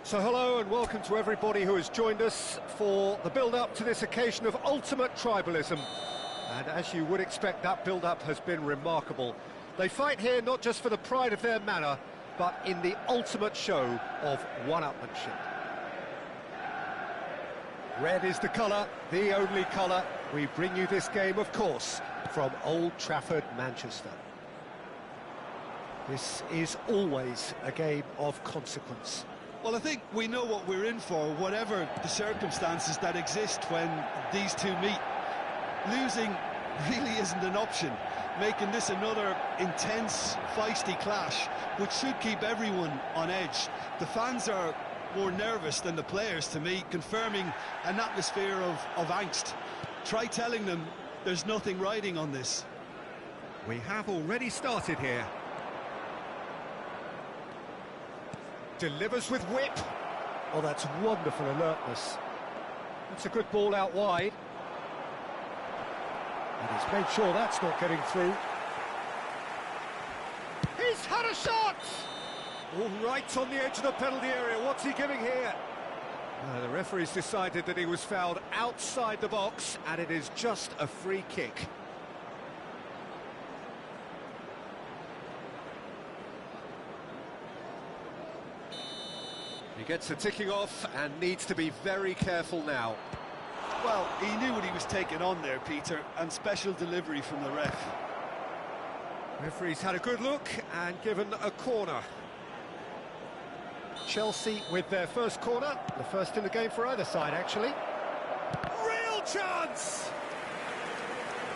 So hello and welcome to everybody who has joined us for the build-up to this occasion of ultimate tribalism. And as you would expect, that build-up has been remarkable. They fight here not just for the pride of their manor, but in the ultimate show of one-upmanship. Red is the colour, the only colour. We bring you this game, of course, from Old Trafford, Manchester. This is always a game of consequence. Well, I think we know what we're in for, whatever the circumstances that exist when these two meet. Losing really isn't an option, making this another intense, feisty clash, which should keep everyone on edge. The fans are more nervous than the players, to me, confirming an atmosphere of angst. Try telling them there's nothing riding on this. We have already started here. Delivers with whip. Oh, that's wonderful alertness. It's a good ball out wide. And he's made sure that's not getting through. He's had a shot! All right on the edge of the penalty area. What's he giving here? The referee's decided that he was fouled outside the box, and it is just a free kick. He gets the ticking off and needs to be very careful now. Well, he knew what he was taking on there, Peter, and special delivery from the ref. Referee's had a good look and given a corner. Chelsea with their first corner, the first in the game for either side, actually. Real chance!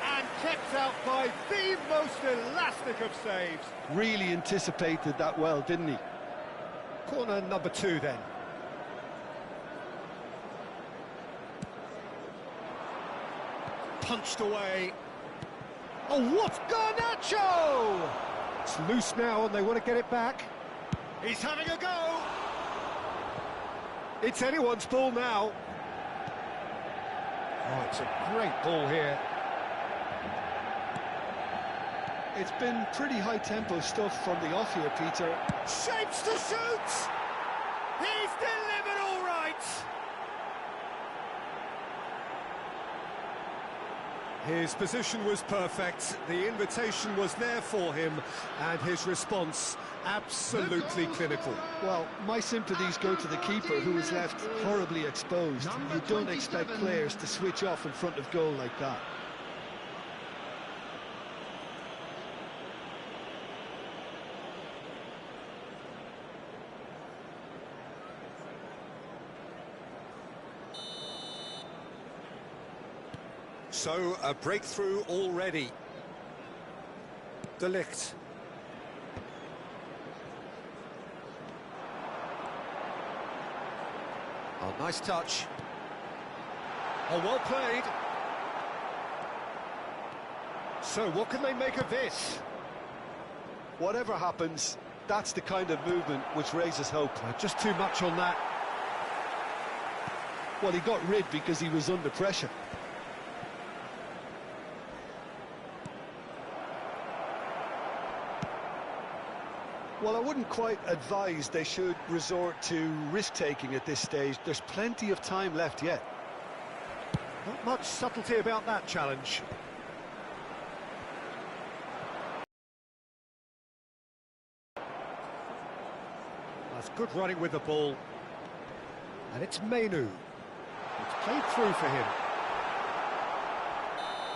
And kept out by the most elastic of saves. Really anticipated that well, didn't he? Corner number 2 then. Punched away. Oh, what Garnacho! It's loose now and they want to get it back. He's having a go. It's anyone's ball now. Oh, it's a great ball here. It's been pretty high-tempo stuff from the off here, Peter. Shapes to shoot! He's delivered all right! His position was perfect, the invitation was there for him, and his response absolutely clinical. Well, my sympathies go to the keeper, who was left horribly exposed. You don't expect players to switch off in front of goal like that. So, a breakthrough already. De Ligt. Oh, nice touch. Oh, well played. So, what can they make of this? Whatever happens, that's the kind of movement which raises hope. Just too much on that. Well, he got rid because he was under pressure. Well, I wouldn't quite advise they should resort to risk-taking at this stage. There's plenty of time left yet. Not much subtlety about that challenge. That's good running with the ball. And it's Maenu. It's played through for him.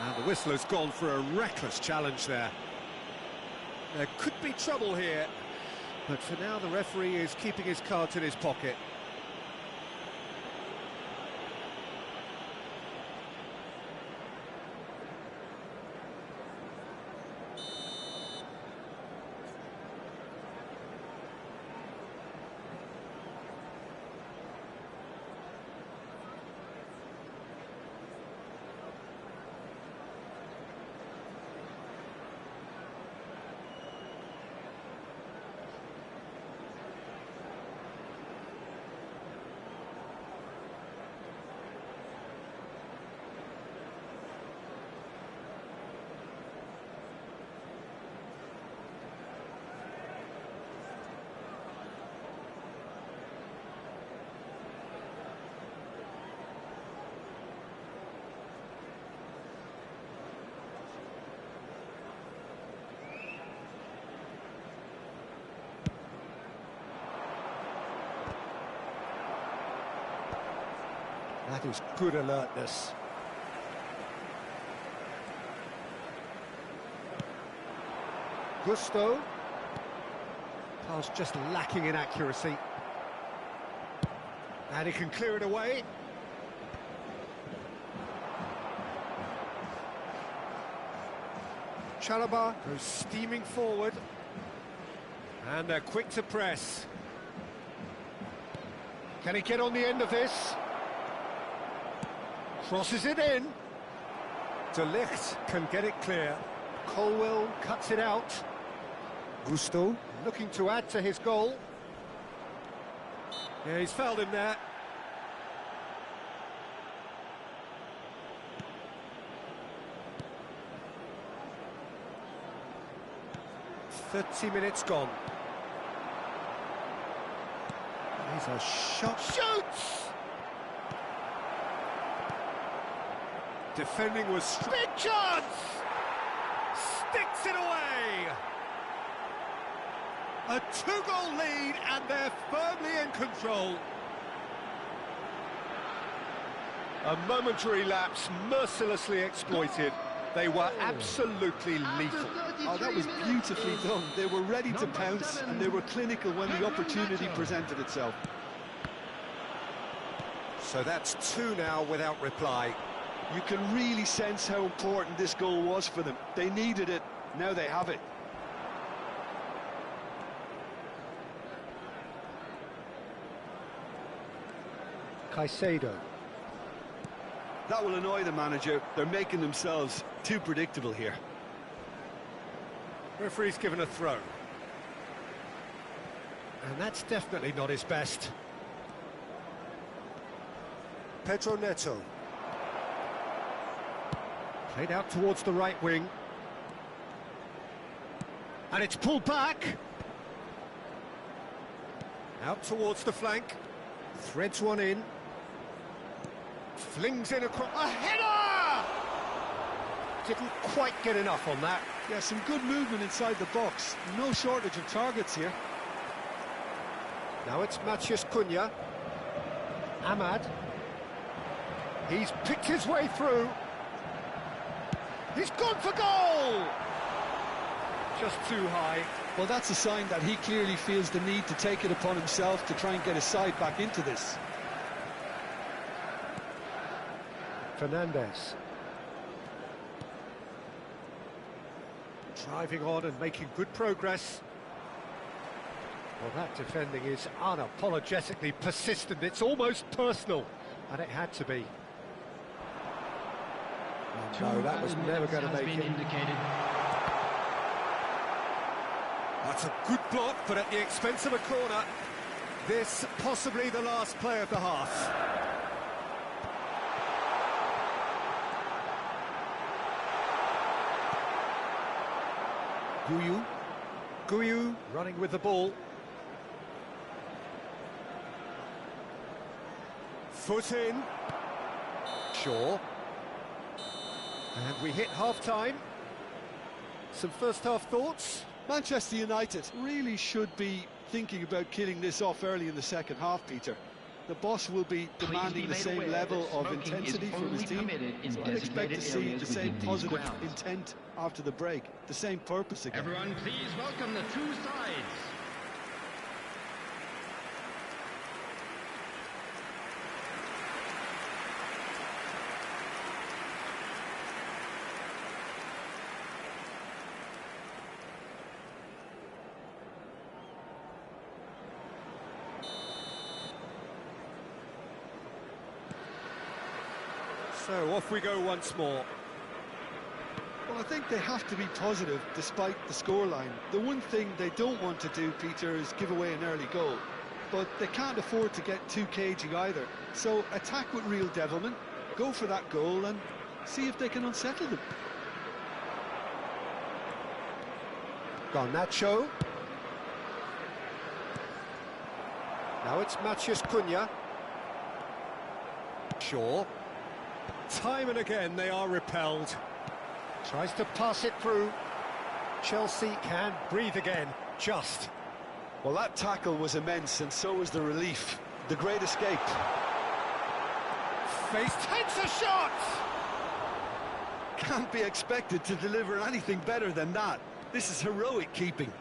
And the whistler's gone for a reckless challenge there. There could be trouble here. But for now, the referee is keeping his cards in his pocket. That is good alertness. Gusto. Pass just lacking in accuracy. And he can clear it away. Chalaba goes steaming forward. And they're quick to press. Can he get on the end of this? Crosses it in. De Ligt can get it clear. Colwell cuts it out. Gusto looking to add to his goal. Yeah, he's fouled him there. .30 minutes gone. He's a shot. Shoots! Defending was... Big chance! Sticks it away! A 2-goal lead, and they're firmly in control. A momentary lapse mercilessly exploited. They were absolutely lethal. Oh, that was beautifully done. They were ready to pounce, and they were clinical when the opportunity presented itself. So that's 2 now without reply. You can really sense how important this goal was for them. They needed it, now they have it. Caicedo. That will annoy the manager. They're making themselves too predictable here. Referee's given a throw. And that's definitely not his best. Pedro Neto. Played out towards the right wing. And it's pulled back. Out towards the flank. Threads one in. Flings in across. A header! Didn't quite get enough on that. Yeah, some good movement inside the box. No shortage of targets here. Now it's Matheus Cunha. Ahmad. He's picked his way through. He's gone for goal! Just too high. Well, that's a sign that he clearly feels the need to take it upon himself to try and get his side back into this. Fernandez. Driving on and making good progress. Well, that defending is unapologetically persistent. It's almost personal, and it had to be. Oh, no, that was never going to make it. That's a good block, but at the expense of a corner. This possibly the last play of the half. Guyu running with the ball. Foot in. Shaw. And we hit half-time. Some first-half thoughts? Manchester United really should be thinking about killing this off early in the second half, Peter. The boss will be demanding the same level of intensity from his team, so I'd expect to see the same positive intent after the break, the same purpose again. Everyone, please welcome the two sides. So off we go once more. Well, I think they have to be positive despite the scoreline. The one thing they don't want to do, Peter, is give away an early goal. But they can't afford to get too cagey either. So attack with real devilment, go for that goal and see if they can unsettle them. Garnacho. Now it's Matheus Cunha. Shaw. Time and again they are repelled. Tries to pass it through. Chelsea can breathe again, just. Well, that tackle was immense, and so was the relief. The great escape. face, takes a shot! Can't be expected to deliver anything better than that. This is heroic keeping.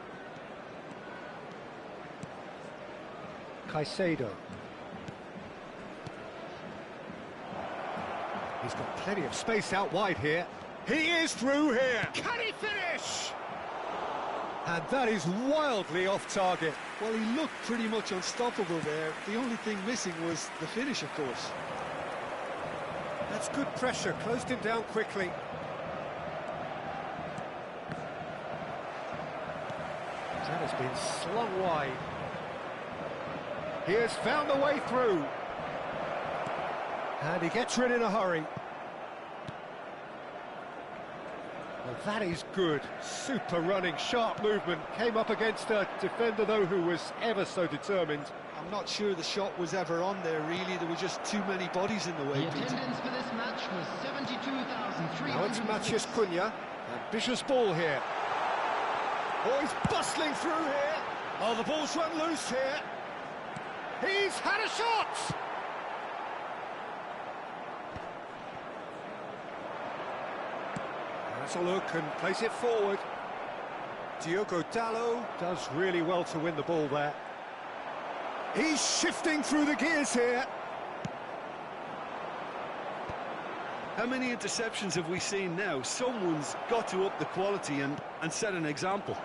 Caicedo. He's got plenty of space out wide here. He is through here. Can he finish? And that is wildly off target. Well, he looked pretty much unstoppable there. The only thing missing was the finish, of course. That's good pressure, closed him down quickly. That has been slung wide. He has found the way through. And he gets rid in a hurry. Well, that is good. Super running, sharp movement. Came up against a defender, though, who was ever so determined. I'm not sure the shot was ever on there, really. There were just too many bodies in the way, The Peter. attendance for this match was 72,300. Now it's Matthias Cunha. Ambitious ball here. Oh, he's bustling through here. Oh, the ball's run loose here. He's had a shot! That's a look and plays it forward. Diogo Dalot does really well to win the ball there. He's shifting through the gears here. How many interceptions have we seen now? Someone's got to up the quality and set an example.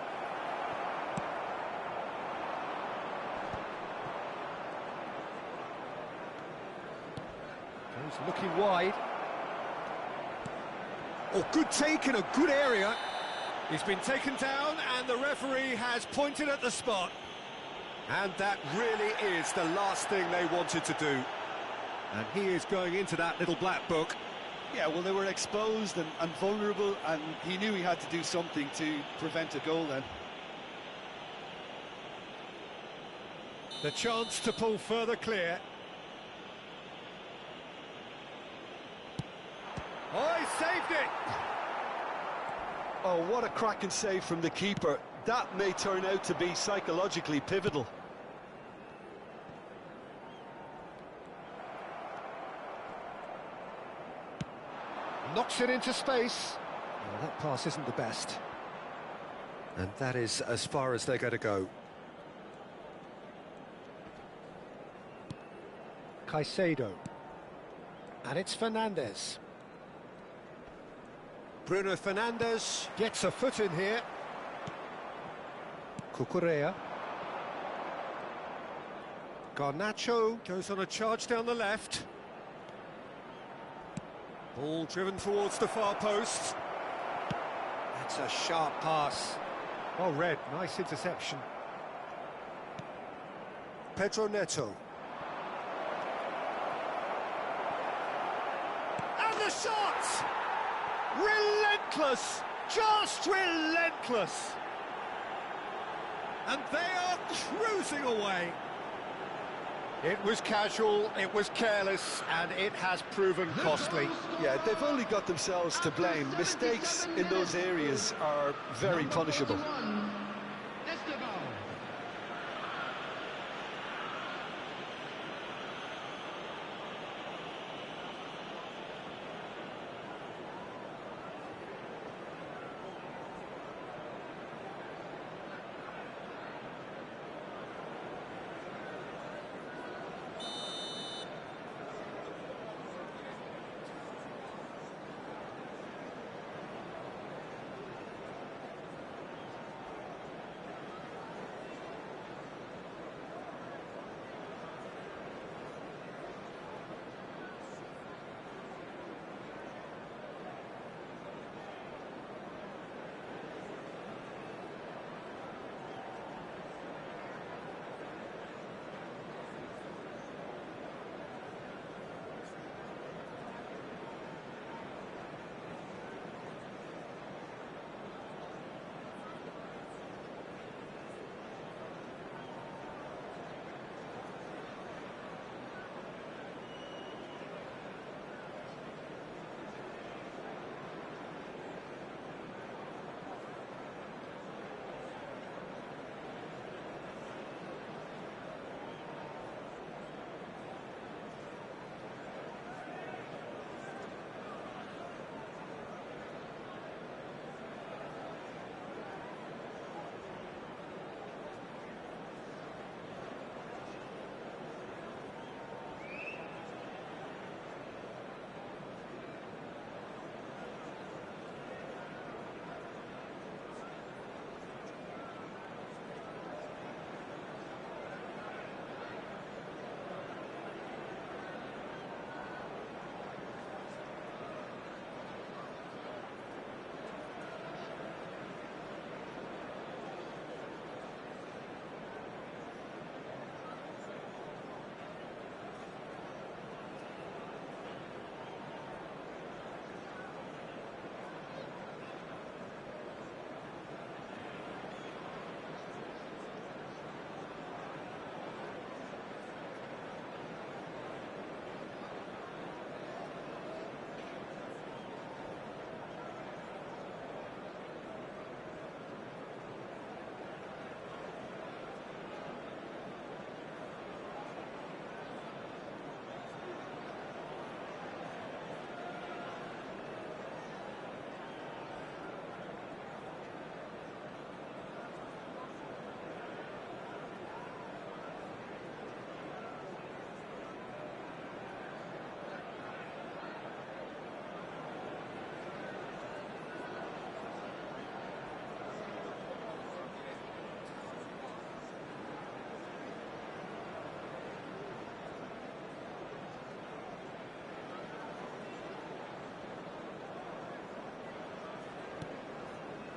He's looking wide. Oh, good take in a good area. He's been taken down and the referee has pointed at the spot. And that really is the last thing they wanted to do. And he is going into that little black book. Yeah, well, they were exposed and vulnerable, and he knew he had to do something to prevent a goal then. The chance to pull further clear. Oh, he saved it! Oh, what a cracking save from the keeper. That may turn out to be psychologically pivotal. Knocks it into space. Well, that pass isn't the best. And that is as far as they're going to go. Caicedo. And it's Fernandes. Bruno Fernandes gets a foot in here. Cucurella. Garnacho goes on a charge down the left. Ball driven towards the far post. That's a sharp pass. Well read, nice interception. Pedro Neto. And the shot! Relentless! Just relentless! And they are cruising away. It was casual, it was careless, and it has proven costly. Yeah, they've only got themselves to blame. Mistakes in those areas are very punishable.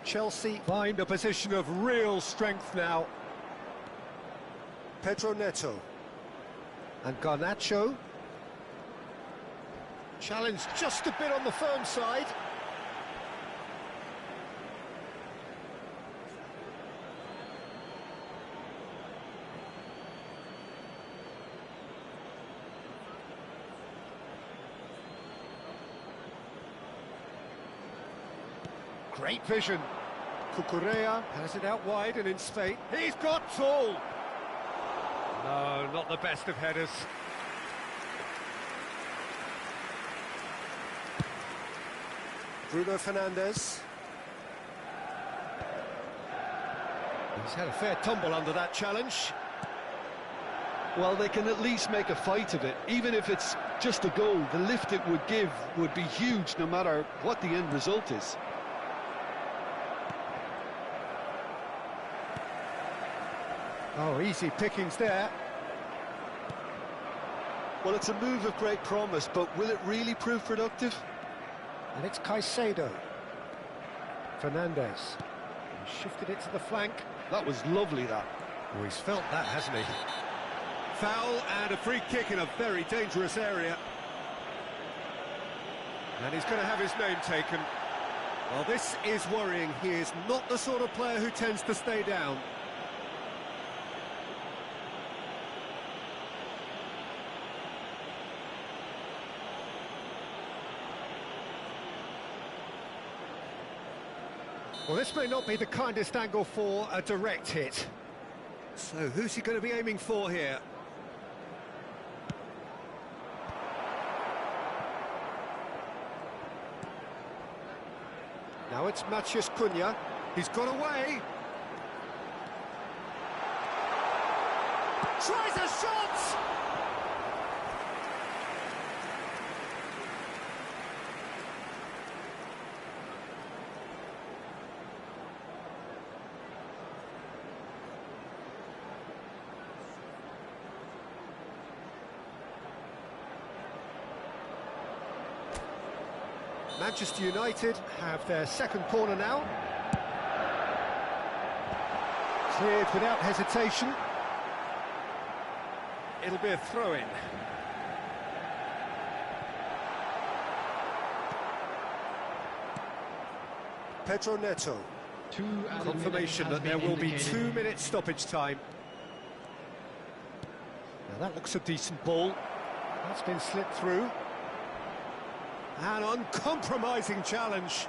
Chelsea find a position of real strength now. Pedro Neto. And Garnacho. Challenge just a bit on the firm side. Great vision. Cucurella has it out wide and in space. He's got tall. No, not the best of headers. Bruno Fernandes. He's had a fair tumble under that challenge. Well, they can at least make a fight of it. Even if it's just a goal, the lift it would give would be huge no matter what the end result is. Oh, easy pickings there. Well, it's a move of great promise, but will it really prove productive? And it's Caicedo. Fernandes. He shifted it to the flank. That was lovely, that. Oh, he's felt that, hasn't he? Foul and a free kick in a very dangerous area. And he's going to have his name taken. Well, this is worrying. He is not the sort of player who tends to stay down. Well, this may not be the kindest angle for a direct hit. So, who's he going to be aiming for here? Now it's Matheus Cunha. He's got away. Tries a shot! Manchester United have their second corner now. Cleared without hesitation. It'll be a throw-in. Pedro Neto. Confirmation that there will be 2 minutes stoppage time. Now that looks a decent ball. That's been slipped through. An uncompromising challenge.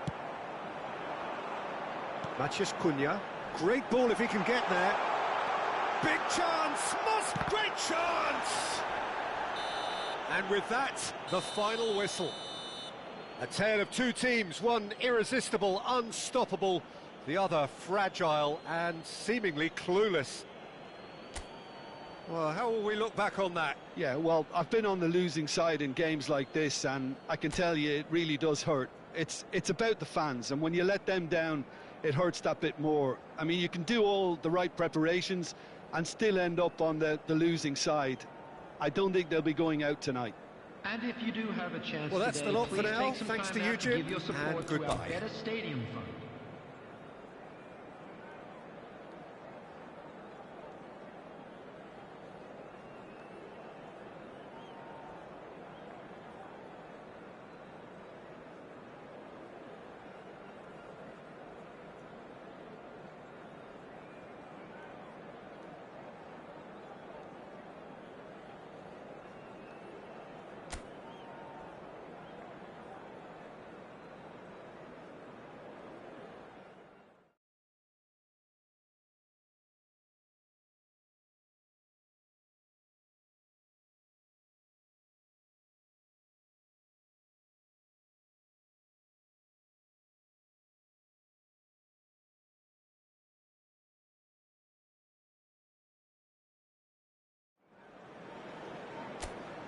Matheus Cunha. Great ball if he can get there. Big chance! Great chance! And with that, the final whistle. A tale of two teams, one irresistible, unstoppable, the other fragile and seemingly clueless. Well, how will we look back on that? Yeah, well, I've been on the losing side in games like this, and I can tell you it really does hurt. It's about the fans, and when you let them down, it hurts that bit more. I mean, you can do all the right preparations and still end up on the losing side. I don't think they'll be going out tonight. And if you do have a chance well, that's today, the lot for please now. take some Thanks time to you, out to Jim, give your support and to our goodbye. Better Stadium Fund.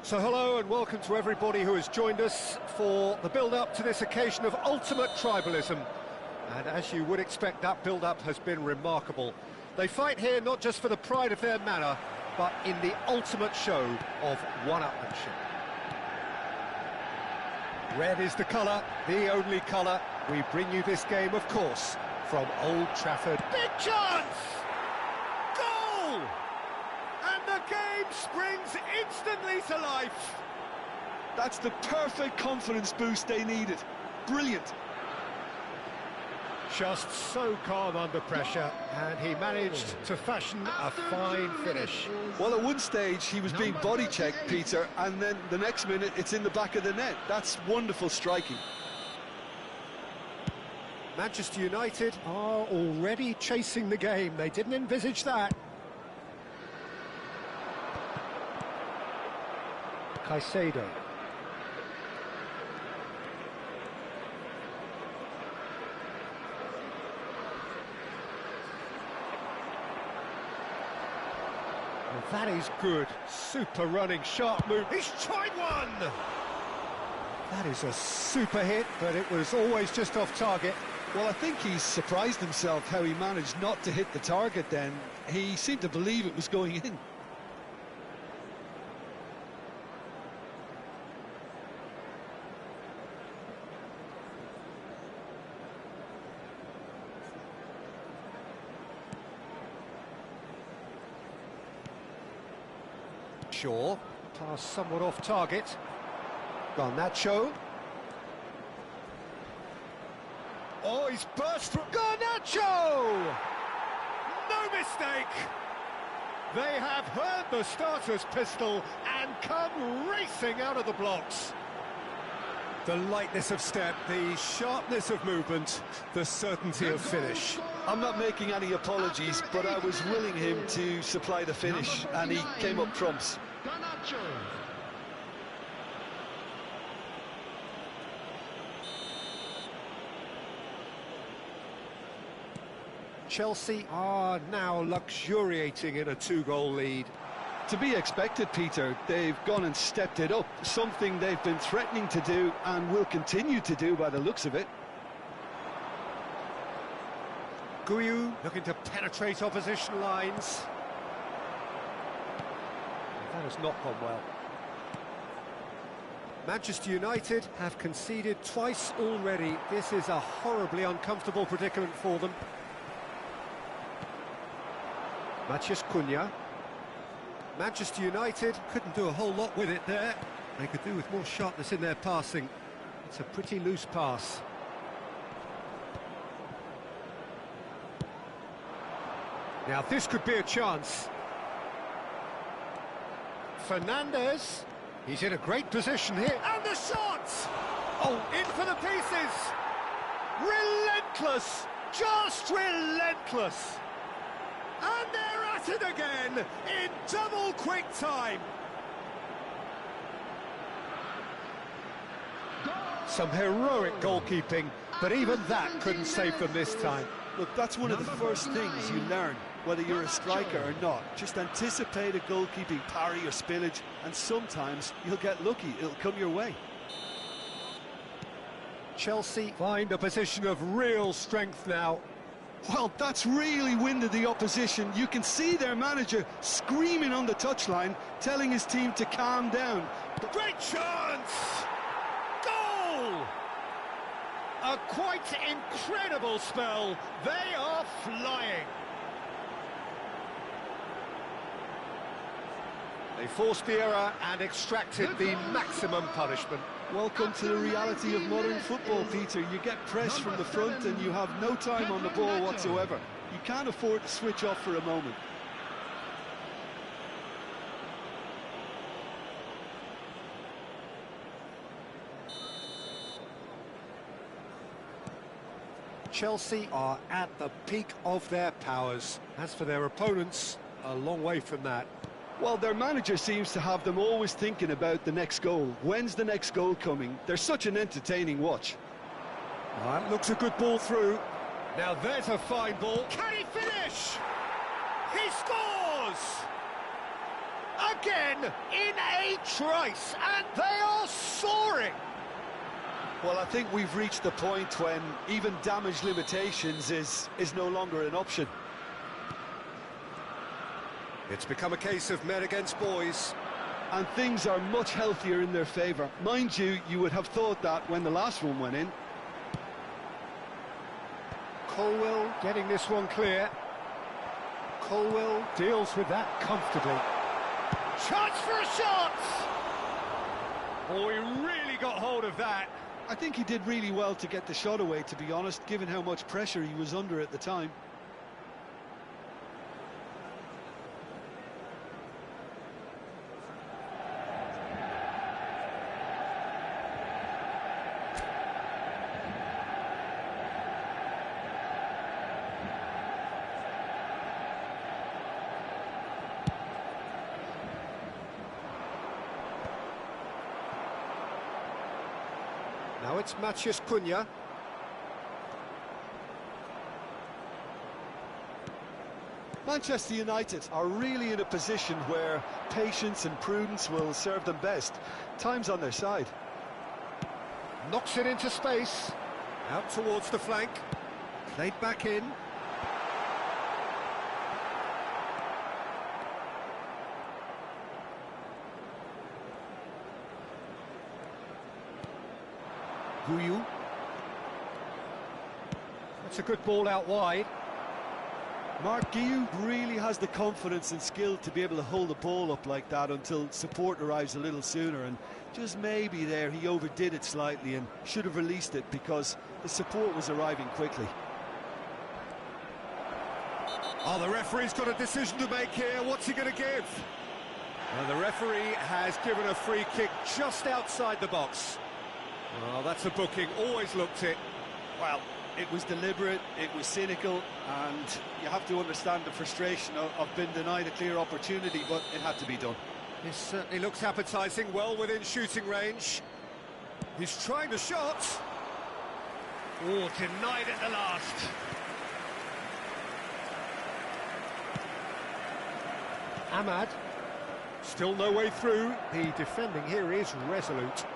So hello and welcome to everybody who has joined us for the build-up to this occasion of ultimate tribalism. And as you would expect, that build-up has been remarkable. They fight here not just for the pride of their manor, but in the ultimate show of one-upmanship. Red is the colour, the only colour. We bring you this game, of course, from Old Trafford. Big chance! Goal! And the game springs instantly to life. That's the perfect confidence boost they needed. Brilliant. Just so calm under pressure, and he managed to fashion a fine finish. Well, at one stage he was being body checked, Peter, and then the next minute it's in the back of the net. That's wonderful striking. Manchester United are already chasing the game. They didn't envisage that. Caicedo. Well, that is good. Super running, sharp move. He's tried one! That is a super hit, but it was always just off target. Well, I think he's surprised himself how he managed not to hit the target then. He seemed to believe it was going in. Shaw, pass somewhat off target. Garnacho. Oh, he's burst from Garnacho! No mistake! They have heard the starter's pistol and come racing out of the blocks. The lightness of step, the sharpness of movement, the certainty of finish. I'm not making any apologies, but I was willing him to supply the finish, and he came up trumps. Chelsea are now luxuriating in a two-goal lead. To be expected, Peter. They've gone and stepped it up, something they've been threatening to do and will continue to do by the looks of it. Guiu looking to penetrate opposition lines. That has not gone well. Manchester United have conceded twice already. This is a horribly uncomfortable predicament for them. Matheus Cunha. Manchester United couldn't do a whole lot with it there. They could do with more sharpness in their passing. It's a pretty loose pass. Now this could be a chance. Fernandes. He's in a great position here. And the shot! Oh, in for the pieces! Relentless! Just relentless! And they're at it again in double quick time. Some heroic goalkeeping, but even that couldn't save them this time. Look, that's one of the first things you learn, whether you're a striker or not. Just anticipate a goalkeeping parry or spillage, and sometimes you'll get lucky. It'll come your way. Chelsea find a position of real strength now. Well, that's really winded the opposition. You can see their manager screaming on the touchline, telling his team to calm down. Great chance! Goal! A quite incredible spell. They are flying. They forced the error and extracted the maximum punishment. Welcome to the reality of modern football, Peter. You get pressed from the front and you have no time on the ball whatsoever. You can't afford to switch off for a moment. Chelsea are at the peak of their powers. As for their opponents, a long way from that. Well, their manager seems to have them always thinking about the next goal. When's the next goal coming? They're such an entertaining watch. That looks a good ball through. Now there's a fine ball. Can he finish? He scores! Again, in a trice, and they are soaring. Well, I think we've reached the point when even damage limitations is no longer an option. It's become a case of men against boys. And things are much healthier in their favour. Mind you, you would have thought that when the last one went in. Colwell getting this one clear. Colwell deals with that comfortably. Chance for a shot! Oh, he really got hold of that. I think he did really well to get the shot away, to be honest, given how much pressure he was under at the time. Now it's Maciej Cunha. Manchester United are really in a position where patience and prudence will serve them best. Time's on their side. Knocks it into space. Out towards the flank. Played back in. Guyu. That's a good ball out wide. Mark Guyu really has the confidence and skill to be able to hold the ball up like that until support arrives a little sooner, and just maybe there he overdid it slightly and should have released it because the support was arriving quickly. Oh, the referee's got a decision to make here. What's he going to give? Well, the referee has given a free kick just outside the box. Well, that's a booking, always looked it. Well, it was deliberate, it was cynical, and you have to understand the frustration of being denied a clear opportunity, but it had to be done. This certainly looks appetising, well within shooting range. He's trying the shot. Oh, denied at the last. Ahmad, still no way through. The defending here is resolute.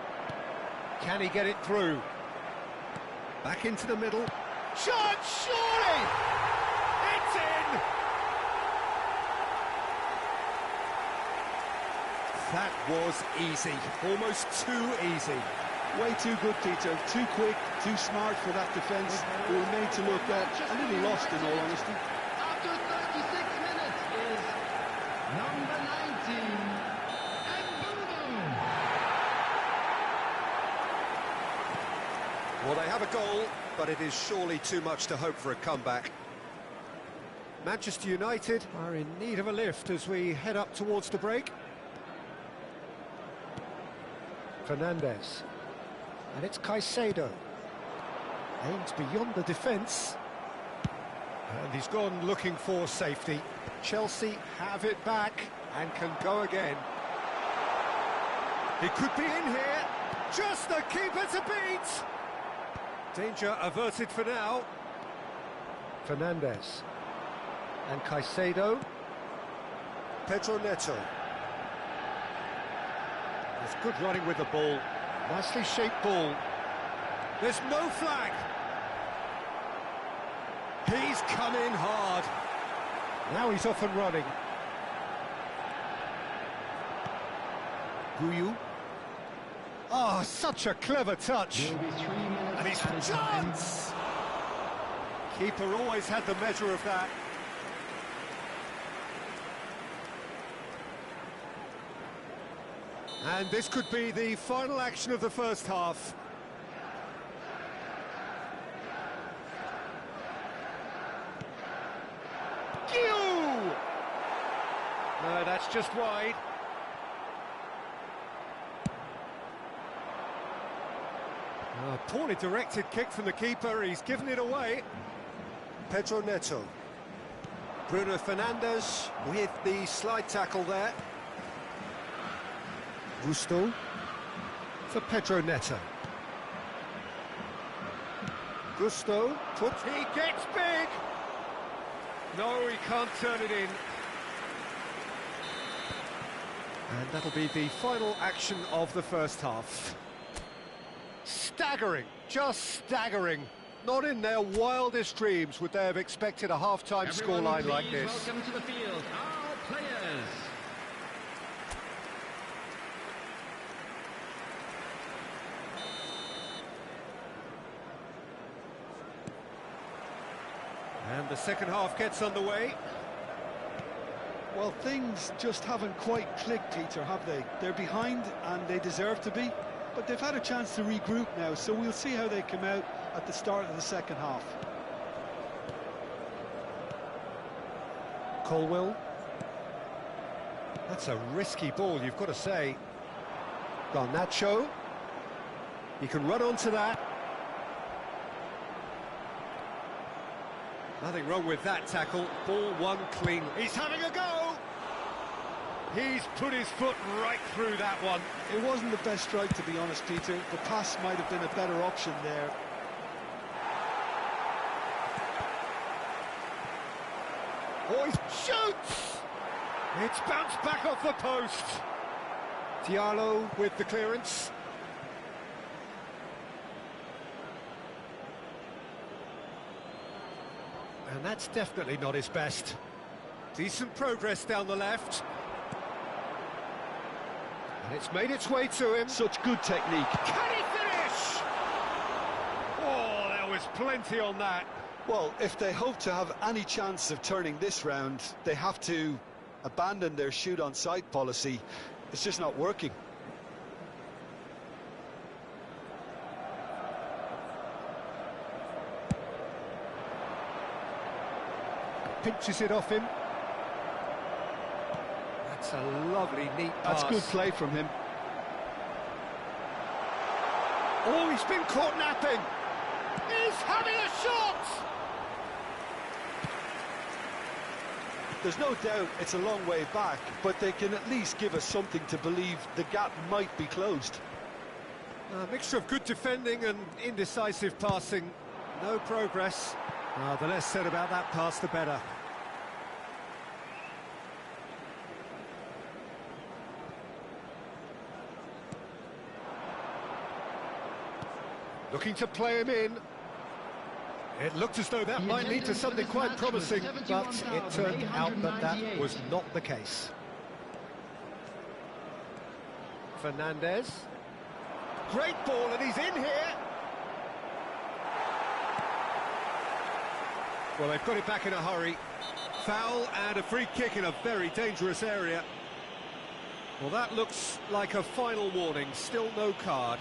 Can he get it through? Back into the middle. Shot, surely! It's in! That was easy, almost too easy. Way too good, Peter. Too quick, too smart for that defence. We were made to look a little lost, in all honesty. After 36 minutes is number 19, Well, they have a goal, but it is surely too much to hope for a comeback. Manchester United are in need of a lift as we head up towards the break. Fernandes. And it's Caicedo. Aims beyond the defence. And he's gone looking for safety. Chelsea have it back and can go again. He could be in here. Just the keeper to beat. Danger averted for now. Fernandes. And Caicedo. Pedro Neto. There's good running with the ball. Nicely shaped ball. There's no flag. He's come in hard. Now he's off and running. Guyu. Oh, such a clever touch. And he's chance! Keeper always had the measure of that. And this could be the final action of the first half. Guyu! No, that's just wide. A poorly directed kick from the keeper, he's given it away. Pedro Neto. Bruno Fernandes with the slide tackle there. Gusto for Pedro Neto. Gusto puts... He gets big! No, he can't turn it in. And that'll be the final action of the first half. Staggering, just staggering. Not in their wildest dreams would they have expected a half-time scoreline like this. Welcome to the field, our players. And the second half gets underway. Well, things just haven't quite clicked, Peter, have they? They're behind and they deserve to be, but they've had a chance to regroup now, so we'll see how they come out at the start of the second half. Colwell. That's a risky ball, you've got to say. Garnacho. He can run onto that. Nothing wrong with that tackle. Ball won clean. He's having a go! He's put his foot right through that one. It wasn't the best strike, to be honest, Peter. The pass might have been a better option there. Oh, he shoots! It's bounced back off the post. Diallo with the clearance. And that's definitely not his best. Decent progress down the left. And it's made its way to him. Such good technique. Can he finish? Oh, there was plenty on that. Well, if they hope to have any chance of turning this round, they have to abandon their shoot-on-sight policy. It's just not working. Pinches it off him. That's a lovely, neat pass. That's good play from him. Oh, he's been caught napping. He's having a shot! There's no doubt it's a long way back, but they can at least give us something to believe the gap might be closed. A mixture of good defending and indecisive passing. No progress. The less said about that pass, the better. Looking to play him in. It looked as though that might lead to something quite promising, but it turned out that that was not the case. Fernandez. Great ball, and he's in here. Well, they've got it back in a hurry. Foul and a free kick in a very dangerous area. Well, that looks like a final warning. Still no card.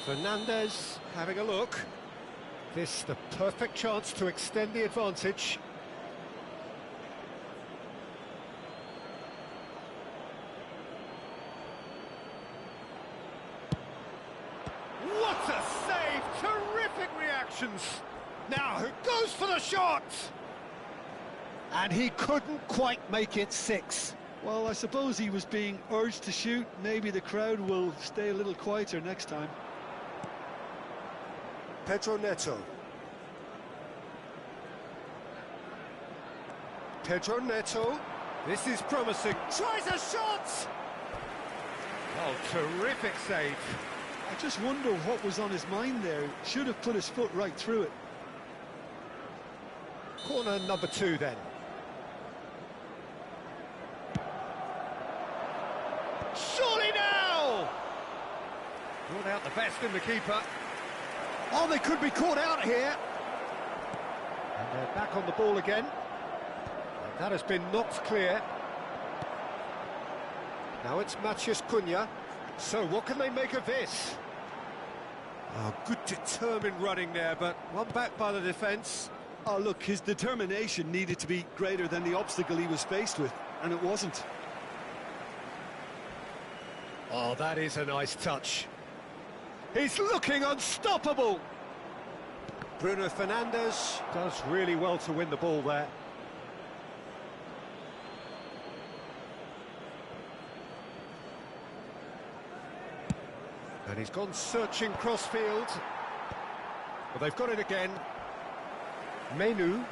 Fernandez having a look. This the perfect chance to extend the advantage. What a save! Terrific reactions. Now who goes for the shot? And he couldn't quite make it 6. Well, I suppose he was being urged to shoot. Maybe the crowd will stay a little quieter next time. Pedro Neto. Pedro Neto. This is promising. Tries a shot! Oh, terrific save. I just wonder what was on his mind there. Should have put his foot right through it. Corner number 2 then. Surely now! Brought out the best in the keeper. Oh, they could be caught out here. And they're back on the ball again. And that has been knocked clear. Now it's Maciej Cunha. So what can they make of this? Oh, good determined running there, but one back by the defence. Oh, look, his determination needed to be greater than the obstacle he was faced with, and it wasn't. Oh, that is a nice touch. He's looking unstoppable. Bruno Fernandes does really well to win the ball there. And he's gone searching crossfield. Well, they've got it again. Menu.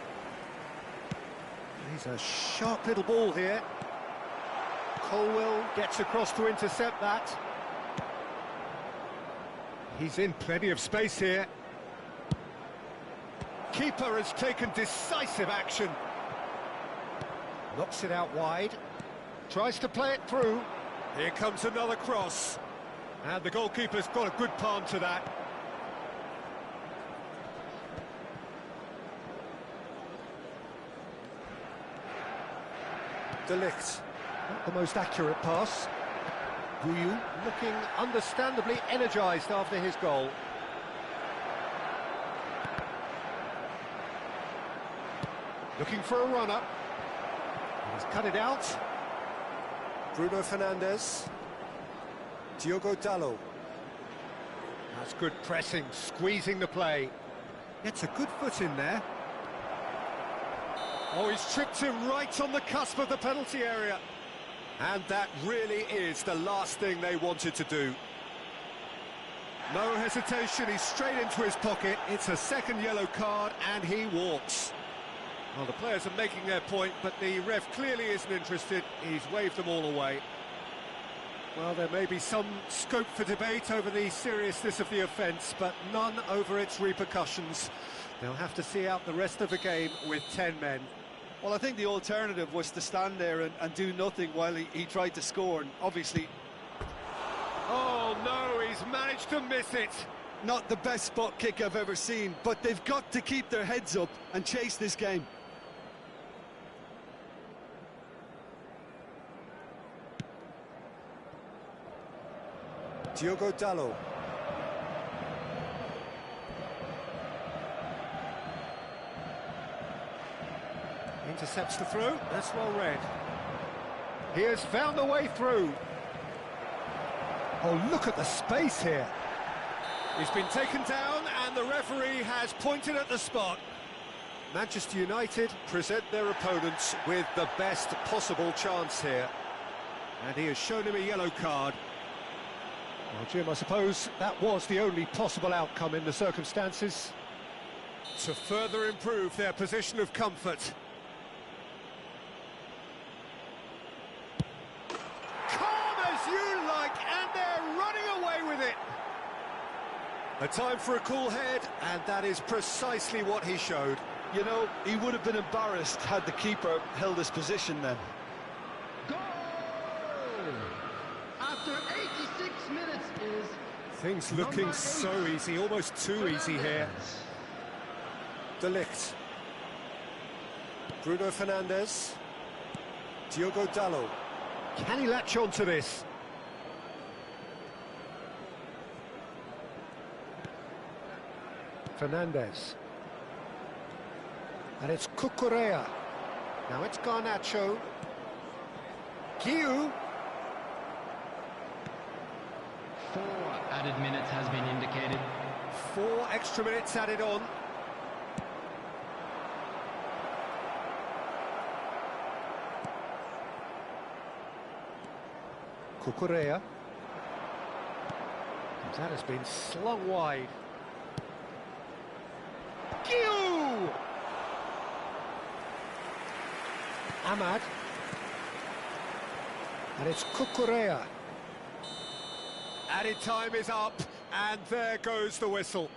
He's a sharp little ball here. Colwell gets across to intercept that. He's in plenty of space here. Keeper has taken decisive action. Knocks it out wide. Tries to play it through. Here comes another cross. And the goalkeeper's got a good palm to that. Not the most accurate pass. Guyu looking understandably energised after his goal. Looking for a runner. He's cut it out. Bruno Fernandes. Diogo Dalot. That's good pressing, squeezing the play. Gets a good foot in there. Oh, he's tripped him right on the cusp of the penalty area. And that really is the last thing they wanted to do. No hesitation, he's straight into his pocket. It's a second yellow card and he walks. Well, the players are making their point, but the ref clearly isn't interested. He's waved them all away. Well, there may be some scope for debate over the seriousness of the offence, but none over its repercussions. They'll have to see out the rest of the game with 10 men. Well, I think the alternative was to stand there and do nothing while he tried to score, and obviously... Oh, no, he's managed to miss it. Not the best spot kick I've ever seen, but they've got to keep their heads up and chase this game. Diogo Dalot. Intercepts the throw, that's well read. He has found a way through. Oh, look at the space here. He's been taken down and the referee has pointed at the spot. Manchester United present their opponents with the best possible chance here. And he has shown him a yellow card. Well, Jim, I suppose that was the only possible outcome in the circumstances. To further improve their position of comfort. Calm as you like, and they're running away with it. A time for a cool head, and that is precisely what he showed. You know, he would have been embarrassed had the keeper held his position then. Goal! After 86 minutes is... Things looking so easy, almost too easy here. De Ligt. Bruno Fernandes. Diogo Dalot. Can he latch on to this? Fernandes. And it's Cucurella. Now it's Garnacho. Guyu. 4 added minutes has been indicated. 4 extra minutes added on. Cucurella. That has been slung wide. Guyu! Ahmad. And it's Cucurella. Added time is up, and there goes the whistle.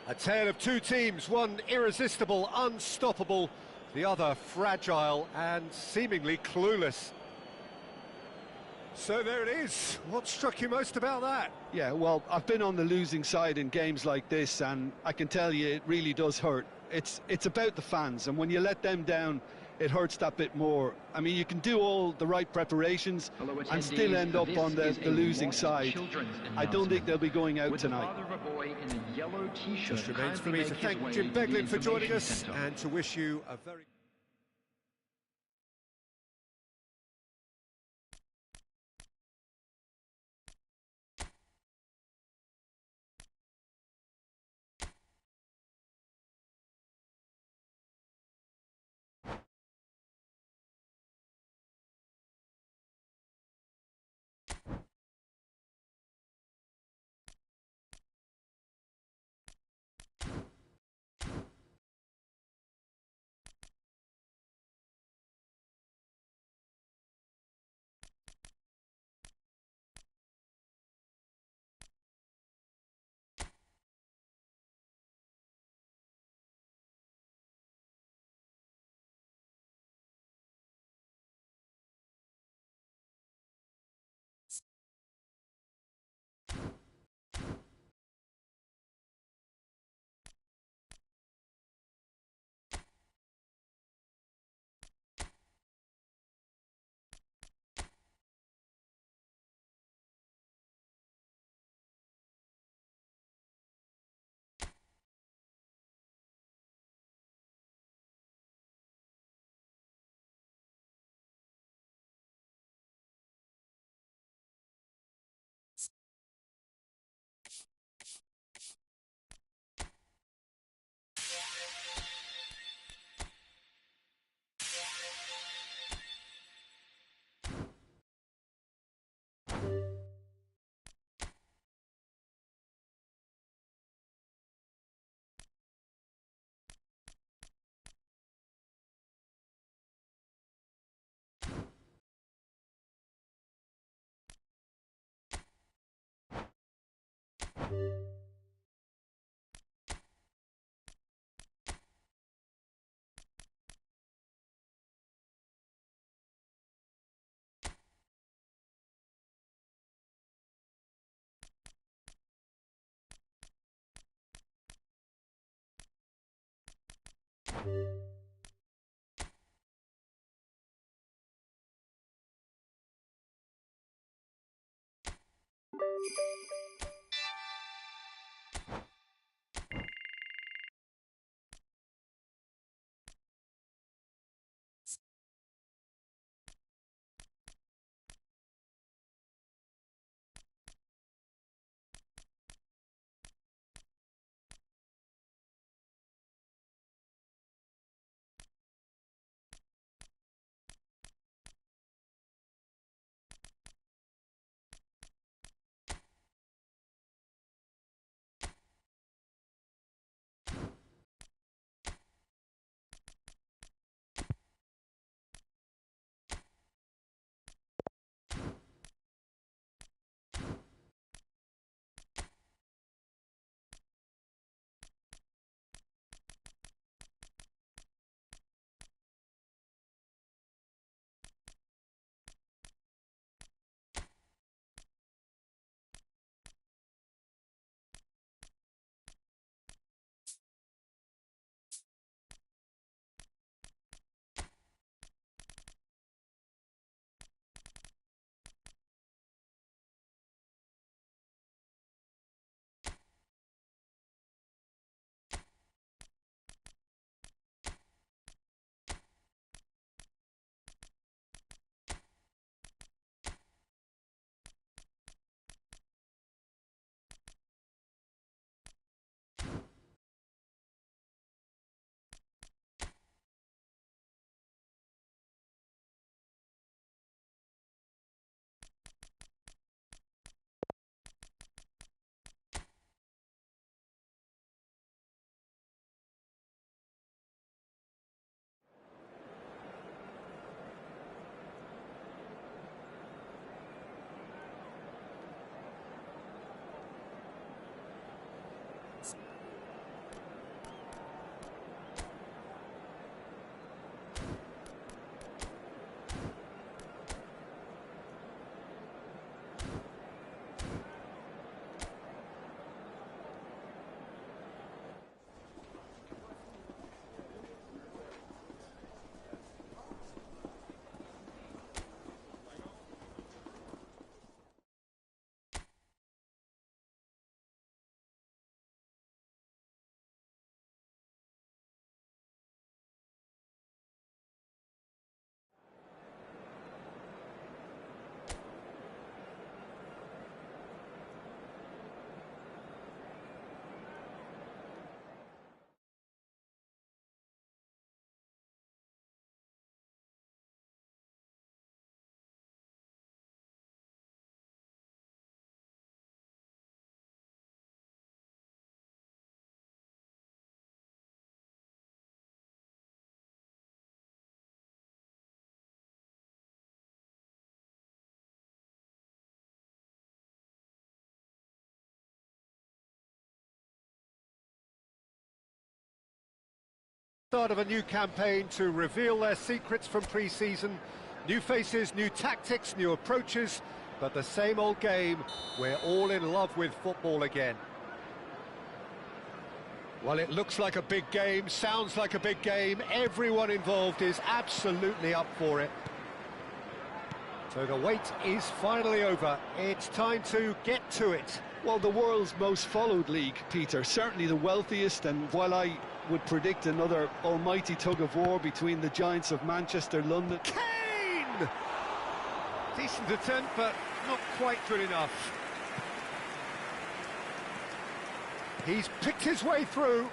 A tale of two teams, one irresistible, unstoppable, the other fragile and seemingly clueless. So there it is. What struck you most about that? Yeah, well, I've been on the losing side in games like this, and I can tell you it really does hurt. It's about the fans, and when you let them down, it hurts that bit more. I mean, you can do all the right preparations and still end up on the losing side. I don't think they'll be going out tonight. Just remains for me to thank Jim Beglin for joining us and to wish you a very... Start of a new campaign to reveal their secrets from pre-season. New faces, new tactics, new approaches, but the same old game. We're all in love with football again. Well, it looks like a big game, sounds like a big game. Everyone involved is absolutely up for it. So the wait is finally over. It's time to get to it. Well, the world's most followed league, Peter, certainly the wealthiest, and while I would predict another almighty tug-of-war between the giants of Manchester, London... Kane! Decent attempt, but not quite good enough. He's picked his way through.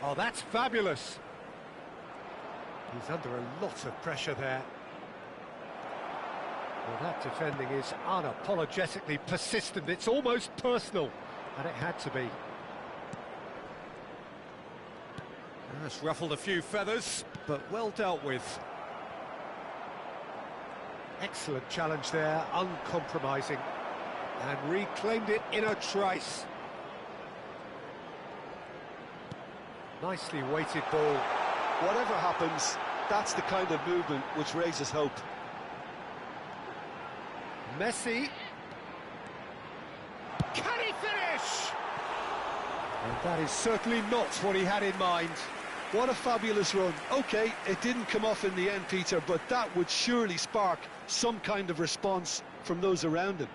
Oh, that's fabulous. He's under a lot of pressure there. Well, that defending is unapologetically persistent. It's almost personal, and it had to be. That's ruffled a few feathers, but well dealt with. Excellent challenge there, uncompromising. And reclaimed it in a trice. Nicely weighted ball. Whatever happens, that's the kind of movement which raises hope. Messi. Can he finish? And that is certainly not what he had in mind. What a fabulous run. OK, it didn't come off in the end, Peter, but that would surely spark some kind of response from those around him.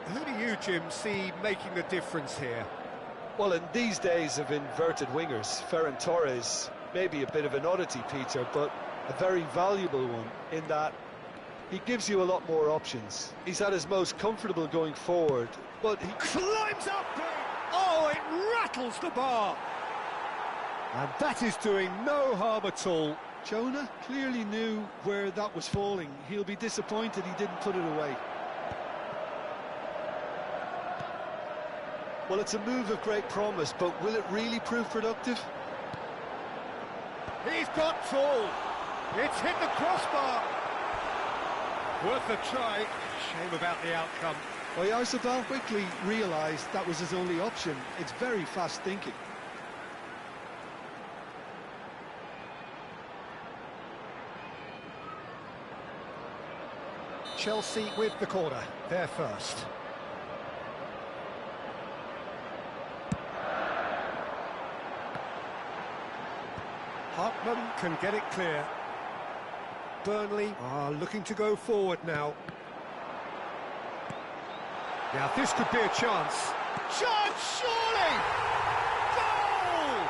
Who do you, Jim, see making the difference here? Well, in these days of inverted wingers, Ferran Torres may be a bit of an oddity, Peter, but a very valuable one in that he gives you a lot more options. He's at his most comfortable going forward, but he climbs up! Oh, it rattles the bar! And that is doing no harm at all. Jonah clearly knew where that was falling. He'll be disappointed he didn't put it away. Well, it's a move of great promise, but will it really prove productive? He's got tall. It's hit the crossbar. Worth a try. Shame about the outcome. Oyarzabal quickly realised that was his only option. It's very fast thinking. Chelsea with the corner. They're first. Hartman can get it clear. Burnley are looking to go forward now. Now this could be a chance. Chance, surely! Goal!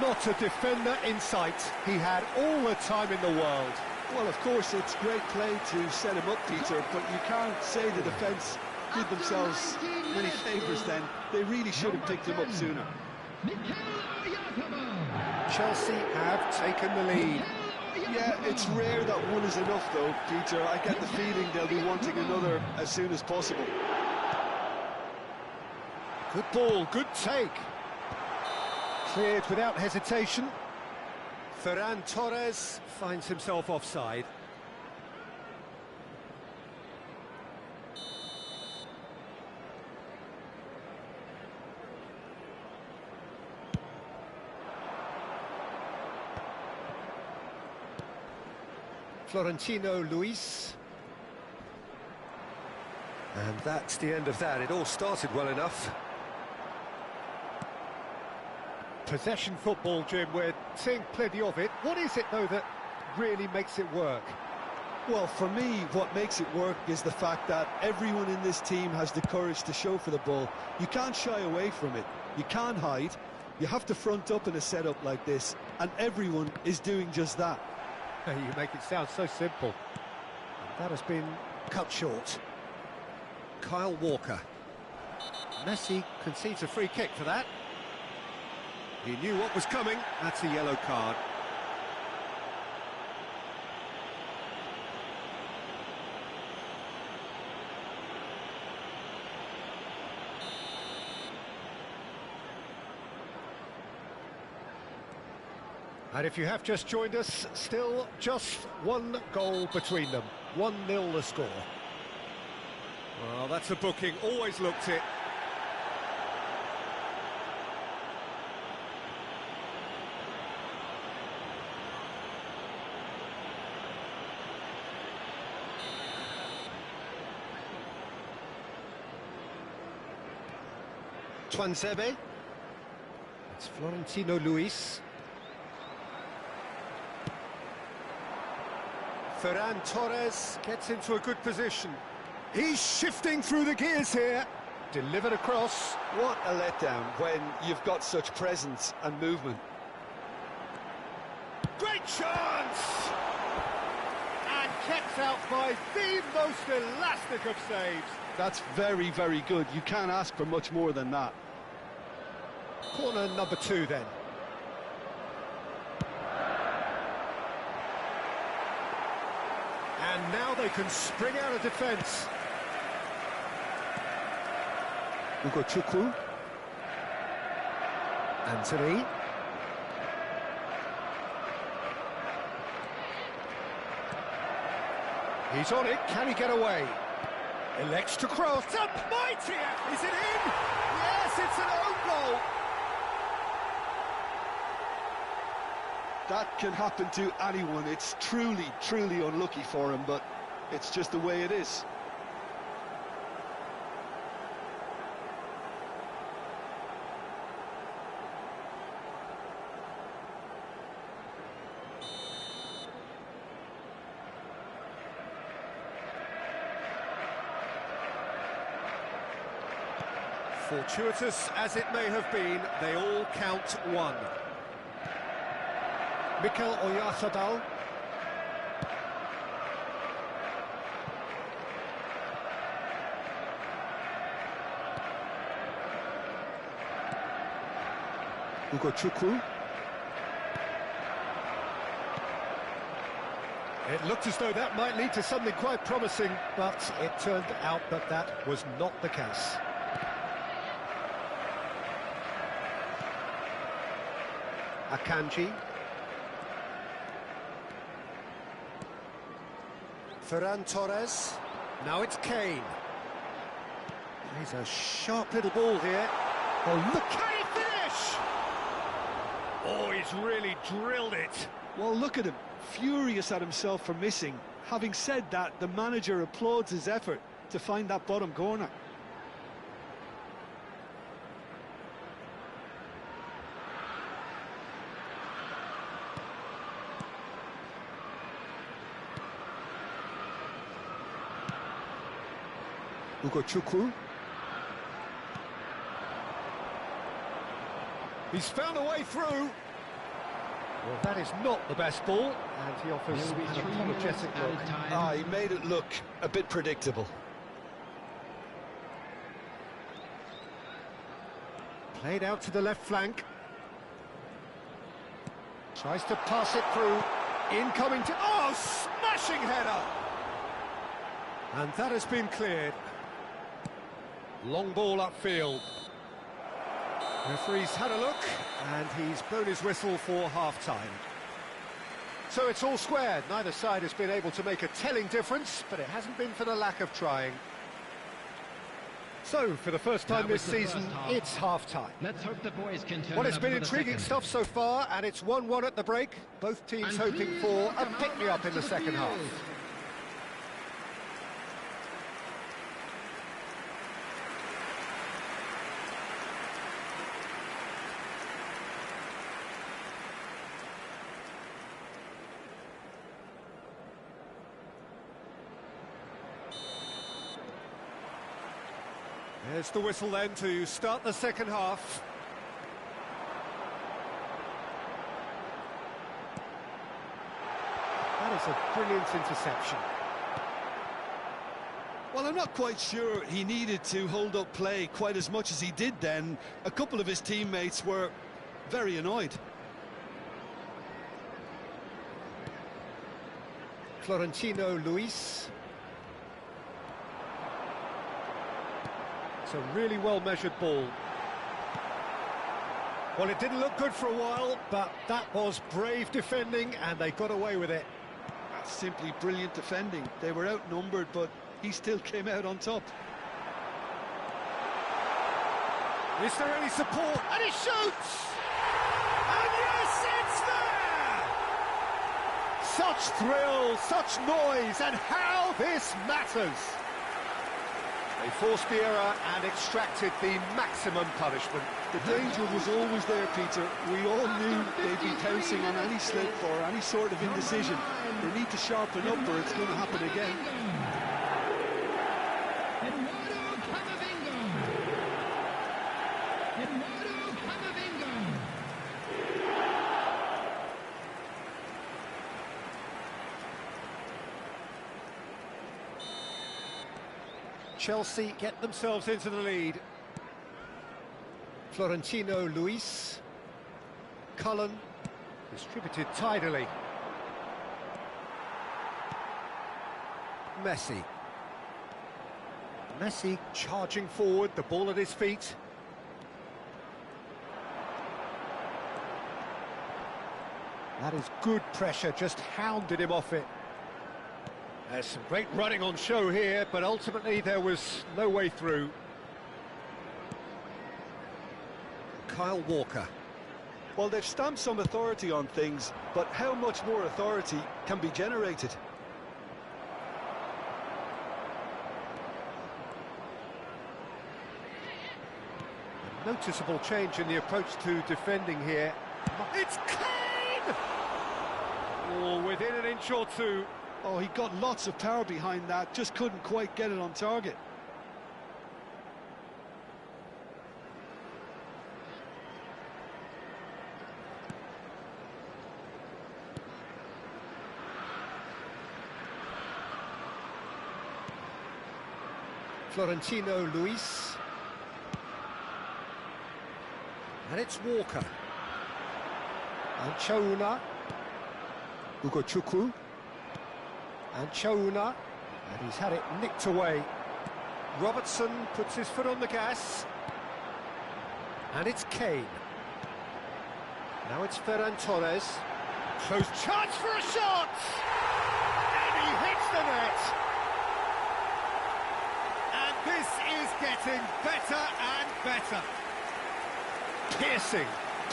Not a defender in sight. He had all the time in the world. Well, of course, it's great play to set him up, Peter, but you can't say the defence did themselves many favours then. They really should have picked him up sooner. Chelsea have taken the lead. Yeah, it's rare that one is enough though, Peter. I get the feeling they'll be wanting another as soon as possible. Good ball, good take. Cleared without hesitation. Ferran Torres finds himself offside. Florentino Luis. And that's the end of that. It all started well enough. Possession football, Jim, we're seeing plenty of it. What is it, though, that really makes it work? Well, for me, what makes it work is the fact that everyone in this team has the courage to show for the ball. You can't shy away from it. You can't hide. You have to front up in a setup like this, and everyone is doing just that. You make it sound so simple. And that has been cut short. Kyle Walker. Messi concedes a free kick for that. He knew what was coming. That's a yellow card. And if you have just joined us, still just one goal between them. 1-0 the score. Well, that's a booking. Always looked it. Tuanzebe. It's Florentino Luis. Ferran Torres gets into a good position. He's shifting through the gears here. Delivered across. What a letdown when you've got such presence and movement. Great chance! And kept out by the most elastic of saves. That's very, very good. You can't ask for much more than that. Corner number 2 then. And now they can spring out of defence. Chukwu. Anthony. He's on it, can he get away? Elects to cross, a mighty effort! Is it in? Yes, it's an own goal! That can happen to anyone. It's truly, truly unlucky for him, but it's just the way it is. Fortuitous as it may have been, they all count one. Mikel Oyarzabal. Chukwu. It looked as though that might lead to something quite promising, but it turned out that that was not the case. Akanji. Ferran Torres. Now it's Kane. He's a sharp little ball here. Oh, look, can he finish? Oh, he's really drilled it. Well, look at him, furious at himself for missing. Having said that, the manager applauds his effort to find that bottom corner. Chukwu. He's found a way through. Well, that is not the best ball, and he offers an apologetic look. He made it look a bit predictable. Played out to the left flank. Tries to pass it through. Incoming to... Oh, smashing header! And that has been cleared. Long ball upfield. Referee's had a look, and he's blown his whistle for half-time. So it's all squared. Neither side has been able to make a telling difference, but it hasn't been for the lack of trying. So, for the first time this season, it's half-time. Let's hope the boys can turn Well, it's it up been for the intriguing second. stuff so far, and it's 1-1 at the break. Both teams hoping for a pick-me-up in the second half. There's the whistle then to start the second half. That is a brilliant interception. Well, I'm not quite sure he needed to hold up play quite as much as he did then. A couple of his teammates were very annoyed. Florentino Luis. It's a really well-measured ball. Well, it didn't look good for a while, but that was brave defending, and they got away with it. That's simply brilliant defending. They were outnumbered, but he still came out on top. Is there any support? And he shoots! And yes, it's there! Such thrill, such noise, and how this matters! They forced the error and extracted the maximum punishment. The danger was always there, Peter. We all knew they'd be pouncing on any slip or any sort of indecision. They need to sharpen up or it's going to happen again. Chelsea get themselves into the lead. Florentino Luis. Cullen distributed tidily. Messi. Messi charging forward, the ball at his feet. That is good pressure, just hounded him off it. There's some great running on show here, but ultimately there was no way through. Kyle Walker. Well, they've stamped some authority on things, but how much more authority can be generated? A noticeable change in the approach to defending here. It's Kane! Oh, within an inch or two. Oh, he got lots of power behind that, just couldn't quite get it on target. Florentino Luis. And it's Walker. And Chauna. Ugo Chukwu. And Chauna. And he's had it nicked away. Robertson puts his foot on the gas. And it's Kane. Now it's Ferran Torres. Close chance for a shot! And he hits the net! And this is getting better and better.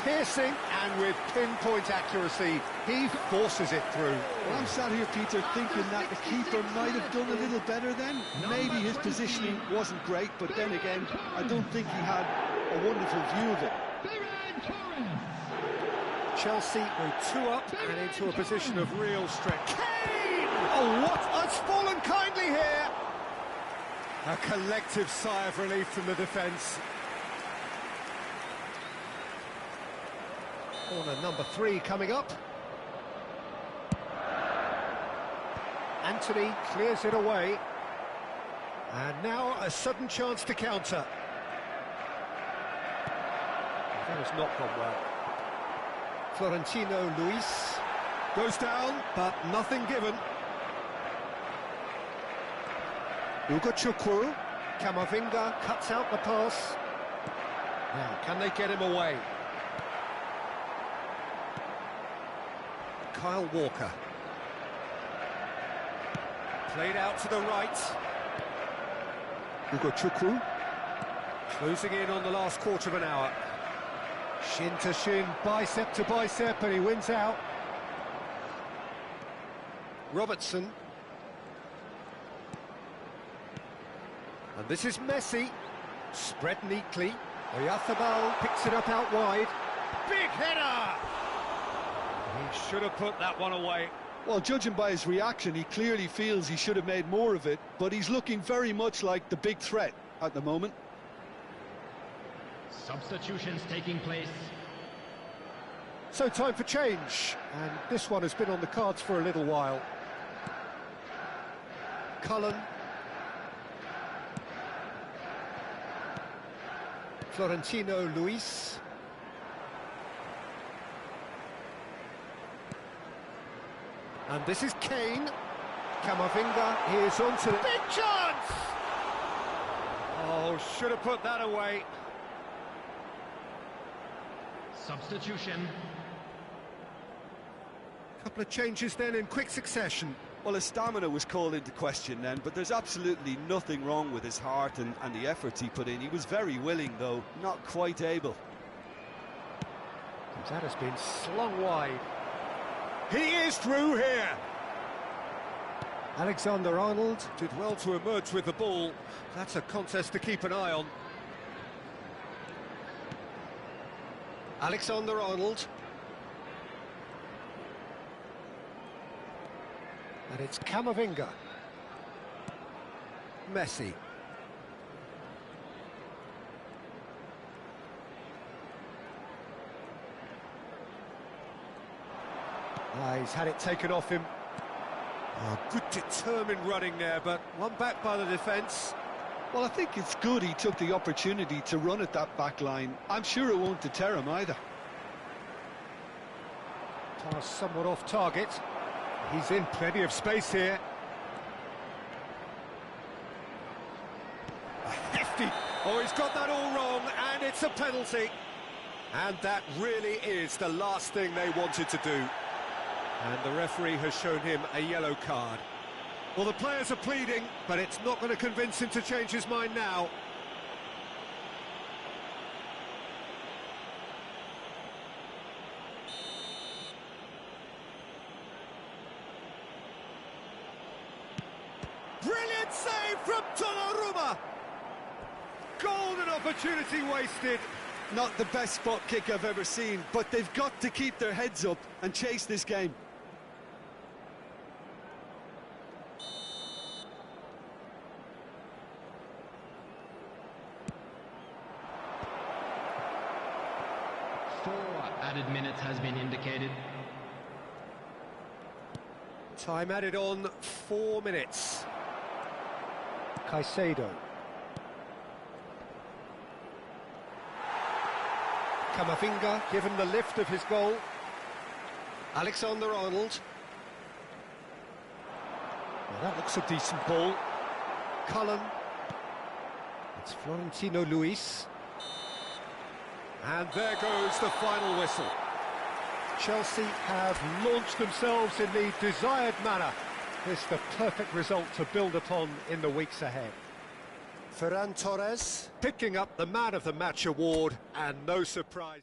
Piercing, and with pinpoint accuracy, he forces it through. Well, I'm sat here, Peter, thinking that the keeper might have done a little better then. Maybe his positioning wasn't great, but then again, I don't think he had a wonderful view of it. Chelsea go 2 up and into a position of real strength. Kane! Oh, what? Has fallen kindly here. A collective sigh of relief from the defence. Corner number 3 coming up. Anthony clears it away. And now a sudden chance to counter. That has not gone well. Florentino Luis goes down, but nothing given. Ugo Chukwu. Camavinga cuts out the pass. Now, can they get him away? Kyle Walker. Played out to the right. Ugo Chukwu. Closing in on the last quarter of an hour. Shin to shin, bicep to bicep, and he wins out. Robertson. And this is Messi. Spread neatly. Oyarzábal picks it up out wide. Big header! He should have put that one away. Well, judging by his reaction, he clearly feels he should have made more of it, but he's looking very much like the big threat at the moment. Substitutions taking place. So time for change, and this one has been on the cards for a little while. Cullen. Florentino Luis. And this is Kane. Camavinga, here's on to the big chance! Oh, should have put that away. Substitution. Couple of changes then in quick succession. Well, his stamina was called into question then, but there's absolutely nothing wrong with his heart and the efforts he put in. He was very willing, though, not quite able. That has been slung wide. He is through here. Alexander-Arnold did well to emerge with the ball. That's a contest to keep an eye on. Alexander-Arnold. And it's Camavinga. Messi. He's had it taken off him. Oh, good determined running there, but one back by the defence. Well, I think it's good he took the opportunity to run at that back line. I'm sure it won't deter him either. Pass somewhat off target. He's in plenty of space here. Oh, he's got that all wrong, and it's a penalty. And that really is the last thing they wanted to do. And the referee has shown him a yellow card. Well, the players are pleading, but it's not going to convince him to change his mind now. Brilliant save from Donnarumma! Golden opportunity wasted. Not the best spot kick I've ever seen, but they've got to keep their heads up and chase this game. Four added minutes has been indicated. Time added on 4 minutes. Caicedo. Camavinga given the lift of his goal. Alexander-Arnold. Well, that looks a decent ball. Cullen. It's Florentino Luis. And there goes the final whistle. Chelsea have launched themselves in the desired manner. It's the perfect result to build upon in the weeks ahead. Ferran Torres picking up the Man of the Match award, and no surprise.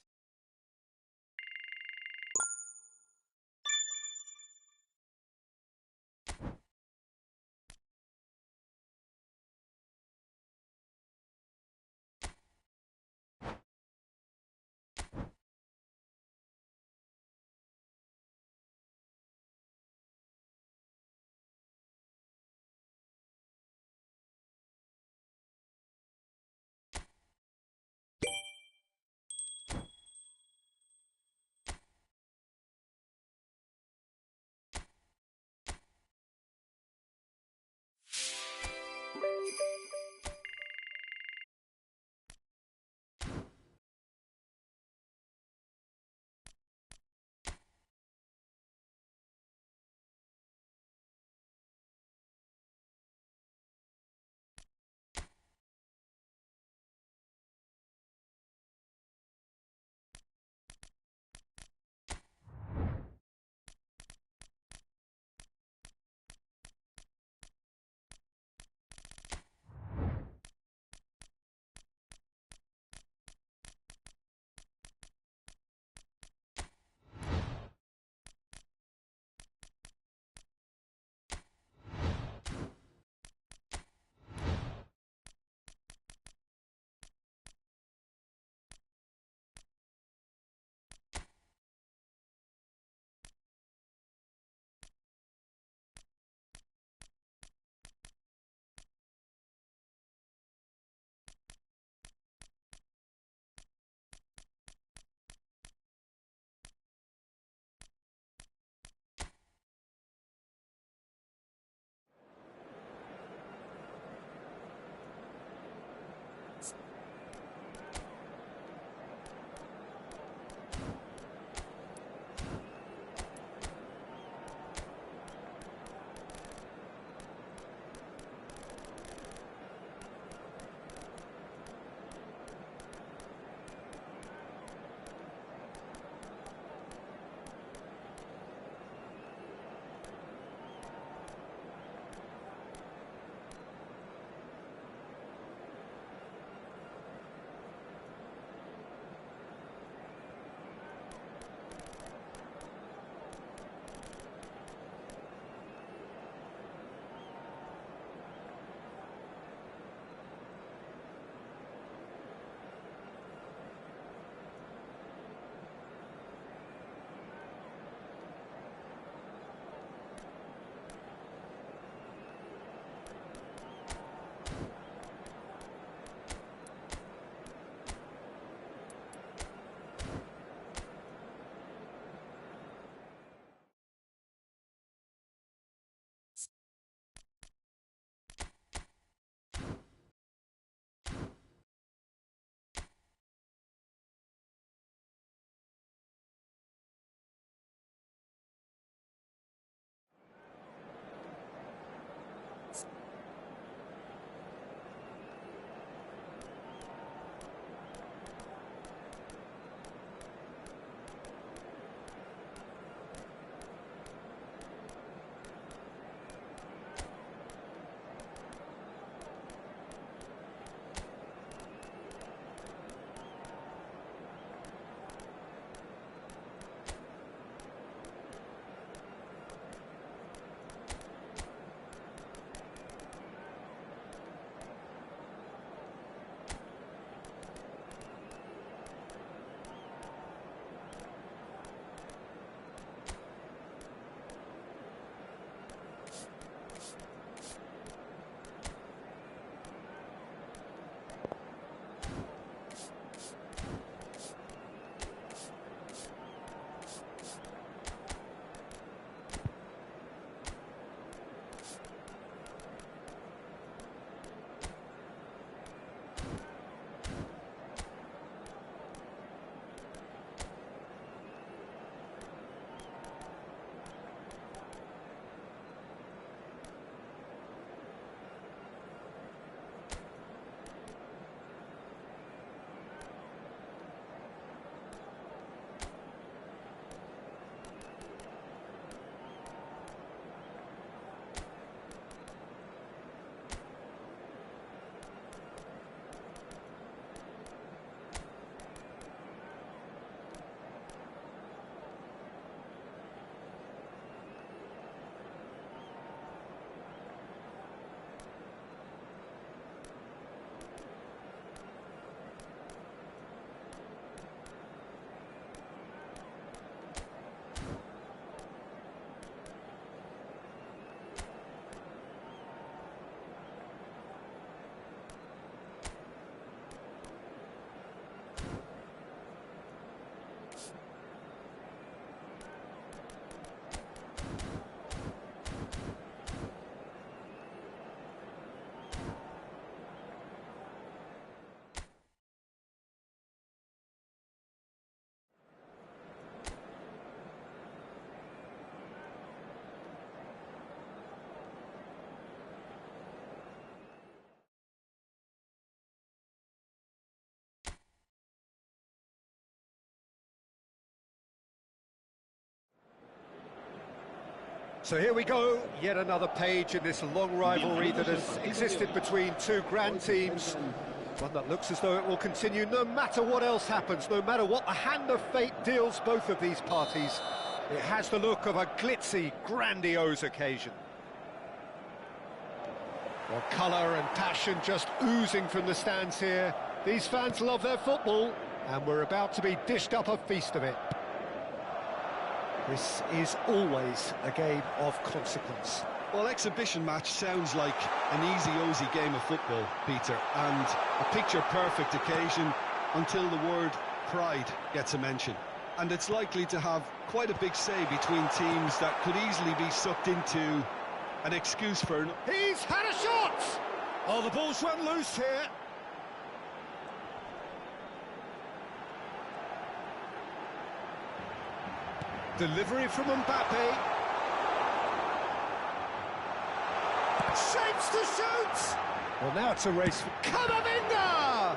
So here we go, yet another page in this long rivalry that has existed between two grand teams. One that looks as though it will continue no matter what else happens, no matter what the hand of fate deals both of these parties. It has the look of a glitzy, grandiose occasion. Well, colour and passion just oozing from the stands here. These fans love their football, and we're about to be dished up a feast of it. This is always a game of consequence. Well, exhibition match sounds like an easy-ozy game of football, Peter, and a picture-perfect occasion until the word pride gets a mention. And it's likely to have quite a big say between teams that could easily be sucked into an excuse for... He's had a shot! Oh, the ball's run loose here. Delivery from Mbappe. Shapes to shoot! Well, now it's a race for Camavinga!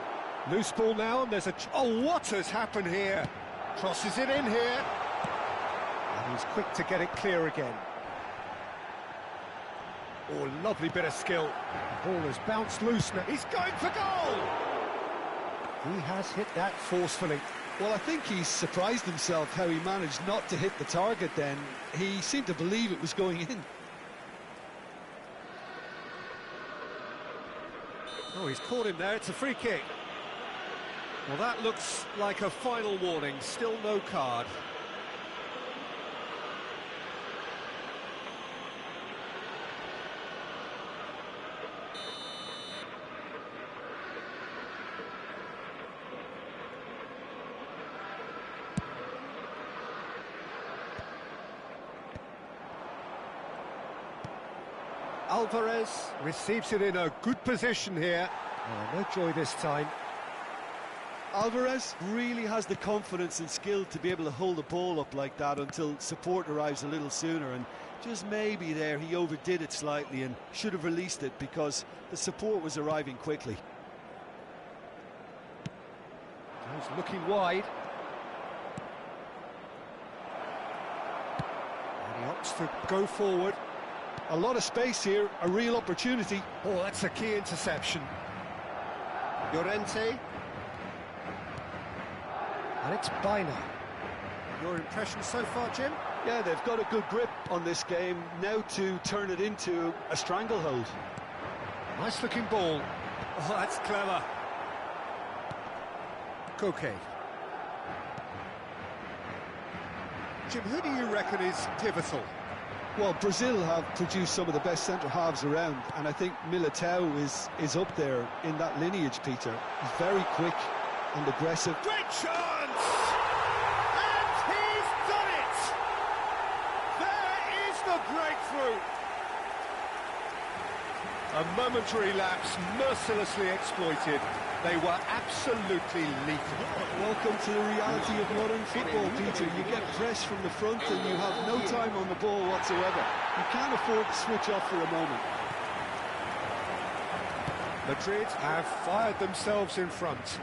Loose ball now, and there's a... Oh, what has happened here? Crosses it in here. And he's quick to get it clear again. Oh, lovely bit of skill. The ball has bounced loose now. He's going for goal! He has hit that forcefully. Well, I think he's surprised himself how he managed not to hit the target then. He seemed to believe it was going in. Oh, he's caught him there. It's a free kick. Well, that looks like a final warning. Still no card. Alvarez receives it in a good position here. Oh, no joy this time. Alvarez really has the confidence and skill to be able to hold the ball up like that until support arrives a little sooner, and just maybe there he overdid it slightly and should have released it because the support was arriving quickly. He's looking wide. And he opts to go forward. A lot of space here, a real opportunity. Oh, that's a key interception. Llorente. And it's Bina. Your impression so far, Jim? Yeah, they've got a good grip on this game, now to turn it into a stranglehold. Nice looking ball. Oh, that's clever. Koke. Jim, who do you reckon is pivotal? Well, Brazil have produced some of the best centre-halves around, and I think Militao is up there in that lineage, Peter. He's very quick and aggressive. Great chance! And he's done it! There is the breakthrough! A momentary lapse, mercilessly exploited. They were absolutely lethal. Welcome to the reality of modern football, Peter. You get pressed from the front and you have no time on the ball whatsoever. You can't afford to switch off for a moment. Madrid have fired themselves in front.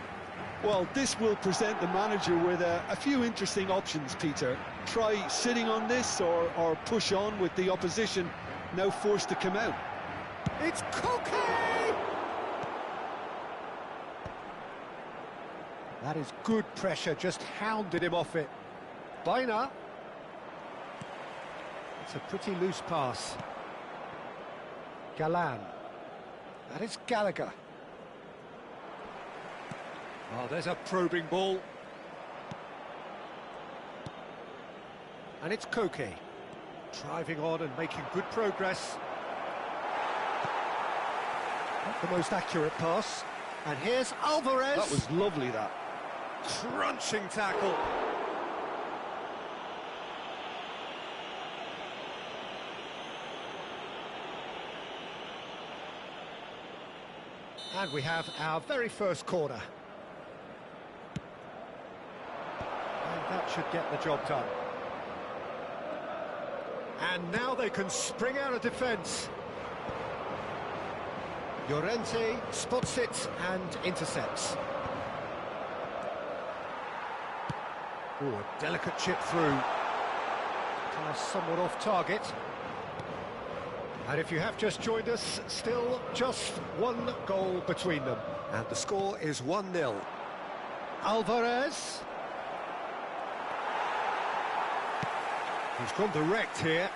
Well, this will present the manager with a few interesting options, Peter. Try sitting on this or push on with the opposition now forced to come out. It's Koke! That is good pressure, just hounded him off it. Bina. It's a pretty loose pass. JALAN. That is Gallagher. Oh, there's a probing ball. And it's Koke. Driving on and making good progress. Not the most accurate pass. And here's Alvarez. That was lovely, that. Crunching tackle. And we have our very first corner. And that should get the job done. And now they can spring out of defence. Llorente spots it and intercepts. Oh, a delicate chip through. Somewhat off target. And if you have just joined us, still just one goal between them. And the score is 1-0. Alvarez. He's gone direct here.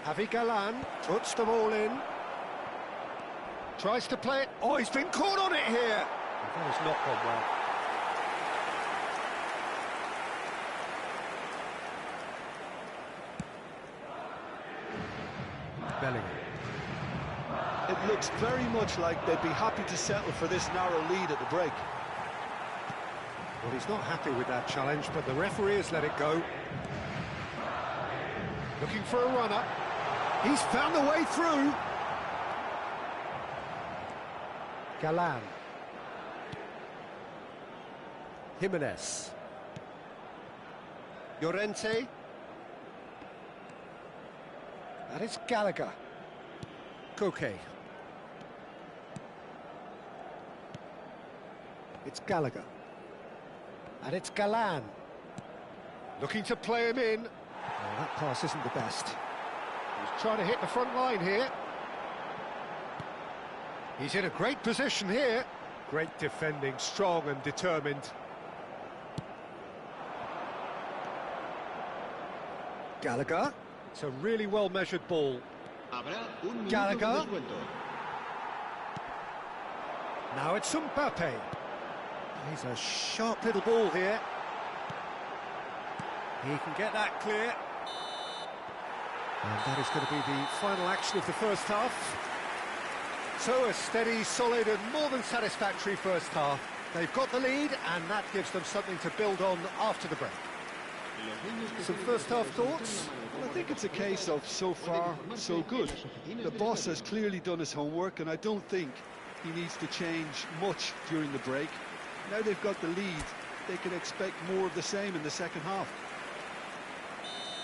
JALAN puts them all in. Tries to play it. Oh, he's been caught on it here. That has not gone well. Bellingham. It looks very much like they'd be happy to settle for this narrow lead at the break. Well, he's not happy with that challenge, but the referee has let it go. Looking for a runner. He's found the way through. JALAN. Jimenez. Llorente. That is Gallagher. Koke. It's Gallagher. And it's JALAN. Looking to play him in. Oh, that pass isn't the best. He's trying to hit the front line here. He's in a great position here. Great defending, strong and determined. Gallagher. It's a really well-measured ball. Gallagher. Now it's Mbappe. He's a sharp little ball here. He can get that clear. And that is going to be the final action of the first half. So a steady, solid and more than satisfactory first half. They've got the lead and that gives them something to build on after the break. Some first half thoughts? Well, I think it's a case of so far, so good. The boss has clearly done his homework and I don't think he needs to change much during the break. Now they've got the lead, they can expect more of the same in the second half.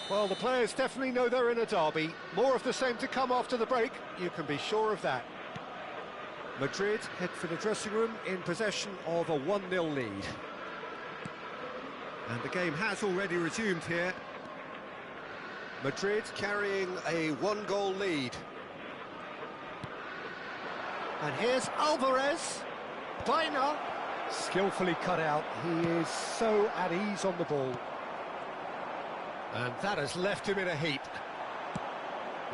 Well, the players definitely know they're in a derby. More of the same to come after the break, you can be sure of that. Madrid head for the dressing room in possession of a 1-0 lead. And the game has already resumed here. Madrid carrying a 1-goal lead. And here's Alvarez. Baina. Skillfully cut out. He is so at ease on the ball. And that has left him in a heap.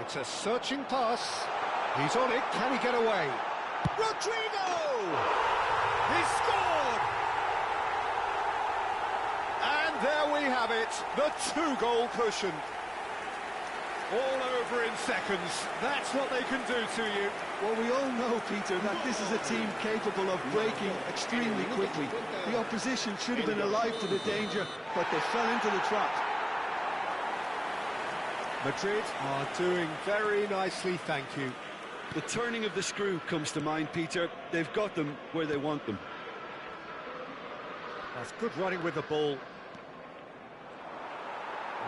It's a searching pass. He's on it. Can he get away? Rodrigo! He scored! And there we have it, the 2-goal cushion. All over in seconds. That's what they can do to you. Well, we all know, Peter, that this is a team capable of breaking extremely quickly. The opposition should have been alive to the danger, but they fell into the trap. Madrid are doing very nicely, thank you. The turning of the screw comes to mind, Peter. They've got them where they want them. That's good running with the ball.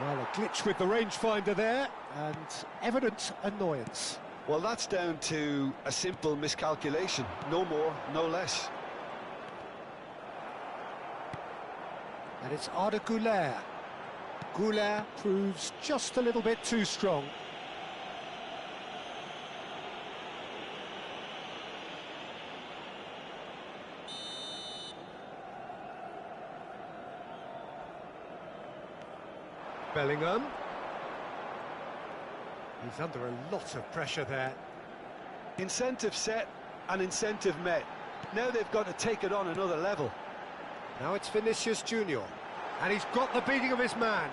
Well, a glitch with the rangefinder there, and evident annoyance. Well, that's down to a simple miscalculation. No more, no less. And it's Arda Güler. Güler proves just a little bit too strong. Bellingham. He's under a lot of pressure there. Incentive set and incentive met. Now they've got to take it on another level. Now it's Vinicius Junior, and he's got the beating of his man.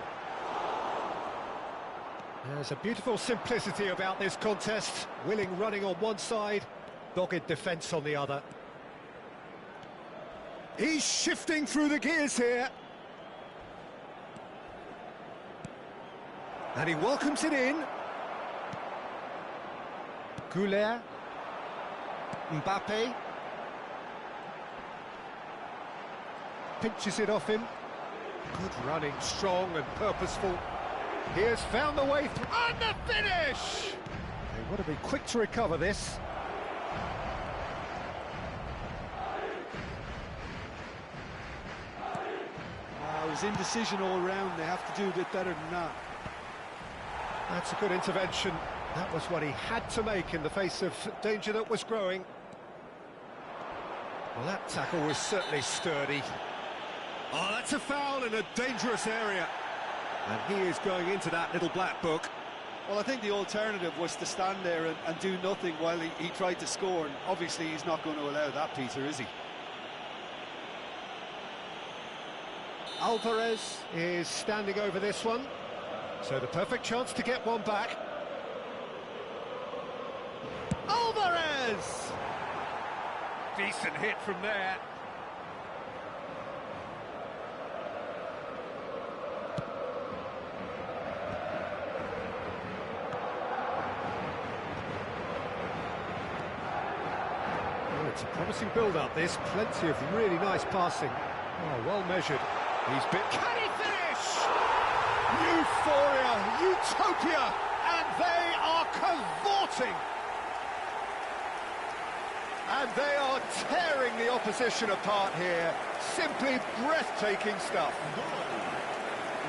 There's a beautiful simplicity about this contest. Willing running on one side, dogged defence on the other. He's shifting through the gears here. And he welcomes it in. Güler. Mbappe. Pinches it off him. Good running, strong and purposeful. He has found the way through. And the finish! They want to be quick to recover this. It was indecision all round. They have to do a bit better than that. That's a good intervention. That was what he had to make in the face of danger that was growing. Well, that tackle was certainly sturdy. Oh, that's a foul in a dangerous area. And he is going into that little black book. Well, I think the alternative was to stand there and do nothing while he tried to score, and obviously he's not going to allow that, Peter, is he? Alvarez is standing over this one, so the perfect chance to get one back. Alvarez! Decent hit from there. Oh, it's a promising build-up, this. Plenty of really nice passing. Oh, well measured. He's bit... Can he finish? Euphoria, utopia, and they are cavorting. And they are tearing the opposition apart here. Simply breathtaking stuff.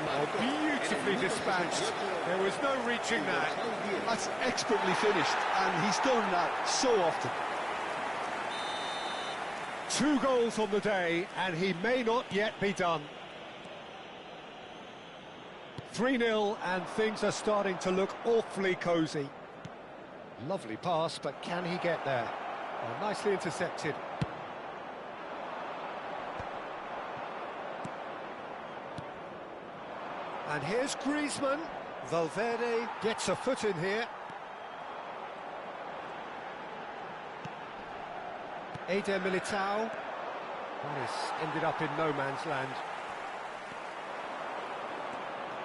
Oh, beautifully dispatched. There was no reaching that. That's expertly finished, and he's done that so often. 2 goals on the day, and he may not yet be done. 3-0, and things are starting to look awfully cosy. Lovely pass, but can he get there? Oh, nicely intercepted. And here's Griezmann. Valverde gets a foot in here. Eder Militao. That has ended up in no man's land.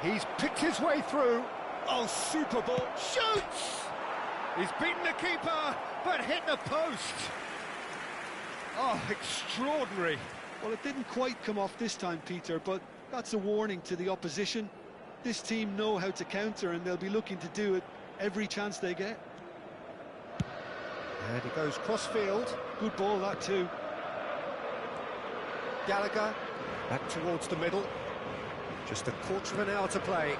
He's picked his way through. Oh, super ball. Shoots! He's beaten the keeper, but hit the post. Oh, extraordinary. Well, it didn't quite come off this time, Peter, but that's a warning to the opposition. This team know how to counter, and they'll be looking to do it every chance they get. And he goes cross-field. Good ball, that too. Gallagher, back towards the middle. Just a quarter of an hour to play.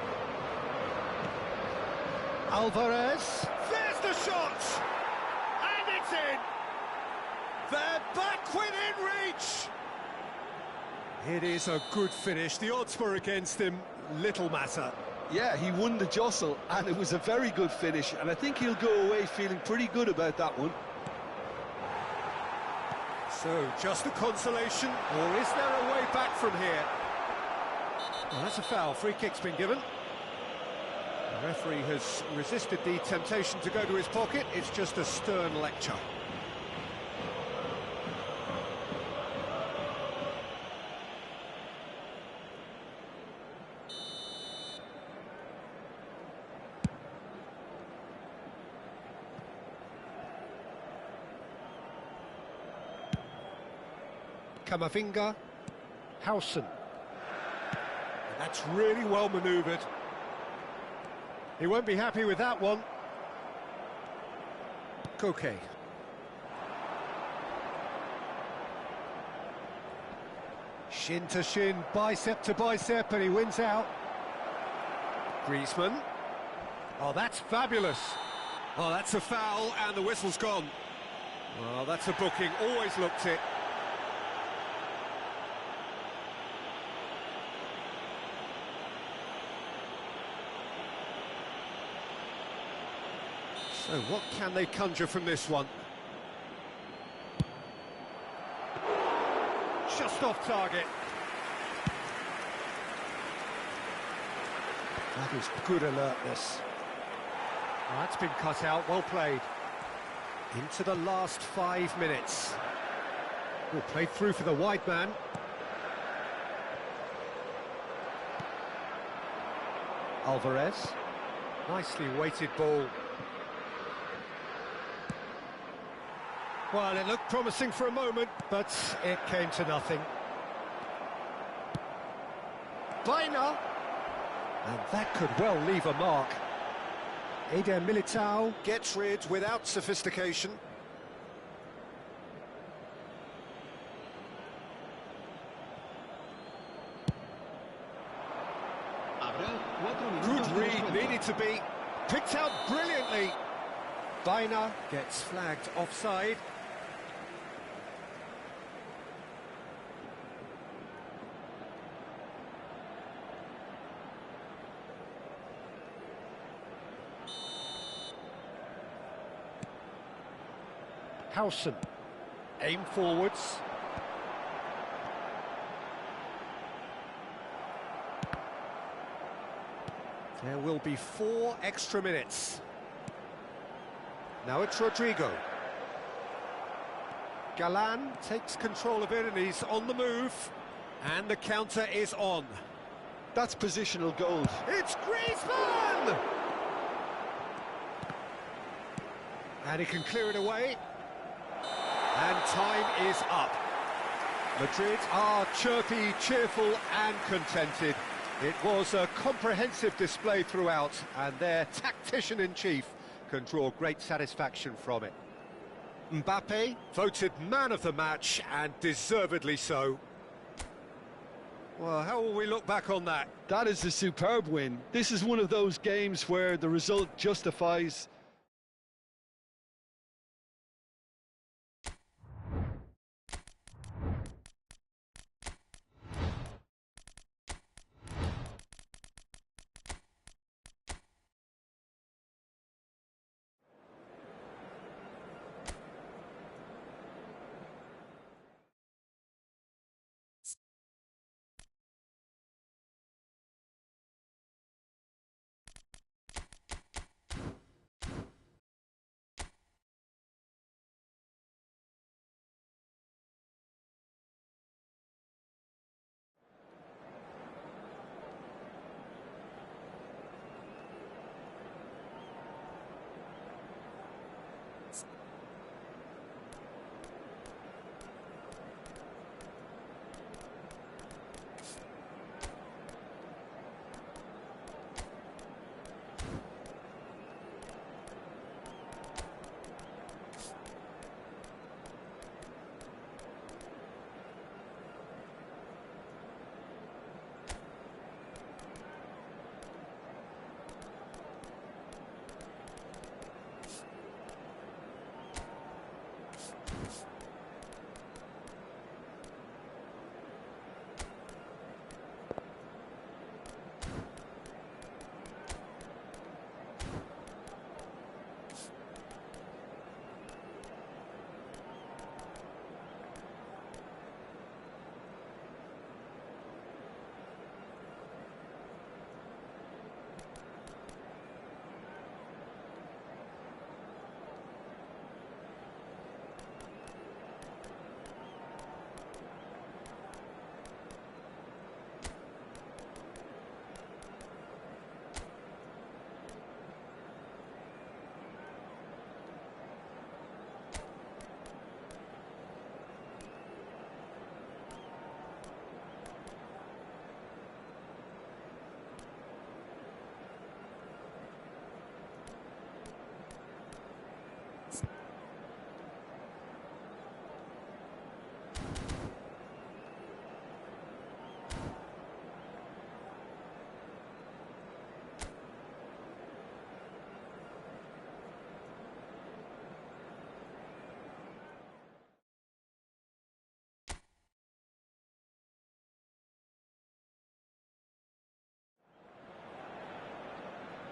Alvarez. There's the shot! And it's in! They're back within reach! It is a good finish. The odds were against him. Little matter. Yeah, he won the jostle, and it was a very good finish, and I think he'll go away feeling pretty good about that one. So, just a consolation, or is there a way back from here? Well, that's a foul. Free kick's been given. The referee has resisted the temptation to go to his pocket. It's just a stern lecture. Camavinga, Howson. And that's really well manoeuvred. He won't be happy with that one. Koke. Shin to shin, bicep to bicep, and he wins out. Griezmann. Oh, that's fabulous. Oh, that's a foul, and the whistle's gone. Well, that's a booking, always looked it. So what can they conjure from this one? Just off target. That is good alertness. Oh, that's been cut out, well played. Into the last 5 minutes. Oh, played through for the wide man. Alvarez. Nicely weighted ball. Well, it looked promising for a moment, but it came to nothing. Baina! And that could well leave a mark. Eder Militao gets rid without sophistication. Good read, needed to be. Picked out brilliantly. Bina gets flagged offside. Howson, aim forwards. There will be 4 extra minutes. Now it's Rodrigo. JALAN takes control of it and he's on the move. And the counter is on. That's positional gold. It's Griezmann! And he can clear it away. And time is up. Madrid are chirpy, cheerful and contented. It was a comprehensive display throughout, and their tactician-in-chief can draw great satisfaction from it. Mbappe voted man of the match, and deservedly so. Well, how will we look back on that? That is a superb win. This is one of those games where the result justifies.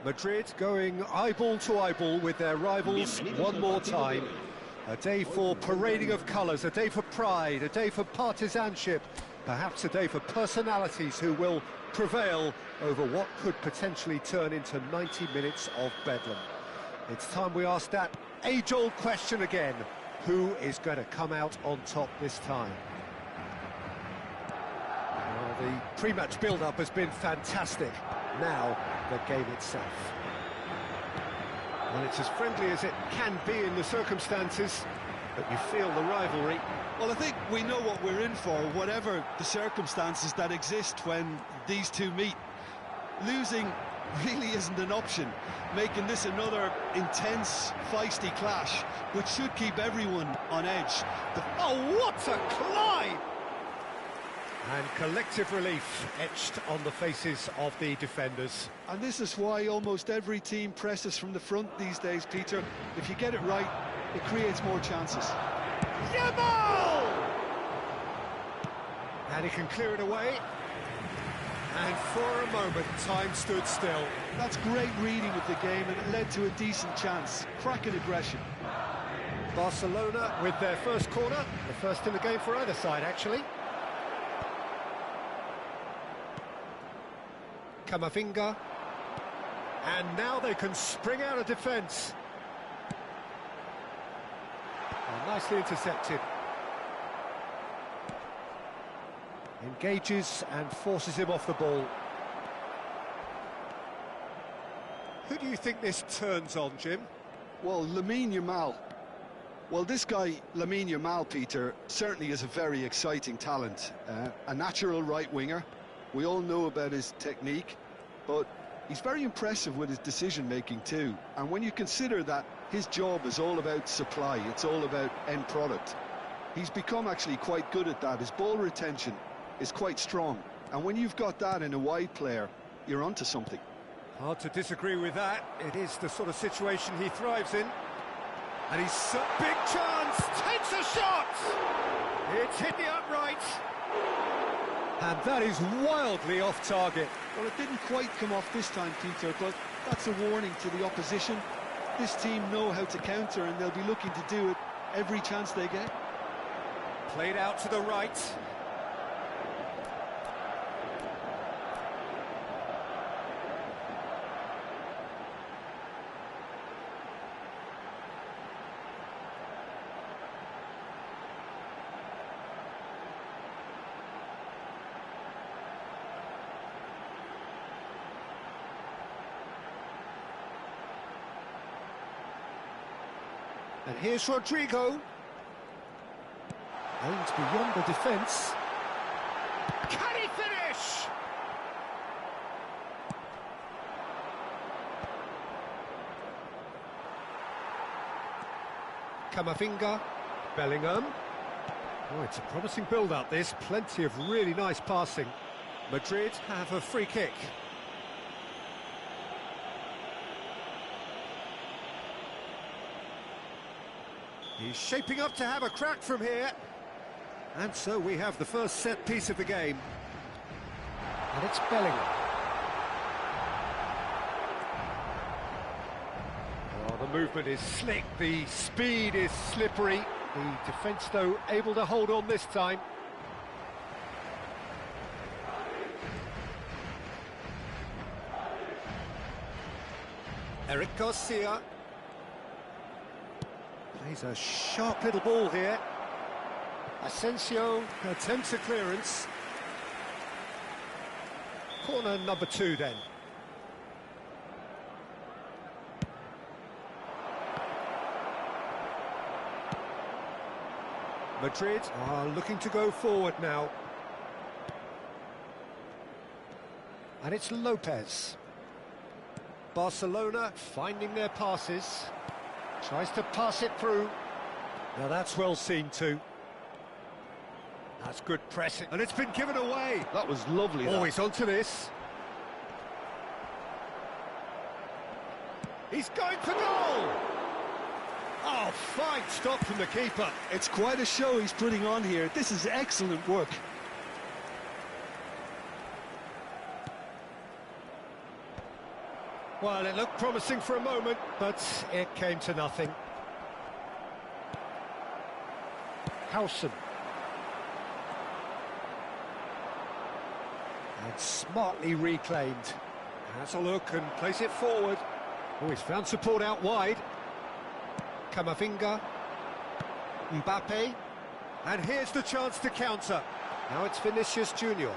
Madrid going eyeball to eyeball with their rivals one more time. A day for parading of colours, a day for pride, a day for partisanship, perhaps a day for personalities who will prevail over what could potentially turn into 90 minutes of bedlam. It's time we ask that age-old question again. Who is going to come out on top this time? Well, the pre-match build-up has been fantastic. Now, the game itself. Well, it's as friendly as it can be in the circumstances, but you feel the rivalry. Well, I think we know what we're in for, whatever the circumstances that exist when these two meet. Losing really isn't an option, making this another intense, feisty clash, which should keep everyone on edge. Oh, what a climb! And collective relief etched on the faces of the defenders. And this is why almost every team presses from the front these days, Peter. If you get it right, it creates more chances. Yamal! And he can clear it away. And for a moment, time stood still. That's great reading of the game, and it led to a decent chance. Cracking aggression. Barcelona with their first corner. The first in the game for either side, actually. Camavinga, and now they can spring out of defence. Oh, nicely intercepted. Engages and forces him off the ball. Who do you think this turns on, Jim? Well, Lamine Yamal. Well, this guy, Lamine Yamal, Peter, certainly is a very exciting talent. A natural right winger. We all know about his technique, but he's very impressive with his decision-making too. And when you consider that his job is all about supply, it's all about end product, he's become actually quite good at that. His ball retention is quite strong. And when you've got that in a wide player, you're onto something. Hard to disagree with that. It is the sort of situation he thrives in. And he's a big chance, takes a shot! It's hit the upright. And that is wildly off target. Well, it didn't quite come off this time, Peter, but that's a warning to the opposition. This team know how to counter, and they'll be looking to do it every chance they get. Played out to the right. And here's Rodrigo. Aims beyond the defence. Can he finish? Camavinga. Bellingham. Oh, it's a promising build-up, this. Plenty of really nice passing. Madrid have a free kick. He's shaping up to have a crack from here. And so we have the first set piece of the game. And it's Bellingham. Oh, the movement is slick, the speed is slippery. The defence, though, able to hold on this time. Eric Garcia. Plays a sharp little ball here. Asensio attempts a clearance. Corner number 2 then. Madrid are looking to go forward now. And it's Lopez. Barcelona finding their passes. Tries to pass it through. Now that's well seen too. That's good pressing. And it's been given away. That was lovely. Always onto this. He's going for goal! Oh, fine stop from the keeper. It's quite a show he's putting on here. This is excellent work. Well, it looked promising for a moment, but it came to nothing. Howson. And smartly reclaimed. Has a look and plays it forward. Oh, he's found support out wide. Camavinga. Mbappe. And here's the chance to counter. Now it's Vinicius Junior.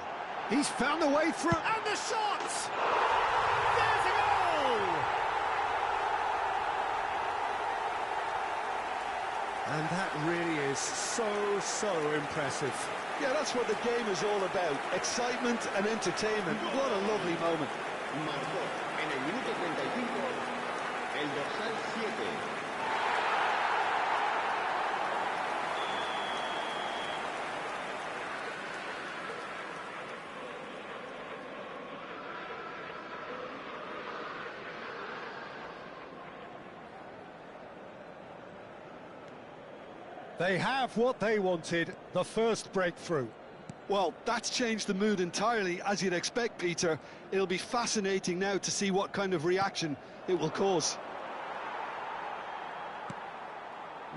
He's found a way through. And the shot! There's a goal! And that really is so impressive. Yeah, that's what the game is all about. Excitement and entertainment. What a lovely moment. Marcó en el minuto 35 el dorsal 7. They have what they wanted, the first breakthrough. Well, that's changed the mood entirely, as you'd expect, Peter. It'll be fascinating now to see what kind of reaction it will cause.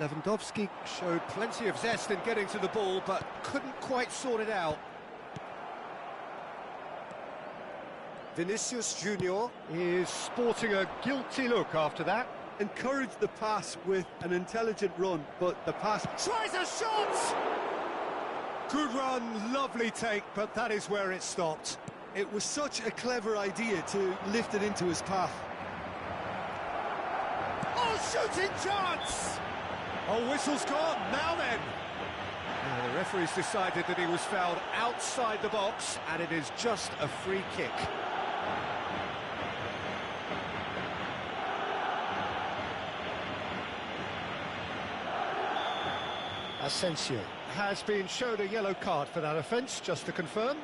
Lewandowski showed plenty of zest in getting to the ball, but couldn't quite sort it out. Vinicius Junior is sporting a guilty look after that. Encouraged the pass with an intelligent run, but the pass... Tries a shot! Good run, lovely take, but that is where it stopped. It was such a clever idea to lift it into his path. Oh, shooting chance! Oh, whistle's gone, now then. Now, the referee's decided that he was fouled outside the box, and it is just a free kick. Asensio has been shown a yellow card for that offence, just to confirm.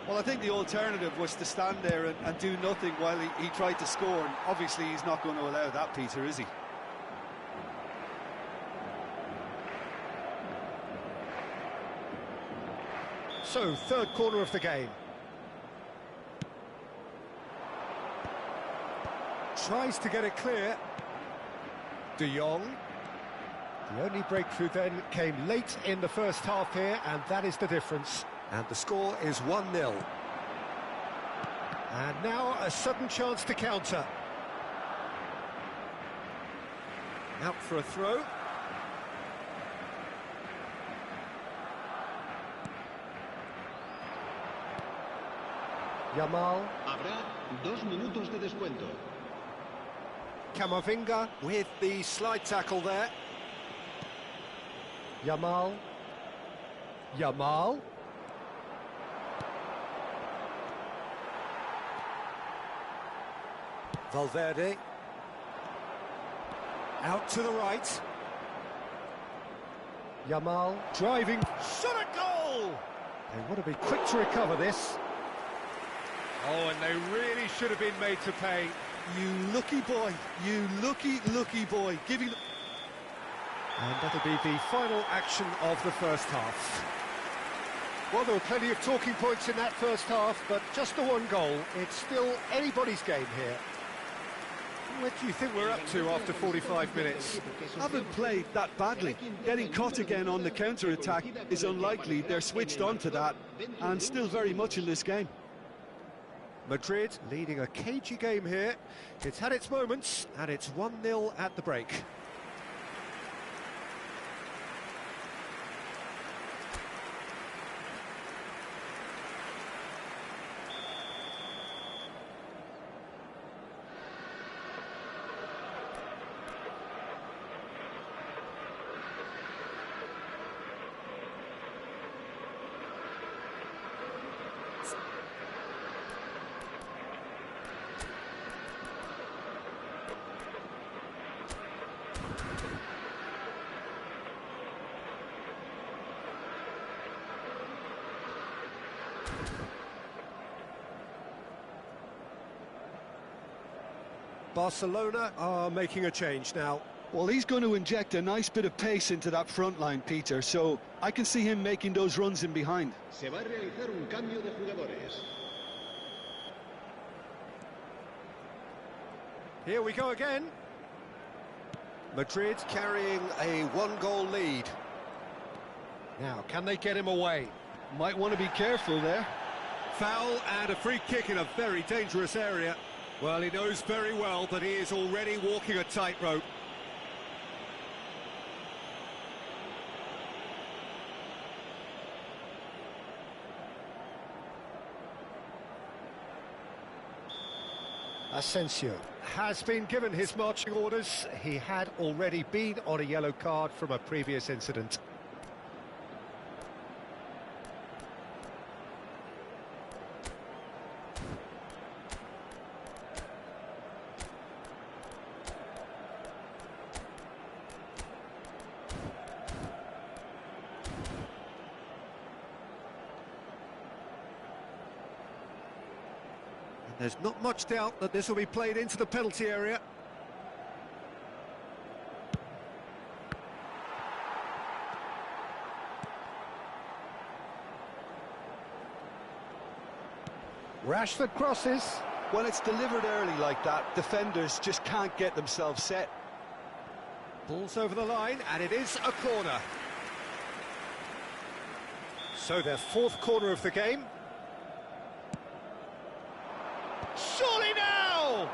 Well, I think the alternative was to stand there and do nothing while he tried to score, and obviously he's not going to allow that, Peter, is he? So, third corner of the game. Tries to get it clear. De Jong. The only breakthrough then came late in the first half here, and that is the difference. And the score is 1-0. And now a sudden chance to counter. Out for a throw. Yamal. Habrá 2 minutos de descuento. Camavinga with the slide tackle there. Yamal. Yamal. Valverde. Out to the right. Yamal driving. Shot at goal! They want to be quick to recover this. Oh, and they really should have been made to pay. You lucky boy, you lucky boy, giving... And that'll be the final action of the first half. Well, there were plenty of talking points in that first half, but just the one goal. It's still anybody's game here. What do you think we're up to after 45 minutes? Haven't played that badly. Getting caught again on the counter-attack is unlikely. They're switched on to that, and still very much in this game. Madrid leading a cagey game here. It's had its moments, and it's 1-0 at the break. Barcelona are making a change now. Well, he's going to inject a nice bit of pace into that front line, Peter, so I can see him making those runs in behind. Se va a realizar un cambio de jugadores. Here we go again. Madrid carrying a one-goal lead. Now, can they get him away? Might want to be careful there. Foul and a free kick in a very dangerous area. Well, he knows very well that he is already walking a tightrope. Asensio has been given his marching orders. He had already been on a yellow card from a previous incident. There's not much doubt that this will be played into the penalty area. Rashford crosses. When it's delivered early like that, defenders just can't get themselves set. Ball's over the line, and it is a corner. So their fourth corner of the game. Surely now!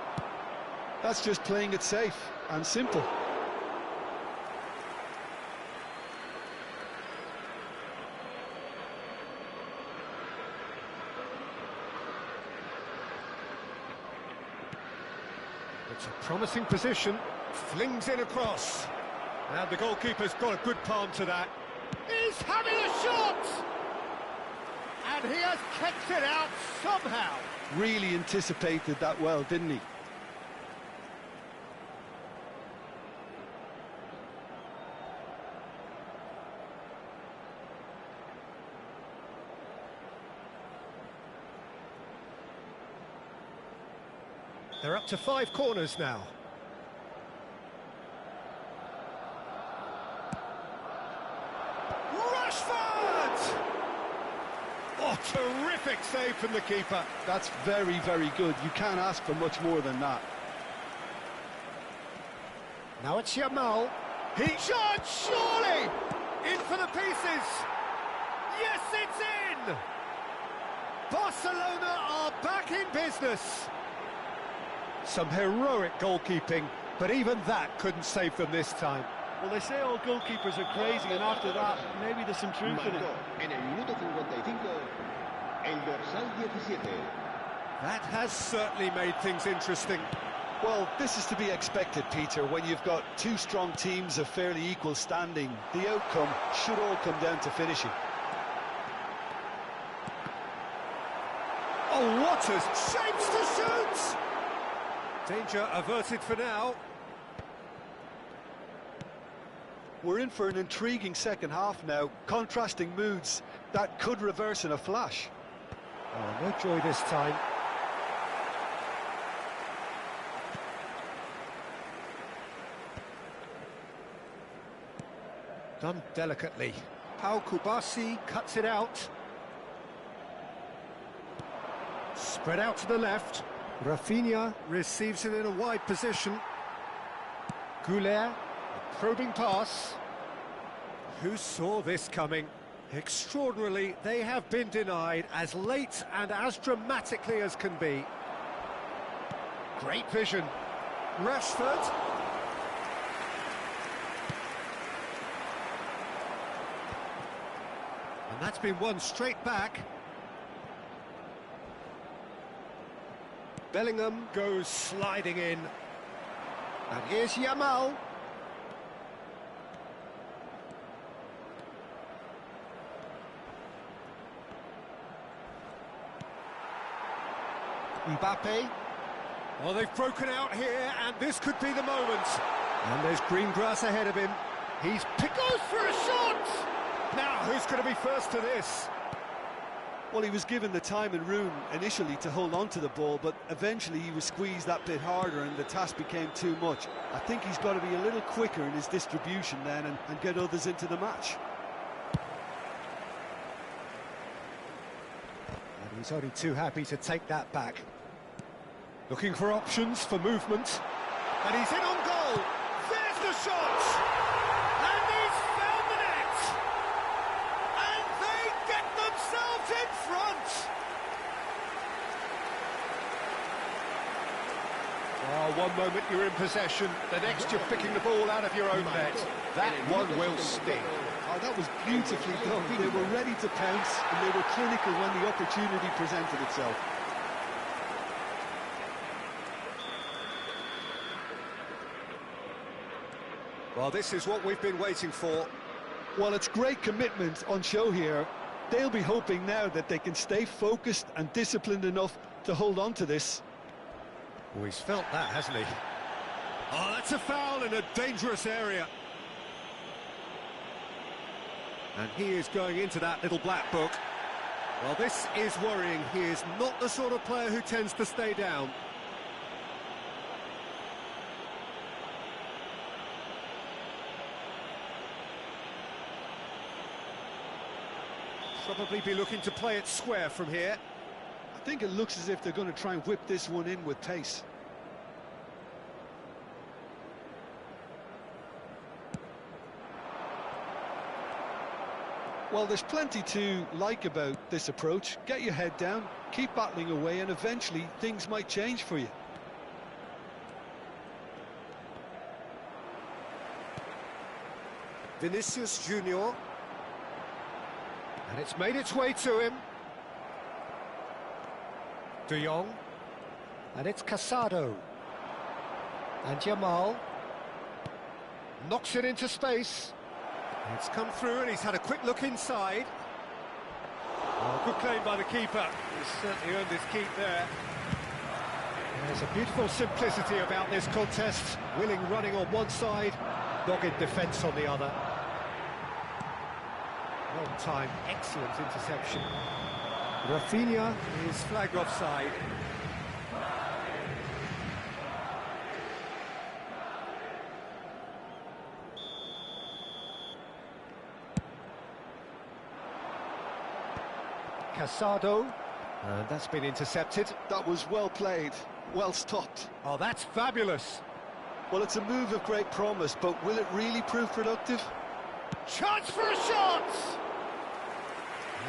That's just playing it safe and simple. It's a promising position, flings in across. And the goalkeeper's got a good palm to that. He's having a shot! And he has kept it out somehow. Really anticipated that well, didn't he? They're up to 5 corners now. Rashford! Oh, terrific save from the keeper. That's very, very good. You can't ask for much more than that. Now it's Yamal. He shot, surely! In for the pieces! Yes, it's in! Barcelona are back in business. Some heroic goalkeeping, but even that couldn't save them this time. Well, they say all goalkeepers are crazy, and after that, maybe there's some truth in it. En el minuto 55, el dorsal 17. That has certainly made things interesting. Well, this is to be expected, Peter, when you've got two strong teams of fairly equal standing. The outcome should all come down to finishing. Oh, what a shapes to shoot! Danger averted for now. We're in for an intriguing second half now. Contrasting moods that could reverse in a flash. Oh, no joy this time. Done delicately. Pau Kubasi cuts it out. Spread out to the left. Rafinha receives it in a wide position. Goulet, a probing pass. Who saw this coming? Extraordinarily, they have been denied as late and as dramatically as can be. Great vision. Rashford. And that's been won straight back. Bellingham goes sliding in. And here's Yamal. Mbappe. Well, they've broken out here, and this could be the moment. And there's green grass ahead of him. Goes for a shot! Now, who's going to be first to this? Well, he was given the time and room initially to hold on to the ball, but eventually he was squeezed that bit harder and the task became too much. I think he's got to be a little quicker in his distribution then and get others into the match. And he's only too happy to take that back. Looking for options for movement. And he's in on goal. There's the shot! And he's found the net! And they get themselves in front! Oh, one moment you're in possession, the next you're picking the ball out of your own net. That one will sting. Oh, that was beautifully done. They were ready to pounce and they were clinical when the opportunity presented itself. Well, this is what we've been waiting for. Well, it's great commitment on show here. They'll be hoping now that they can stay focused and disciplined enough to hold on to this. Oh, he's felt that, hasn't he? Oh, that's a foul in a dangerous area. And he is going into that little black book. Well, this is worrying. He is not the sort of player who tends to stay down. Probably be looking to play it square from here. I think it looks as if they're going to try and whip this one in with pace. Well, there's plenty to like about this approach. Get your head down, keep battling away, and eventually things might change for you. Vinicius Junior. And it's made its way to him. De Jong. And it's Casado. And Jamal. Knocks it into space. It's come through and he's had a quick look inside. Oh, good claim by the keeper. He's certainly earned his keep there. There's a beautiful simplicity about this contest. Willing running on one side, dogged defence on the other. Long time, excellent interception. Rafinha is flagged offside. Casado, and that's been intercepted. That was well played, well stopped. Oh, that's fabulous. Well, it's a move of great promise, but will it really prove productive? Chance for a shot!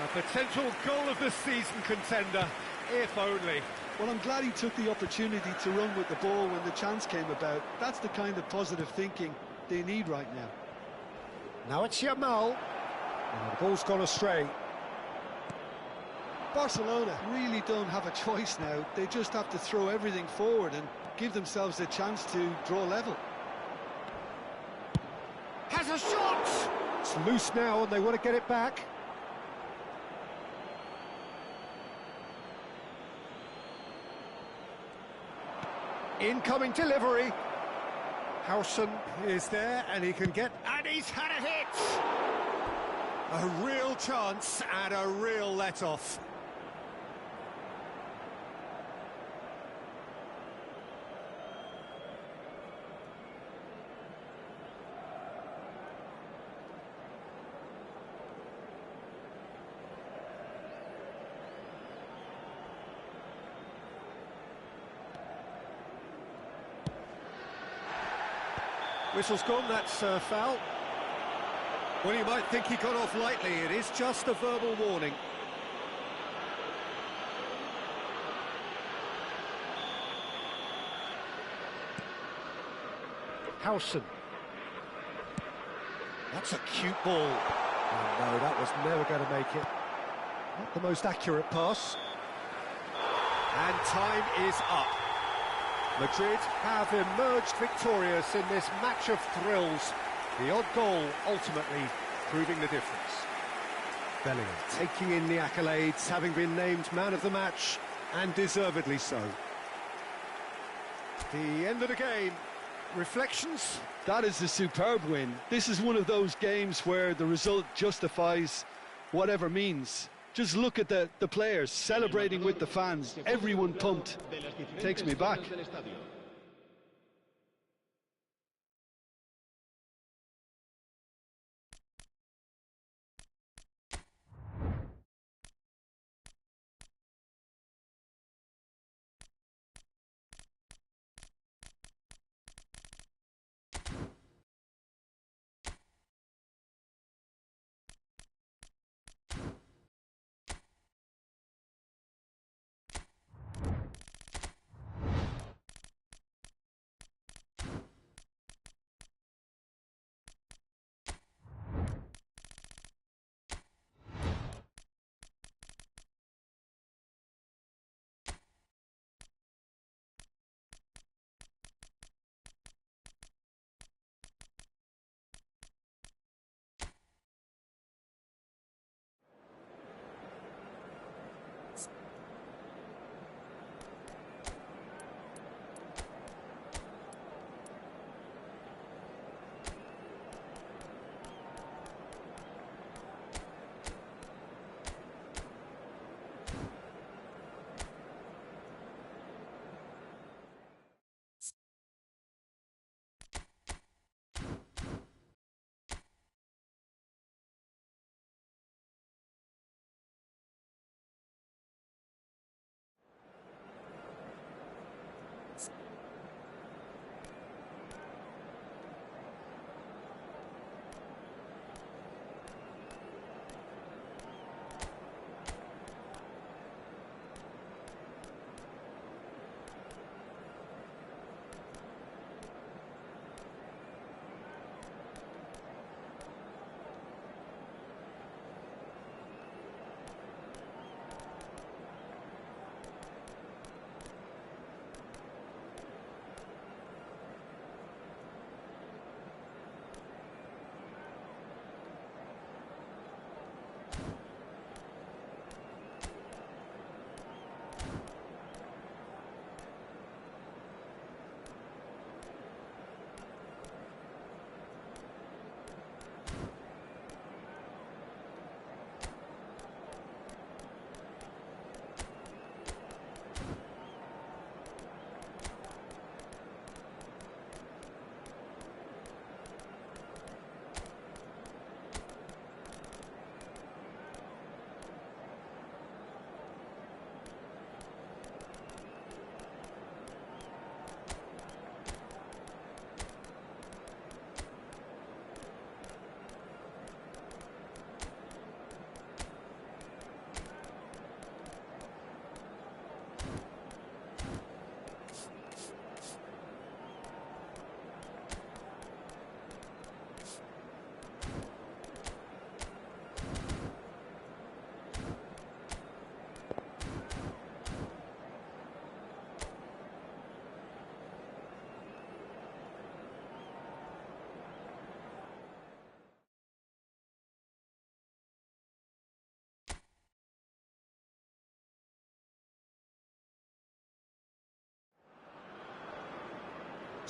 A potential goal of the season contender, if only. Well, I'm glad he took the opportunity to run with the ball when the chance came about. That's the kind of positive thinking they need right now. Now it's Jamal. And the ball's gone astray. Barcelona really don't have a choice now. They just have to throw everything forward and give themselves a chance to draw level. Has a shot! It's loose now and they want to get it back. Incoming delivery. Howson is there and he can get... And he's had a hit! A real chance and a real let-off. Whistle's gone, that's a foul. Well, you might think he got off lightly, it is just a verbal warning. Howson. That's a cute ball. Oh, no, that was never going to make it. Not the most accurate pass. And time is up. Madrid have emerged victorious in this match of thrills. The odd goal ultimately proving the difference. Bellingham taking in the accolades, having been named man of the match, and deservedly so. The end of the game. Reflections? That is a superb win. This is one of those games where the result justifies whatever means. Just look at the players celebrating with the fans, everyone pumped. Takes me back.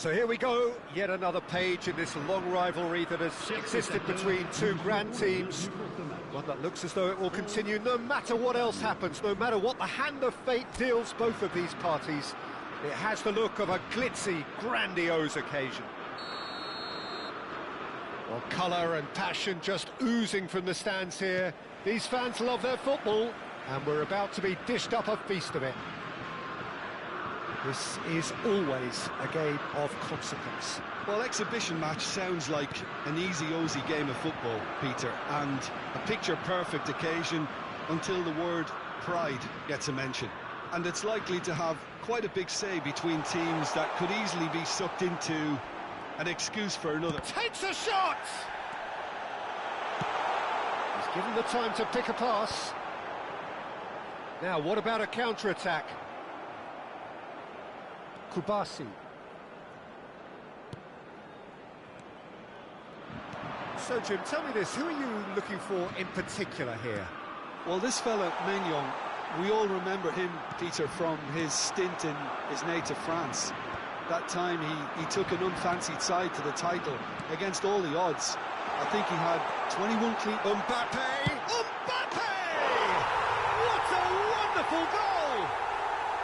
So here we go, yet another page in this long rivalry that has existed between two grand teams. One that looks as though it will continue no matter what else happens, no matter what the hand of fate deals both of these parties. It has the look of a glitzy, grandiose occasion. Well, colour and passion just oozing from the stands here. These fans love their football, and we're about to be dished up a feast of it. This is always a game of consequence. Well, exhibition match sounds like an easy-ozy game of football, Peter, and a picture-perfect occasion until the word pride gets a mention. And it's likely to have quite a big say between teams that could easily be sucked into an excuse for another. Takes a shot! He's given the time to pick a pass. Now, what about a counter-attack? Kubasi. So, Jim, tell me this, who are you looking for in particular here? Well, this fella, Maignan, we all remember him, Peter, from his stint in his native France. That time he took an unfancied side to the title against all the odds. I think he had 21 clean... Mbappe! What a wonderful goal!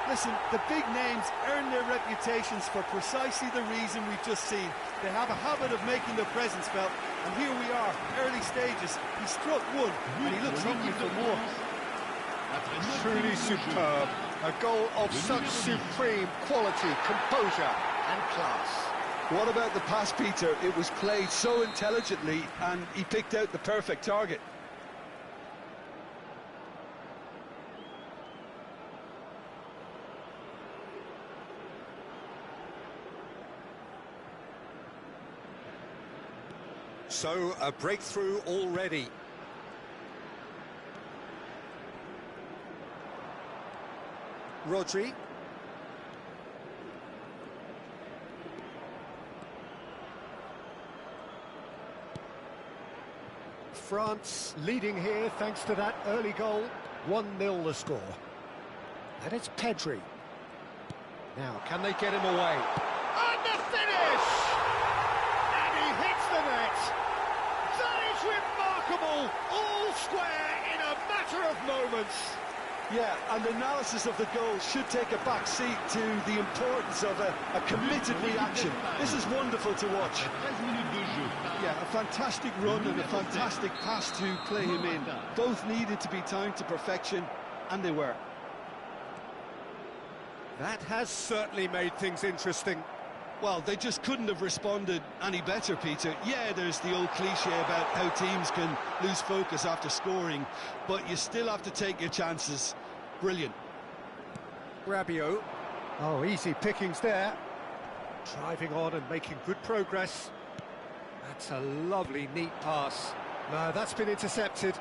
Listen, the big names earn their reputations for precisely the reason we've just seen. They have a habit of making their presence felt, and here we are, early stages. He struck one, and he looks hungry for more. Truly superb. A goal of such supreme quality, composure and class. What about the pass, Peter? It was played so intelligently, and he picked out the perfect target. So, a breakthrough already. Rodri. France leading here thanks to that early goal. 1-0 the score. And it's Pedri. Now, can they get him away? And the finish! And he hits the net! That is remarkable! All square in a matter of moments. Yeah, and analysis of the goal should take a back seat to the importance of a committed reaction. This is wonderful to watch. Yeah, a fantastic run and a fantastic pass to play him in. Both needed to be timed to perfection, and they were. That has certainly made things interesting. Well, they just couldn't have responded any better, Peter. Yeah, there's the old cliche about how teams can lose focus after scoring, but you still have to take your chances. Brilliant. Rabiot. Oh, easy pickings there. Driving on and making good progress. That's a lovely, neat pass. No, that's been intercepted.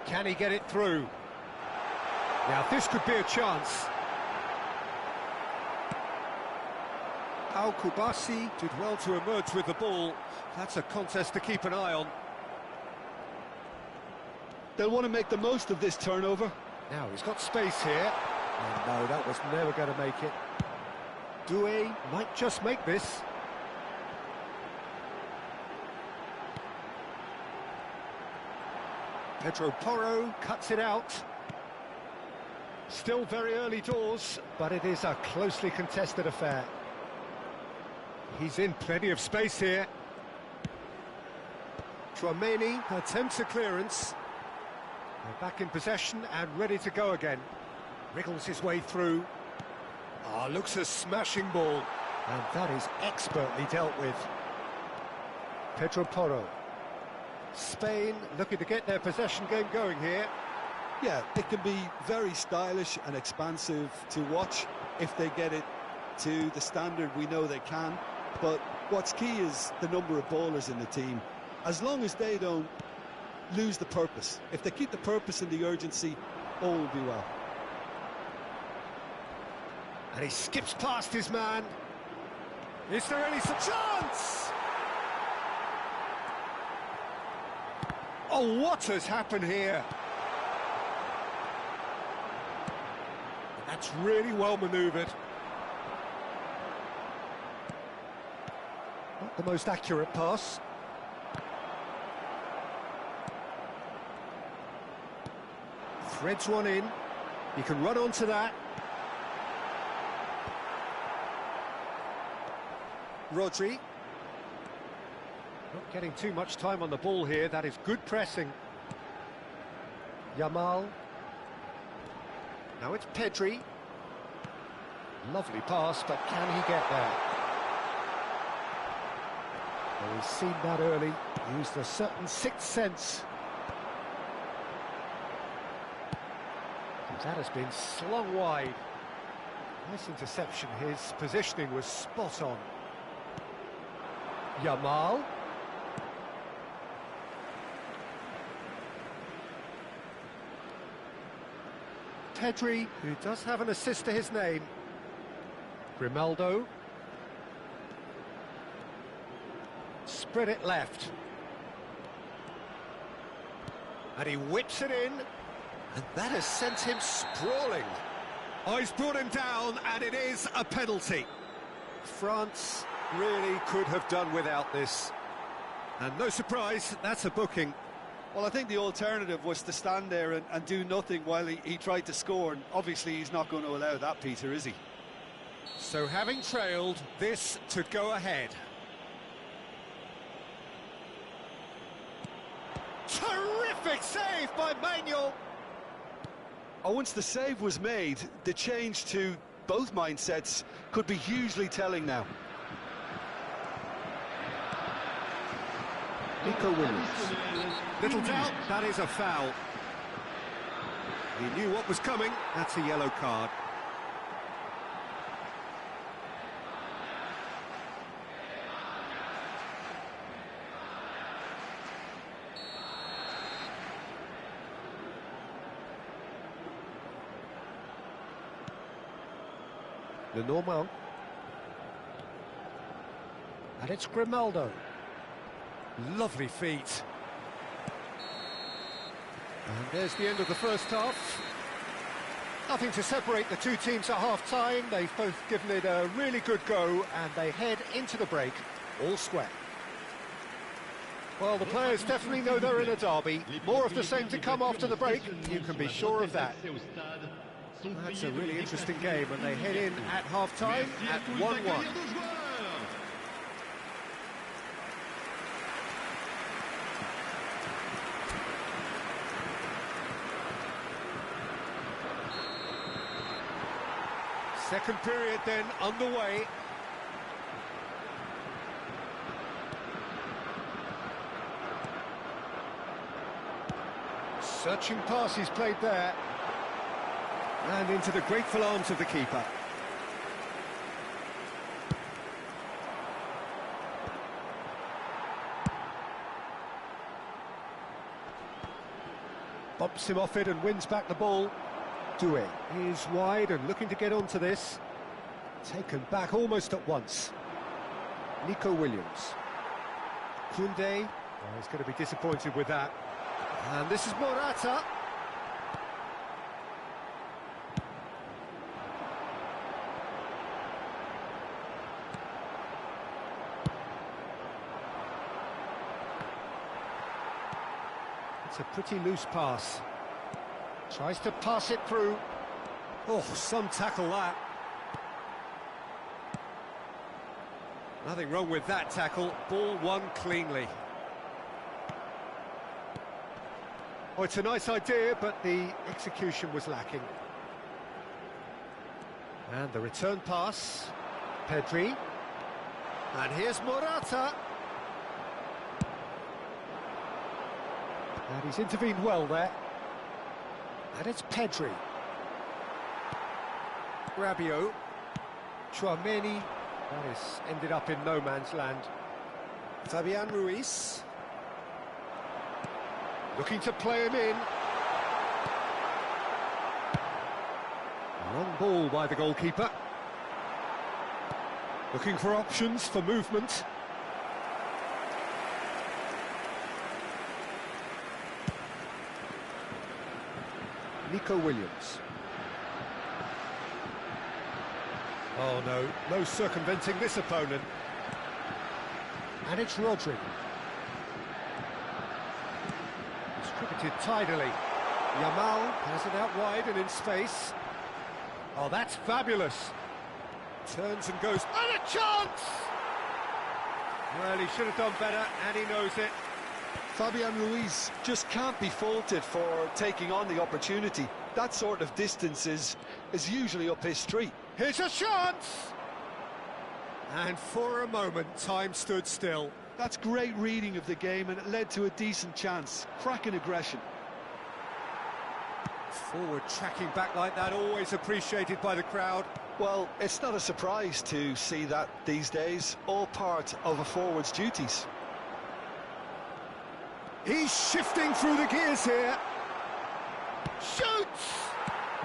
Can he get it through? Now, this could be a chance. Al-Kubasi did well to emerge with the ball. That's a contest to keep an eye on. They'll want to make the most of this turnover. Now, he's got space here. And no, that was never going to make it. Doué might just make this. Pedro Porro cuts it out. Still very early doors, but it is a closely contested affair. He's in plenty of space here. Chouameni attempts a clearance. They're back in possession and ready to go again. Wriggles his way through. Ah, looks a smashing ball. And that is expertly dealt with. Pedro Porro. Spain looking to get their possession game going here. Yeah, it can be very stylish and expansive to watch if they get it to the standard we know they can. But what's key is the number of ballers in the team. As long as they don't lose the purpose, if they keep the purpose and the urgency, all will be well. And he skips past his man. Is there any chance? Oh, what has happened here? That's really well manoeuvred. Not the most accurate pass. Threads one in. He can run onto that. Rodri. Not getting too much time on the ball here. That is good pressing. Yamal. Now it's Pedri. Lovely pass, but can he get there? Well, he's seen that early. Used a certain sixth sense. That has been slung wide. Nice interception. His positioning was spot on. Yamal. Pedri, who does have an assist to his name. Grimaldo. Spread it left. And he whips it in. And that has sent him sprawling. Oh, he's brought him down, and it is a penalty. France really could have done without this. And no surprise, that's a booking. Well, I think the alternative was to stand there and do nothing while he tried to score, and obviously he's not going to allow that, Peter, is he? So having trailed, this to go ahead. Terrific save by Manuel. Oh, once the save was made, the change to both mindsets could be hugely telling now. Nico Williams. Little doubt, that is a foul. He knew what was coming, that's a yellow card. Lenormand. And it's Grimaldo. Lovely feet. And there's the end of the first half. Nothing to separate the two teams at half-time. They've both given it a really good go, and they head into the break all square. Well, the players definitely know they're in a derby. More of the same to come after the break, you can be sure of that. That's a really interesting game, and they head in at half-time at 1-1. Second period then underway. Searching pass he's played there. And into the grateful arms of the keeper. Bumps him off it and wins back the ball. Doué is wide and looking to get onto this. Taken back almost at once. Nico Williams. Koundé. Oh, he's going to be disappointed with that. And this is Morata. It's a pretty loose pass. Tries to pass it through. Oh, some tackle that. Nothing wrong with that tackle. Ball won cleanly. Oh, it's a nice idea, but the execution was lacking. And the return pass. Pedri. And here's Morata. And he's intervened well there. And it's Pedri. Rabiot. Chouameni. That has ended up in no man's land. Fabian Ruiz. Looking to play him in. Long ball by the goalkeeper. Looking for options for movement. Nico Williams. Oh no, no circumventing this opponent. And it's Rodri. Distributed tidily. Yamal has it out wide and in space. Oh, that's fabulous. Turns and goes, and a chance! Well, he should have done better, and he knows it. Fabian Ruiz just can't be faulted for taking on the opportunity. That sort of distance is usually up his street. Here's a chance! And for a moment, time stood still. That's great reading of the game, and it led to a decent chance. Cracking aggression. Forward tracking back like that, always appreciated by the crowd. Well, it's not a surprise to see that these days, all part of a forward's duties. He's shifting through the gears here. Shoots!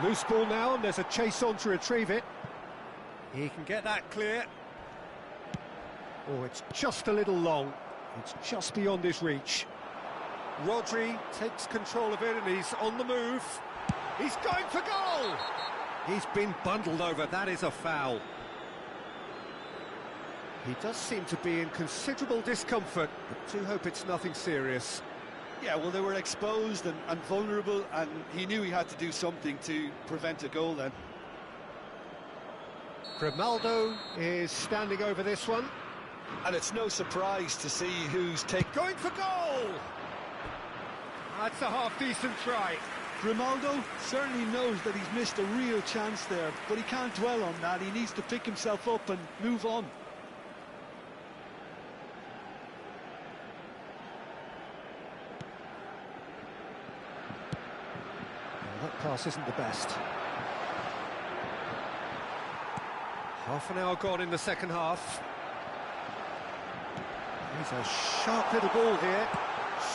Loose ball now, and there's a chase on to retrieve it. He can get that clear. Oh, it's just a little long. It's just beyond his reach. Rodri takes control of it, and he's on the move. He's going for goal! He's been bundled over, that is a foul. He does seem to be in considerable discomfort, but do hope it's nothing serious. Yeah, well, they were exposed and vulnerable, and he knew he had to do something to prevent a goal then. Grimaldo is standing over this one. And it's no surprise to see who's going for goal! That's a half-decent try. Grimaldo certainly knows that he's missed a real chance there, but he can't dwell on that. He needs to pick himself up and move on. Well, that pass isn't the best. Half an hour gone in the second half. He's a sharp little ball here.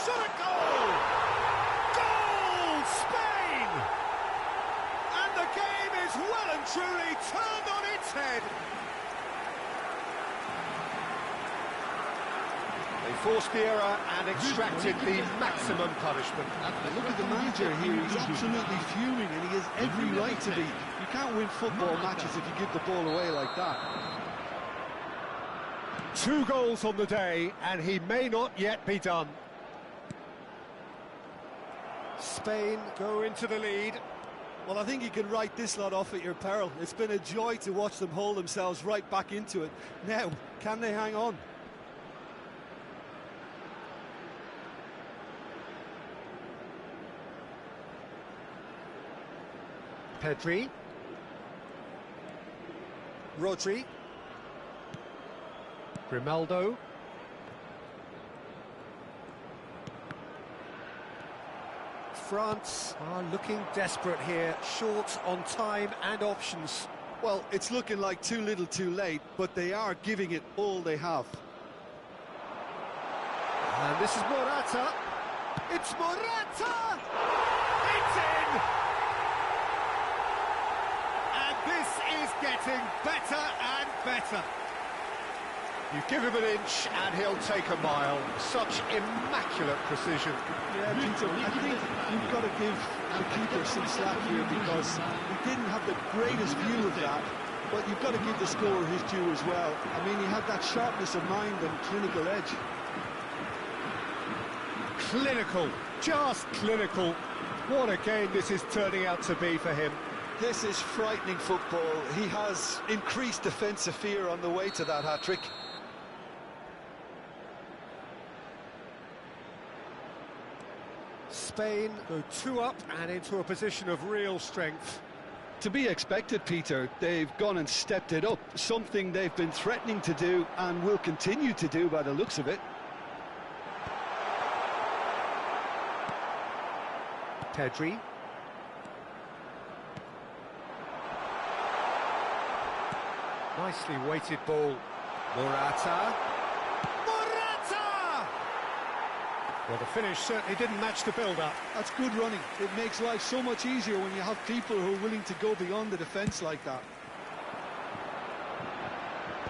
Shot a goal! Goal! Spain! And the game is well and truly turned on its head. They forced the error and extracted the maximum punishment. Look at the manager here, he's absolutely fuming, and he has every right to be. You can't win football matches if you give the ball away like that. 2 goals on the day, and he may not yet be done. Spain go into the lead. Well, I think you can write this lot off at your peril. It's been a joy to watch them hold themselves right back into it. Now, can they hang on? Pedri. Rodri. Grimaldo. France are looking desperate here, short on time and options. Well, it's looking like too little too late, but they are giving it all they have. And this is Morata. It's Morata! It's in! And this is getting better and better. You give him an inch and he'll take a mile. Such immaculate precision. Yeah, Peter, I think you've got to give the keeper some slack here, because he didn't have the greatest view of that, but you've got to give the scorer his due as well. I mean, he had that sharpness of mind and clinical edge. Clinical, just clinical. What a game this is turning out to be for him. This is frightening football. He has increased defensive fear on the way to that hat-trick. Spain go 2 up and into a position of real strength. To be expected, Peter. They've gone and stepped it up, something they've been threatening to do and will continue to do by the looks of it. Pedri. Nicely weighted ball. Morata. Morata! Well, the finish certainly didn't match the build-up. That's good running. It makes life so much easier when you have people who are willing to go beyond the defence like that.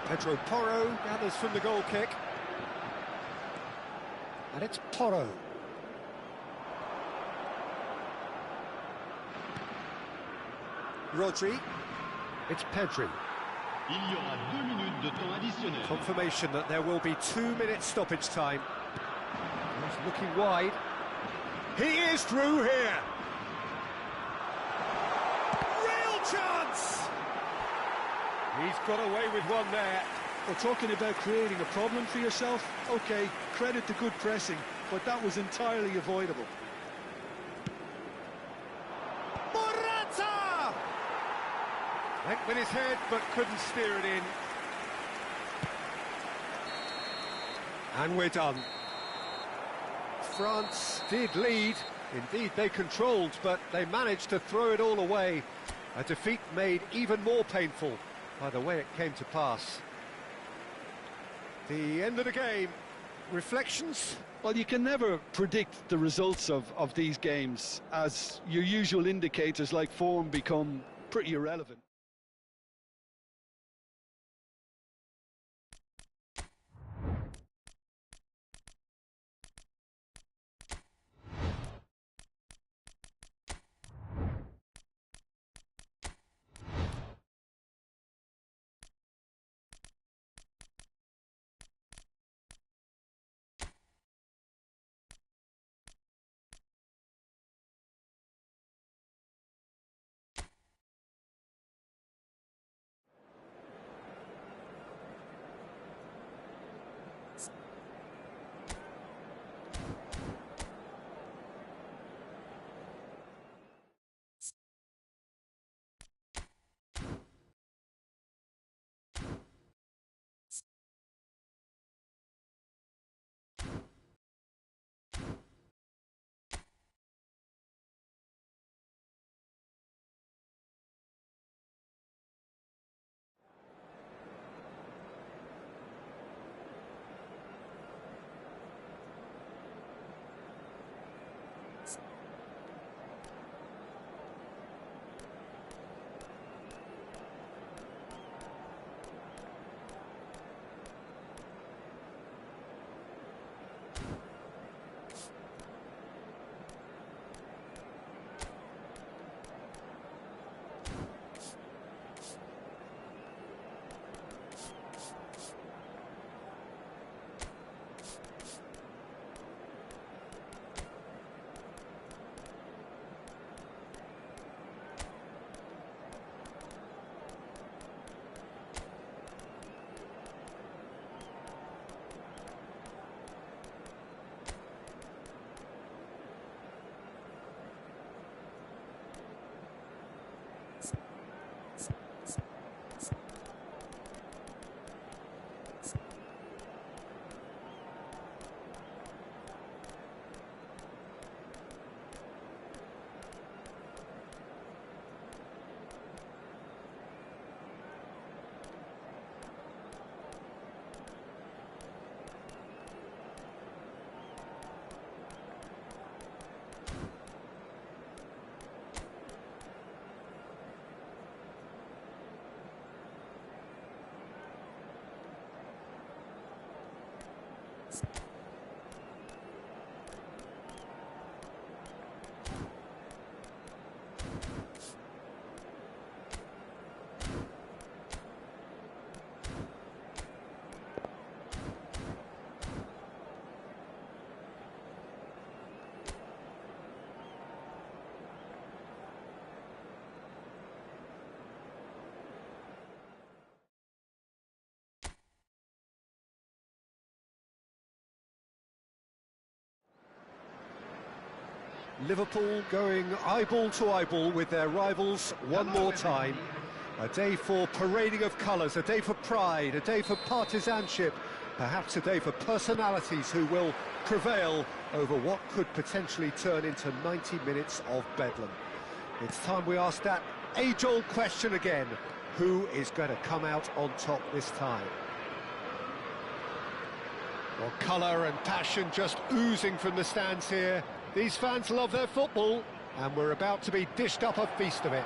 Pedro Porro gathers from the goal kick. And it's Porro. Rodri. It's Pedri. Il y aura 2 minutes de temps additionnel. Confirmation that there will be 2 minutes stoppage time. He's looking wide. He is through here. Real chance! He's got away with one there. Well, talking about creating a problem for yourself, okay, credit to good pressing, but that was entirely avoidable. Morata! Went with his head, but couldn't steer it in. And we're done. France did lead. Indeed, they controlled, but they managed to throw it all away. A defeat made even more painful by the way it came to pass. The end of the game. Reflections? Well, you can never predict the results of these games, as your usual indicators like form become pretty irrelevant. Liverpool going eyeball to eyeball with their rivals one more time. A day for parading of colours, a day for pride, a day for partisanship, perhaps a day for personalities who will prevail over what could potentially turn into 90 minutes of bedlam. It's time we ask that age-old question again. Who is going to come out on top this time? Well, colour and passion just oozing from the stands here. These fans love their football, and we're about to be dished up a feast of it.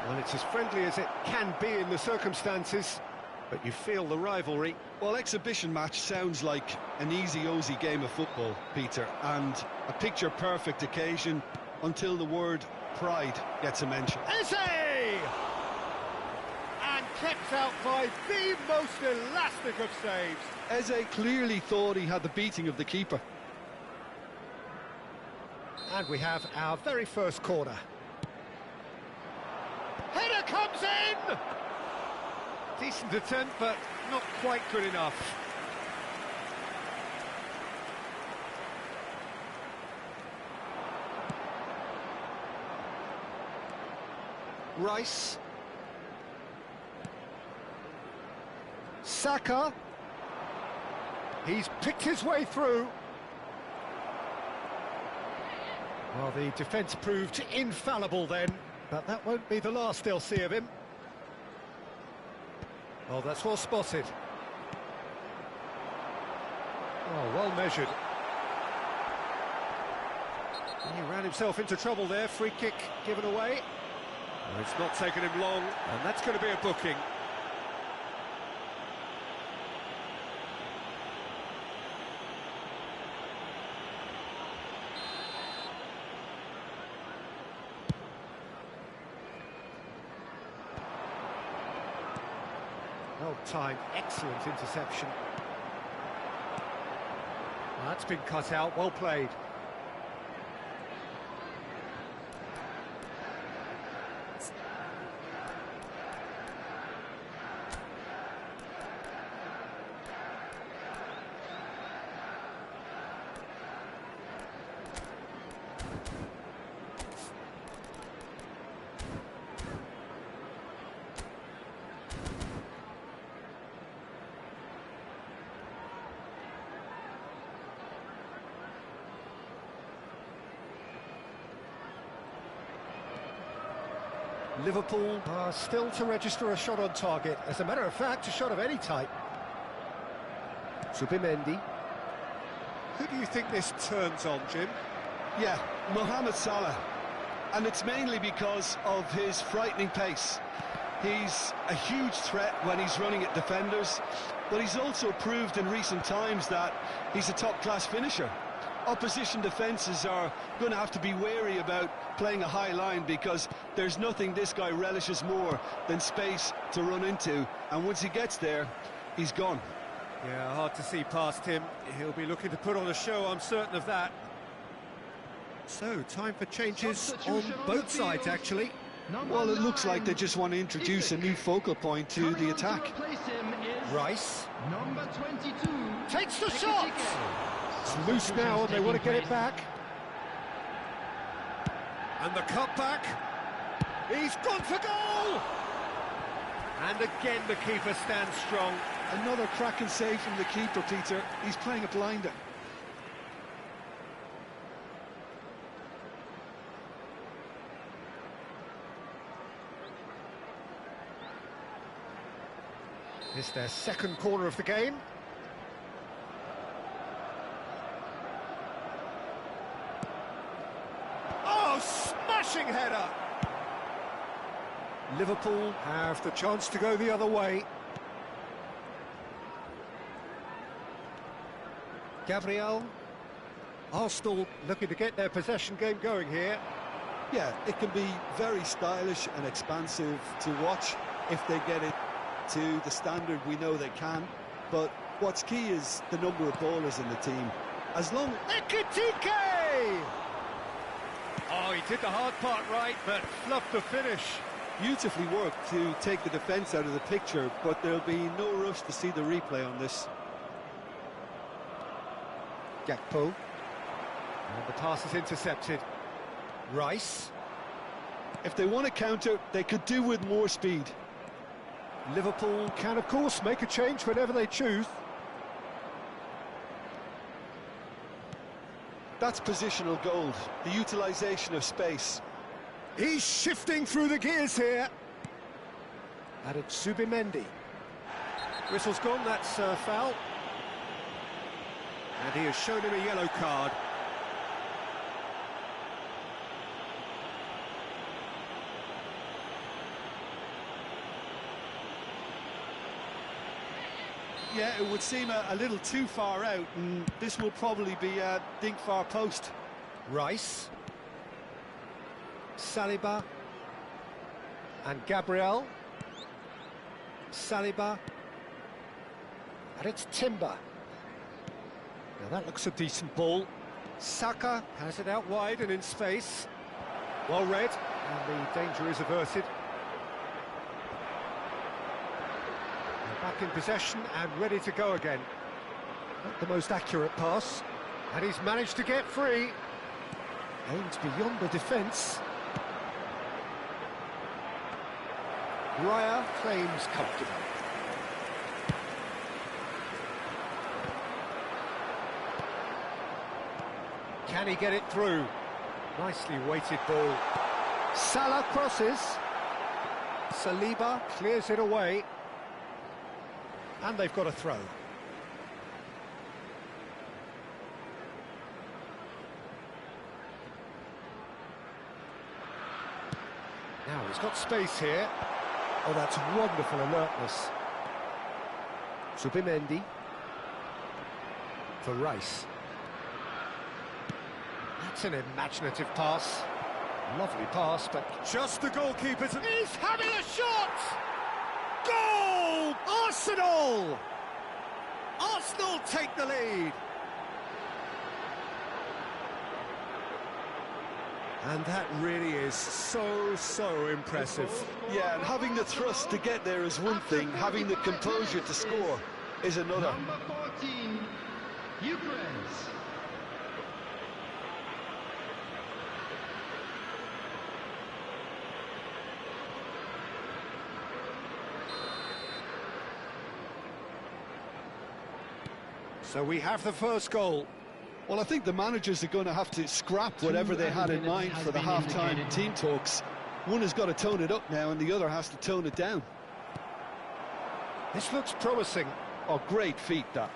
Well, it's as friendly as it can be in the circumstances, but you feel the rivalry. Well, exhibition match sounds like an easy-ozy game of football, Peter, and a picture-perfect occasion until the word pride gets a mention. Eze! kept out by the most elastic of saves. Eze clearly thought he had the beating of the keeper. And we have our very first corner. Header comes in! Decent attempt, but not quite good enough. Rice. Saka. He's picked his way through. Well, the defence proved infallible then, but that won't be the last they'll see of him. Oh, that's well spotted. Oh, well measured. And he ran himself into trouble there, free kick given away. Well, it's not taken him long, and that's going to be a booking. Well timed, excellent interception. Well, that's been cut out, well played. Liverpool are still to register a shot on target. As a matter of fact, a shot of any type. Zubimendi. Who do you think this turns on, Jim? Yeah, Mohamed Salah. And it's mainly because of his frightening pace. He's a huge threat when he's running at defenders, but he's also proved in recent times that he's a top-class finisher. Opposition defences are going to have to be wary about playing a high line because there's nothing this guy relishes more than space to run into, and once he gets there, he's gone. Yeah, hard to see past him. He'll be looking to put on a show, I'm certain of that. So, time for changes on both sides, actually. Well, it looks like they just want to introduce a new focal point to the attack. Rice. Number 22. Takes the shot! It's loose now and they want to get it back. And the cutback. He's gone for goal! And again the keeper stands strong. Another cracking save from the keeper, Peter. He's playing a blinder. It's their second corner of the game. Oh, smashing header! Liverpool have the chance to go the other way. Gabriel. Arsenal looking to get their possession game going here. Yeah, it can be very stylish and expansive to watch if they get it to the standard we know they can, but what's key is the number of ballers in the team. As long Ekitike! Oh, he did the hard part right, but fluffed the finish. Beautifully worked to take the defence out of the picture, but there'll be no rush to see the replay on this. Gakpo. And the pass is intercepted. Rice. If they want to counter, they could do with more speed. Liverpool can, of course, make a change whenever they choose. That's positional gold, the utilisation of space. He's shifting through the gears here. And it's Zubimendi. Whistle's gone, that's foul. And he has shown him a yellow card. Yeah, it would seem a little too far out, and this will probably be a dink far post. Rice. Saliba. And Gabriel. Saliba. And it's Timber. Now that looks a decent ball. Saka has it out wide and in space. Well read, and the danger is averted. They're back in possession and ready to go again. Not the most accurate pass, and he's managed to get free. Aimed beyond the defence. Raya claims comfortable. Can he get it through? Nicely weighted ball. Salah crosses. Saliba clears it away. And they've got a throw. Now he's got space here. Oh, that's wonderful alertness. Zubimendi. For Rice. That's an imaginative pass. Lovely pass, but just the goalkeeper's... He's having a shot! Goal! Arsenal! Arsenal take the lead. And that really is so impressive. Yeah, and having the thrust to get there is one thing, having the composure to score is another. Number 14, Ukraine. So we have the first goal. Well, I think the managers are going to have to scrap whatever they had in mind for the half-time team talks. One has got to tone it up now and the other has to tone it down. This looks promising. Oh, great feat, that.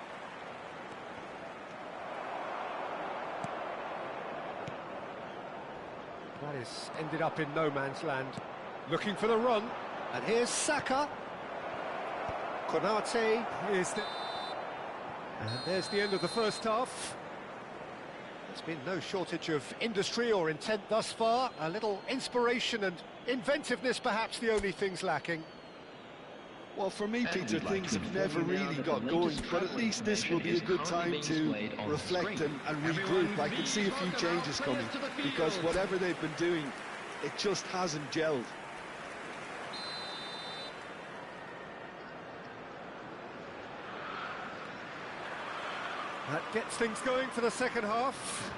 That is ended up in no man's land. Looking for the run. And here's Saka. Konate is the... And there's the end of the first half. There's been no shortage of industry or intent thus far. A little inspiration and inventiveness, perhaps the only things lacking. Well, for me, Peter, things have never really got going, but at least this will be a good time to reflect and regroup. I can see a few changes coming, because whatever they've been doing, it just hasn't gelled. That gets things going for the second half.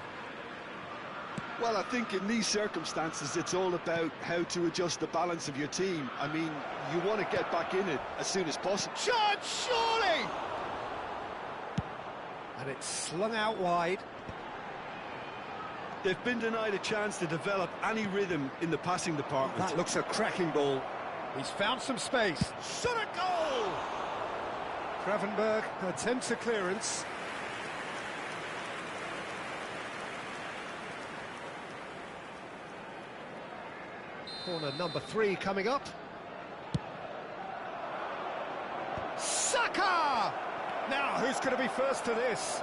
Well, I think in these circumstances, it's all about how to adjust the balance of your team. I mean, you want to get back in it as soon as possible. Shot, surely! And it's slung out wide. They've been denied a chance to develop any rhythm in the passing department. That looks a cracking ball. He's found some space. Shot a goal! Gravenberg attempts a clearance. Corner number 3 coming up. Saka! Now, who's going to be first to this?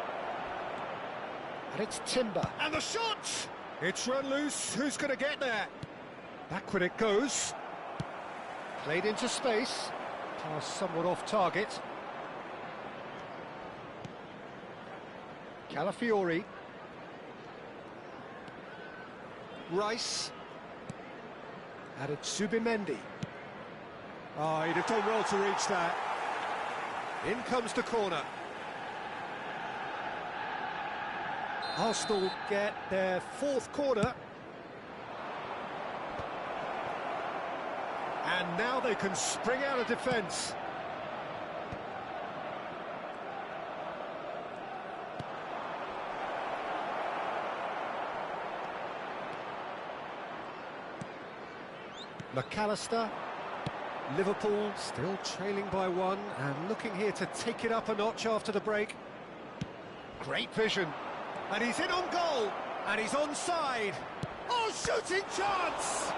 And it's Timber. And the shot! It's run loose. Who's going to get there? Backward it goes. Played into space. Pass somewhat off target. Calafiori. Rice. And it's Zubimendi. Oh, he'd have done well to reach that. In comes the corner. Arsenal get their 4th corner. And now they can spring out of defence. McAllister. Liverpool still trailing by 1 and looking here to take it up a notch after the break. Great vision. And he's in on goal. And he's onside. Oh, shooting chance!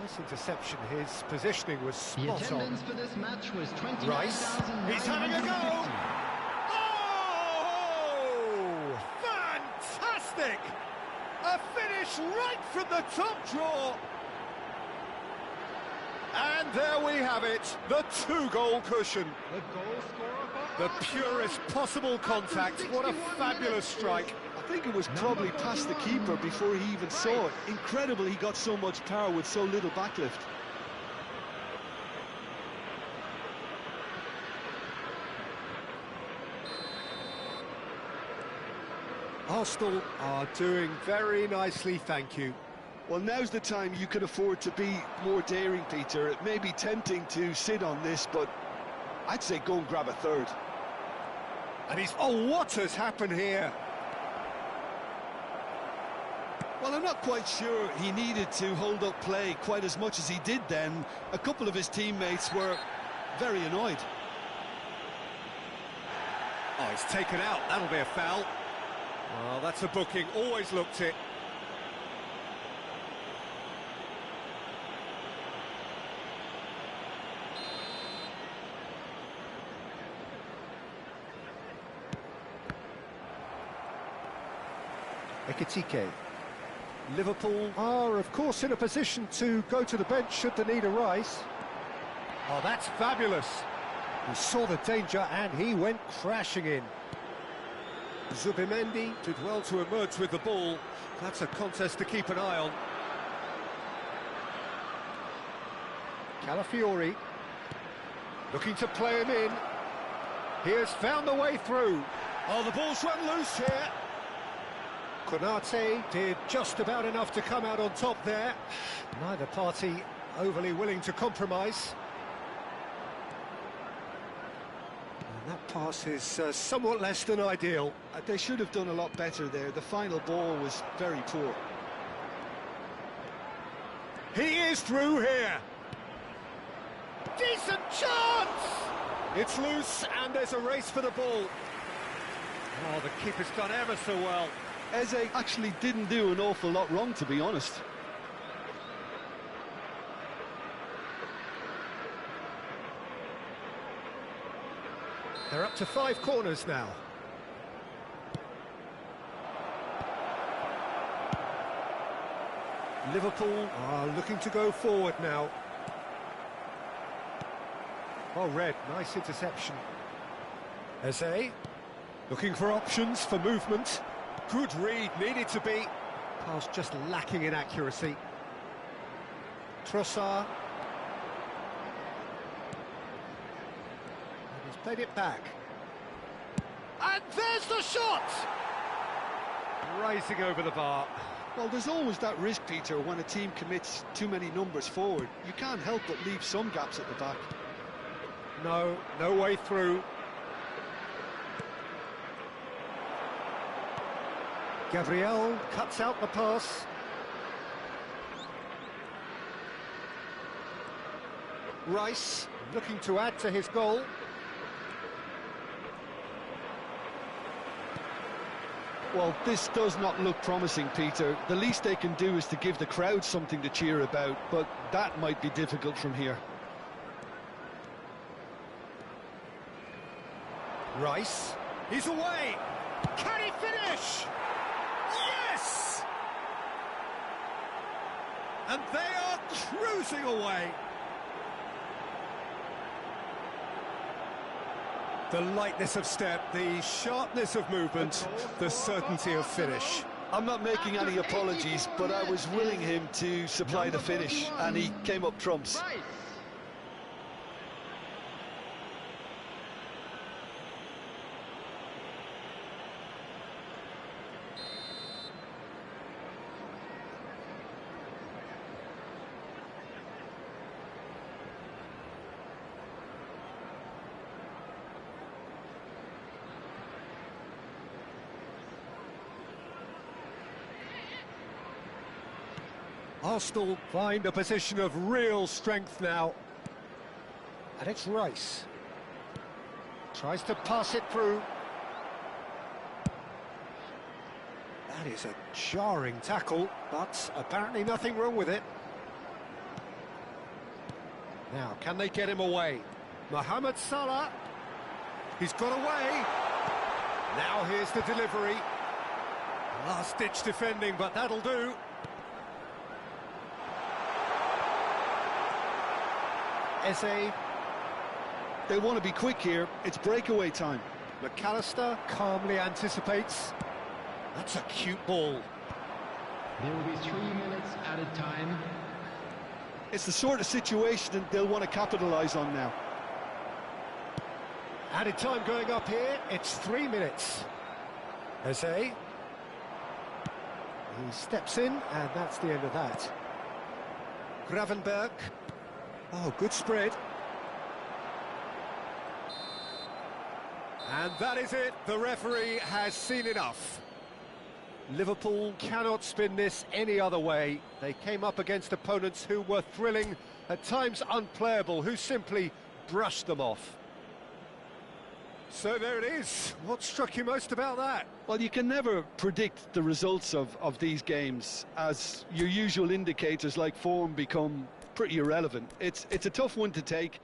Nice interception. His positioning was spot The on. attendance for this match was 29,000. Rice. He's having a go. Oh! Fantastic! A finish right from the top draw. And there we have it, the two-goal cushion. The goal scorer for The purest possible contact. What a fabulous strike. I think it was probably past the keeper before he even saw it. Incredible he got so much power with so little backlift. Arsenal are doing very nicely, thank you. Well, now's the time you can afford to be more daring, Peter. It may be tempting to sit on this, but I'd say go and grab a third. And he's... Oh, what has happened here? Well, I'm not quite sure he needed to hold up play quite as much as he did then. A couple of his teammates were very annoyed. Oh, he's taken out. That'll be a foul. Well, that's a booking. Always looked it. Ekitike. Liverpool are, of course, in a position to go to the bench should the need arise. Oh, that's fabulous. He saw the danger and he went crashing in. Zubimendi did well to emerge with the ball. That's a contest to keep an eye on. Calafiori looking to play him in. He has found the way through. Oh, the ball's run loose here. Konate did just about enough to come out on top there. Neither party overly willing to compromise. And that pass is somewhat less than ideal. They should have done a lot better there. The final ball was very poor. He is through here. Decent chance! It's loose and there's a race for the ball. Oh, the keeper's done ever so well. Eze actually didn't do an awful lot wrong, to be honest. They're up to 5 corners now. Liverpool are looking to go forward now. Oh, Red, nice interception. Eze looking for options for movement. Good read, needed to be. Pass just lacking in accuracy. Trossard. And he's played it back. And there's the shot! Rising over the bar. Well, there's always that risk, Peter, when a team commits too many numbers forward. You can't help but leave some gaps at the back. No, no way through. Gabriel cuts out the pass. Rice looking to add to his goal. Well, this does not look promising, Peter. The least they can do is to give the crowd something to cheer about, but that might be difficult from here. Rice, he's away. Can he finish? Yes! And they are cruising away. The lightness of step, the sharpness of movement, the certainty of finish. I'm not making any apologies, but I was willing him to supply the finish, and he came up trumps. Arsenal find a position of real strength now. And it's Rice. Tries to pass it through. That is a jarring tackle, but apparently nothing wrong with it. Now, can they get him away? Mohamed Salah. He's got away. Now here's the delivery. Last-ditch defending, but that'll do. Eze. They want to be quick here. It's breakaway time. McAllister calmly anticipates. That's a cute ball. There will be 3 minutes added time. It's the sort of situation that they'll want to capitalise on now. Added time going up here. It's 3 minutes. Eze. He steps in, and that's the end of that. Gravenberg. Oh, good spread. And that is it. The referee has seen enough. Liverpool cannot spin this any other way. They came up against opponents who were thrilling, at times unplayable, who simply brushed them off. So there it is. What struck you most about that? Well, you can never predict the results of these games, as your usual indicators like form become pretty irrelevant. It's a tough one to take.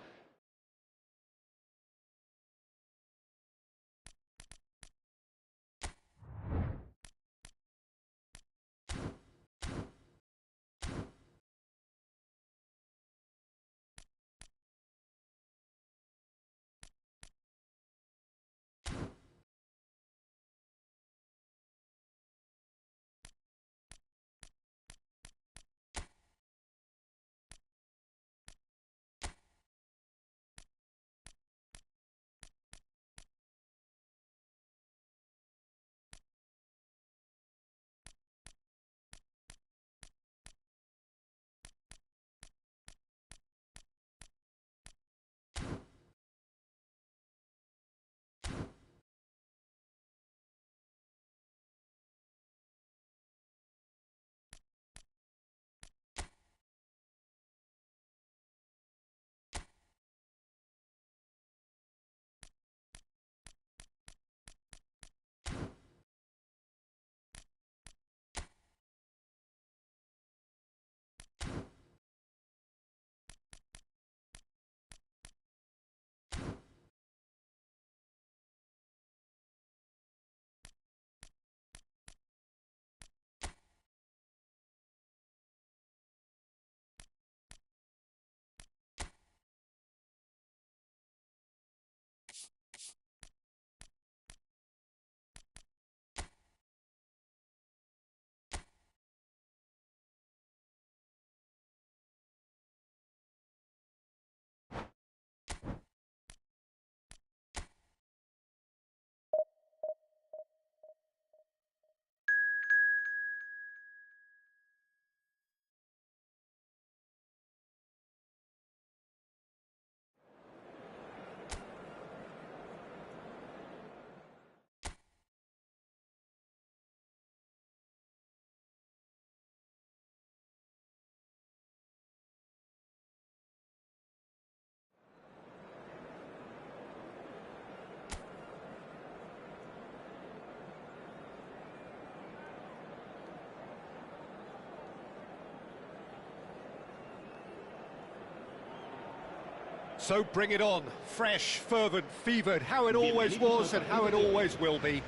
So bring it on. Fresh, fervent, fevered, how it always was and how it always will be.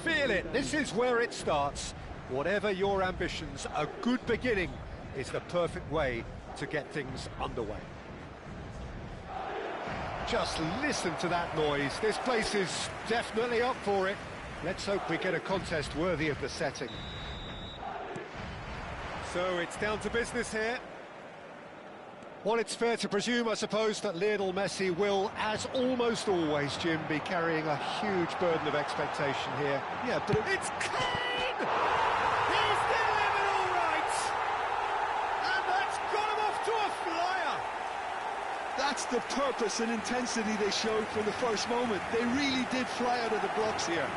Feel it, this is where it starts. Whatever your ambitions, a good beginning is the perfect way to get things underway. Just listen to that noise. This place is definitely up for it. Let's hope we get a contest worthy of the setting. So it's down to business here. Well, it's fair to presume, I suppose, that Lionel Messi will, as almost always, Jim, be carrying a huge burden of expectation here. Yeah, but It's Kane! He's doing it all right! And that's got him off to a flyer! that's the purpose and intensity they showed from the first moment. They really did fly out of the blocks here.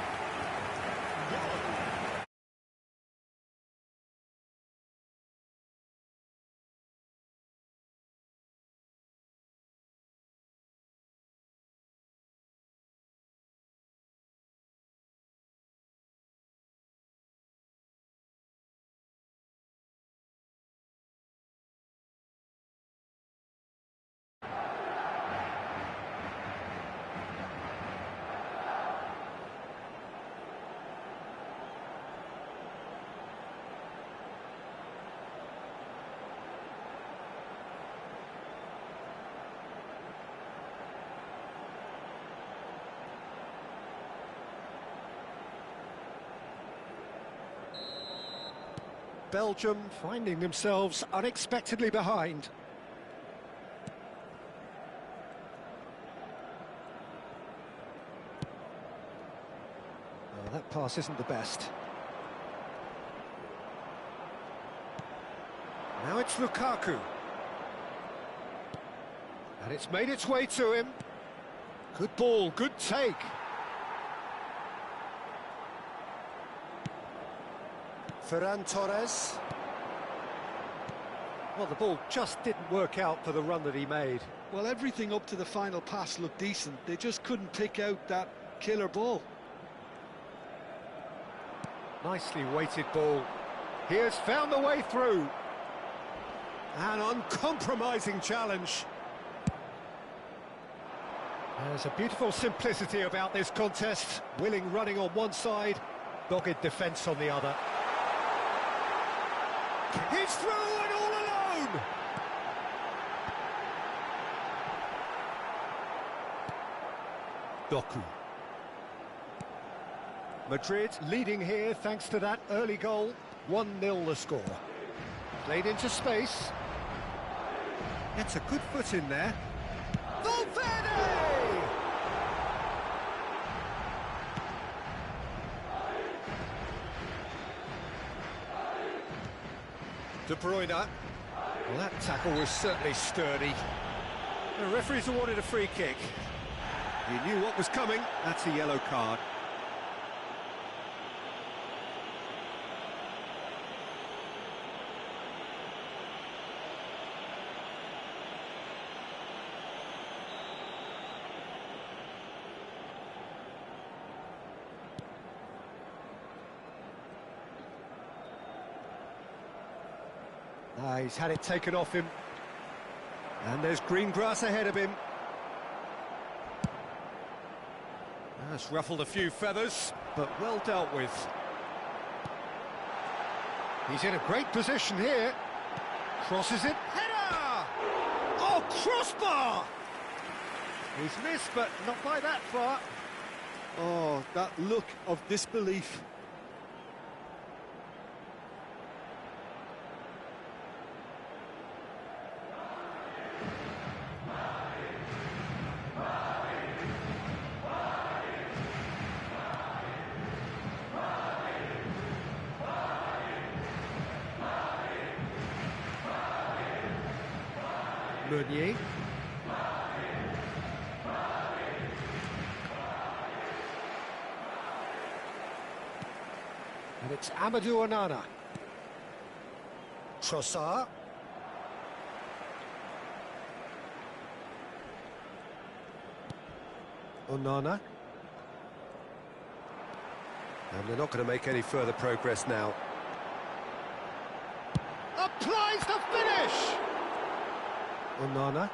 Belgium finding themselves unexpectedly behind. Well, that pass isn't the best. Now it's Lukaku. And it's made its way to him. Good ball, good take. Ferran Torres. Well, the ball just didn't work out for the run that he made. Well, everything up to the final pass looked decent. They just couldn't pick out that killer ball. Nicely weighted ball. He has found the way through. An uncompromising challenge. There's a beautiful simplicity about this contest. Willing running on one side, dogged defence on the other. He's through and all alone! Doku. Madrid leading here thanks to that early goal. 1-0 the score. Played into space. Gets a good foot in there. Luvine! De Bruyne. Well, that tackle was certainly sturdy. The referee's awarded a free kick. He knew what was coming. That's a yellow card. He's had it taken off him. And there's green grass ahead of him. That's ruffled a few feathers, but well dealt with. He's in a great position here. Crosses it. Header! Oh, crossbar! He's missed, but not by that far. Oh, that look of disbelief. Meunier. And it's Amadou Onana. Trossard. Onana. And they're not going to make any further progress now. Applies the finish! Onana.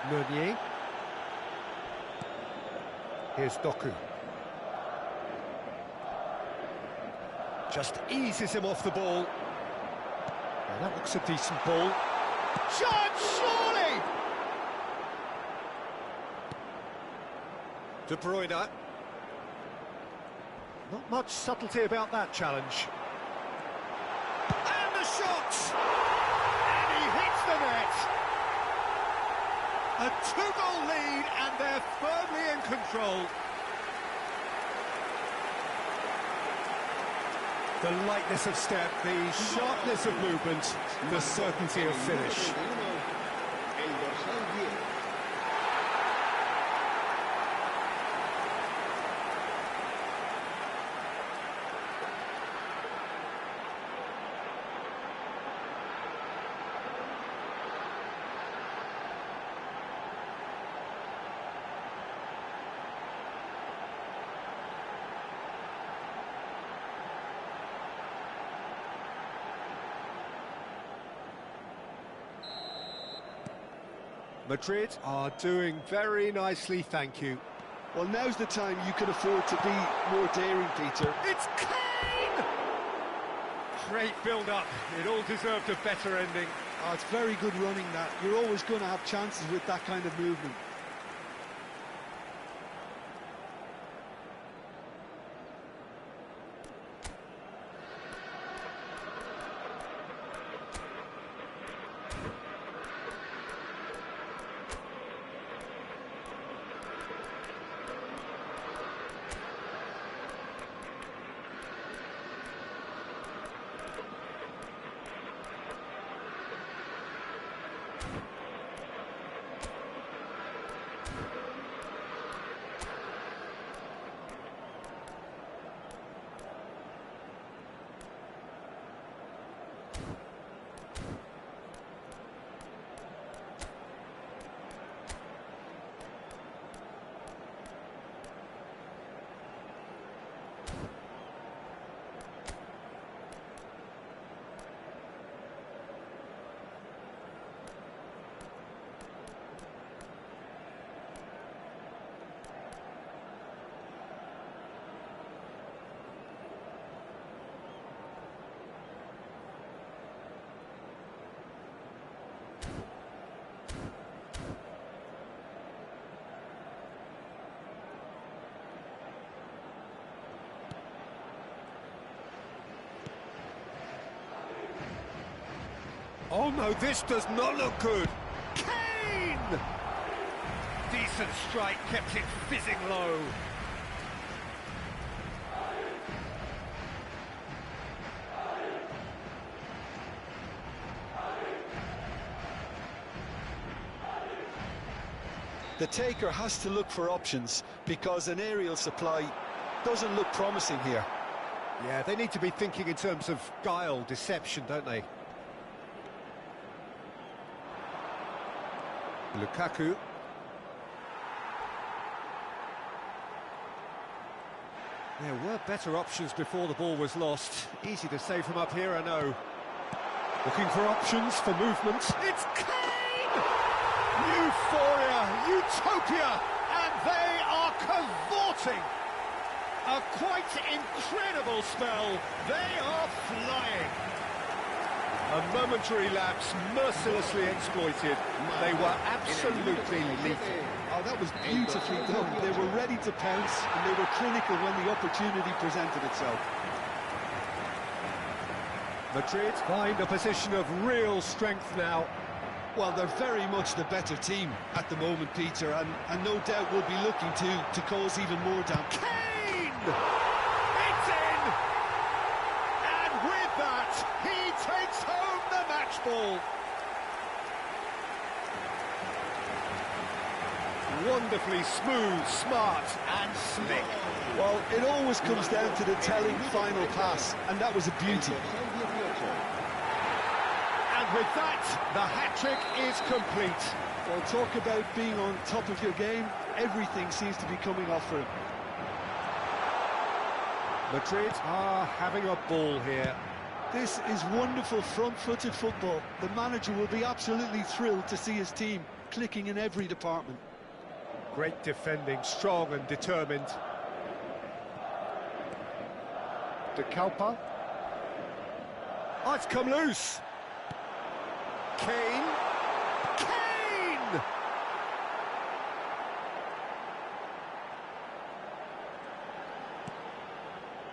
Meunier. Here's Doku. Just eases him off the ball. Now that looks a decent ball. Shot, surely! De Bruyne. Not much subtlety about that challenge. And the shot! And he hits the net! A two-goal lead, and they're firmly in control. The lightness of step, the sharpness of movement, the certainty of finish. Madrid are doing very nicely, thank you. Well, now's the time you can afford to be more daring, Peter. It's Kane! Great build-up. It all deserved a better ending. Oh, it's very good running, that. You're always going to have chances with that kind of movement. Oh no, this does not look good. Kane! Decent strike, kept it fizzing low. The taker has to look for options because an aerial supply doesn't look promising here. Yeah, they need to be thinking in terms of guile, deception, don't they? Lukaku. There were better options before the ball was lost. Easy to say from up here, I know. Looking for options, for movement. It's Kane! Euphoria, utopia, and they are cavorting. A quite incredible spell. They are flying. A momentary lapse, mercilessly exploited. They were absolutely lethal. Oh, that was beautifully done. They were ready to pounce, and they were clinical when the opportunity presented itself. Madrid find a position of real strength now. Well, they're very much the better team at the moment, Peter, and no doubt will be looking to cause even more damage. Kane! It's in! And with that, he takes home the match ball. Wonderfully smooth, smart and slick. Well, it always comes down to the telling final pass, and that was a beauty. And with that, the hat-trick is complete. Well, talk about being on top of your game. Everything seems to be coming off for him. Madrid are having a ball here. This is wonderful front-footed football. The manager will be absolutely thrilled to see his team clicking in every department. Great defending, strong and determined. De Kalpa. Oh, it's come loose. Kane. Kane!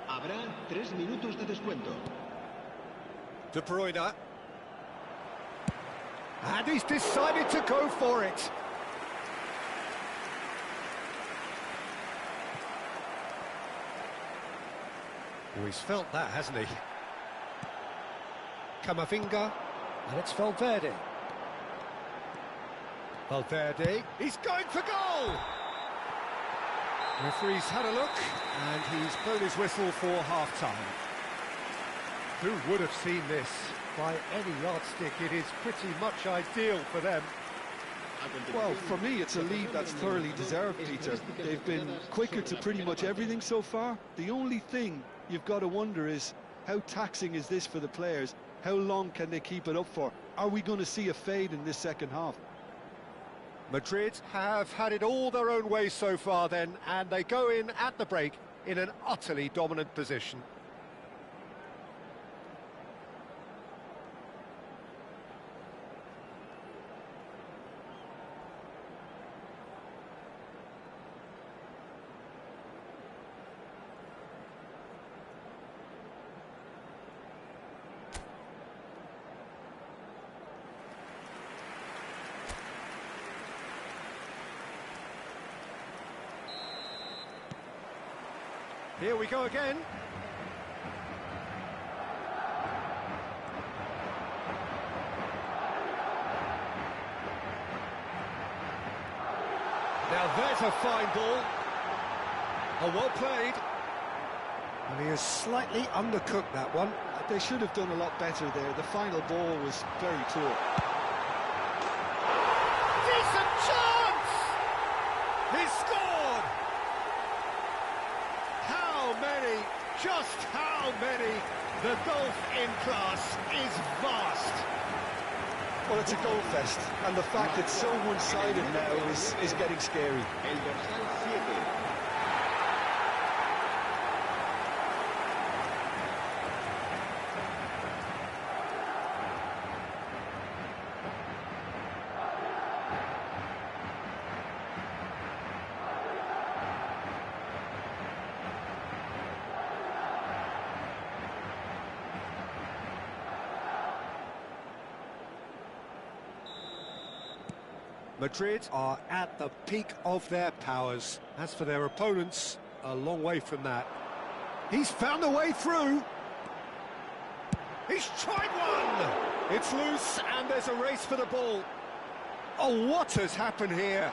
Habrá 3 minutos de descuento. De Bruyne. And he's decided to go for it. Oh, he's felt that, hasn't he? Camavinga, and it's Valverde. Valverde, he's going for goal! Referee's had a look, and he's blown his whistle for half-time. Who would have seen this? By any yardstick, it is pretty much ideal for them. Well, for me, it's a lead that's thoroughly deserved, Peter. They've been quicker to pretty much everything so far. The only thing you've got to wonder is, how taxing is this for the players? How long can they keep it up for? Are we going to see a fade in this second half? Madrid have had it all their own way so far then, and they go in at the break in an utterly dominant position. Here we go again. Now there's a fine ball. Oh, well played. And he has slightly undercooked that one. They should have done a lot better there. The final ball was very poor. Decent chance! He scored! How many, just how many? The gulf in class is vast. Well, it's a goal fest, and the fact it's so one-sided now is getting scary. El dorsal 7. Madrid are at the peak of their powers. As for their opponents, a long way from that. He's found a way through. He's tried one! It's loose, and there's a race for the ball. Oh, what has happened here?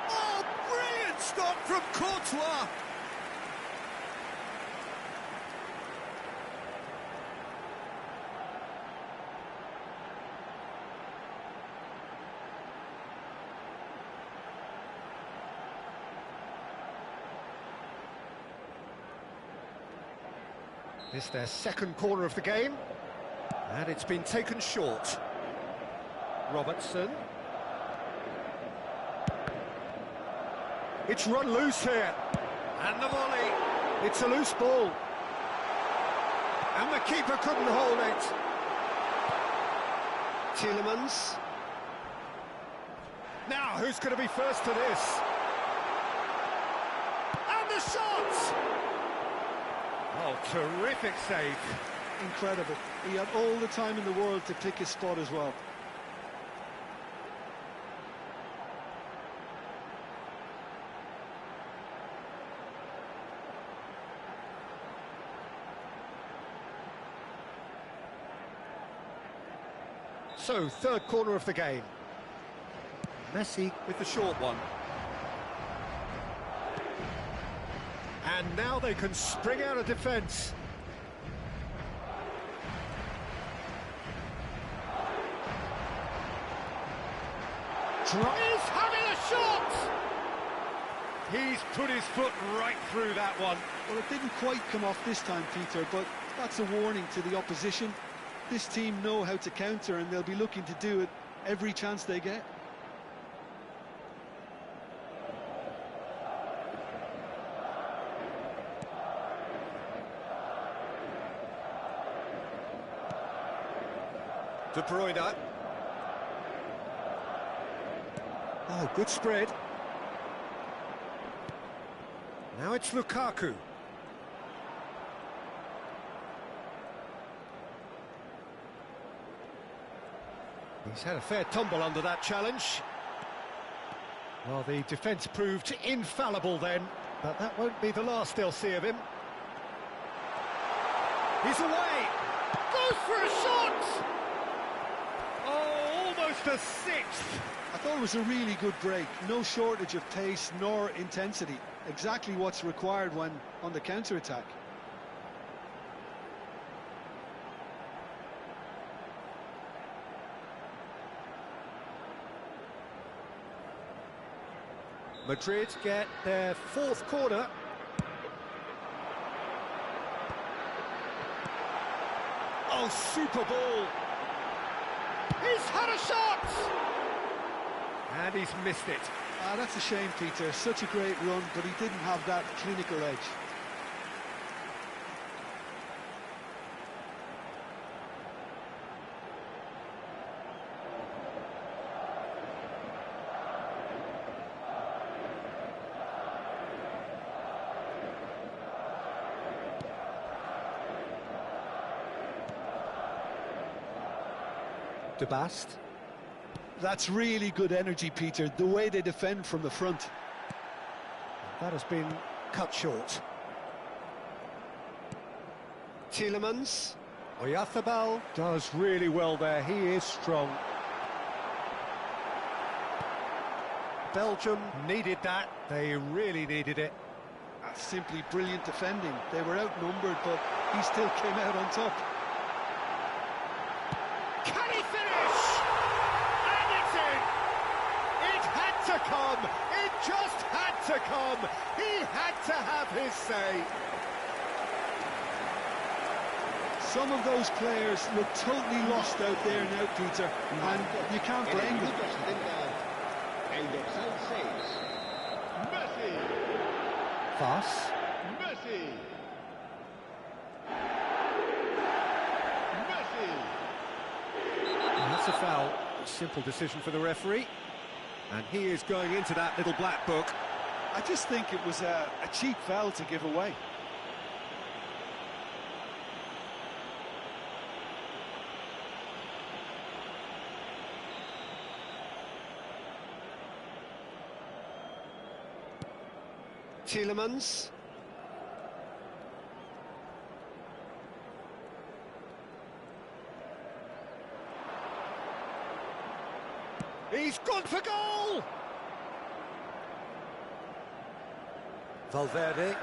Oh, brilliant stop from Courtois! It's their second corner of the game, and it's been taken short. Robertson. It's run loose here, and the volley. It's a loose ball, and the keeper couldn't hold it. Tielemans. Now, who's going to be first to this? And the shot! Oh, terrific save. Incredible. He had all the time in the world to pick his spot as well. So, third corner of the game. Messi with the short one. And now they can spring out of defence. He's having a shot! He's put his foot right through that one. Well, it didn't quite come off this time, Peter, but that's a warning to the opposition. This team know how to counter, and they'll be looking to do it every chance they get. De Bruyne. Oh, good spread. Now it's Lukaku. He's had a fair tumble under that challenge. Well, the defence proved infallible then, but that won't be the last they'll see of him. He's away! Goes for a shot! Oh, almost a sixth! I thought it was a really good break. No shortage of pace nor intensity. Exactly what's required when on the counter-attack. Madrid get their fourth corner. Oh, super ball! He's had a shot! And he's missed it. That's a shame, Peter. Such a great run, but he didn't have that clinical edge. De Bast. That's really good energy, Peter, the way they defend from the front. That has been cut short. Tielemans. Oyarzabal does really well there. He is strong. Belgium needed that. They really needed it. That's simply brilliant defending. They were outnumbered, but he still came out on top. Can he finish? And it's in! It had to come! It just had to come! He had to have his say! Some of those players look totally lost out there now, Peter, and you can't blame them. El dorsal 6. Messi. Pass. Messi. Messi. That's a foul. A simple decision for the referee. And he is going into that little black book. I just think it was a cheap foul to give away. Tielemans. He's gone for goal! Valverde.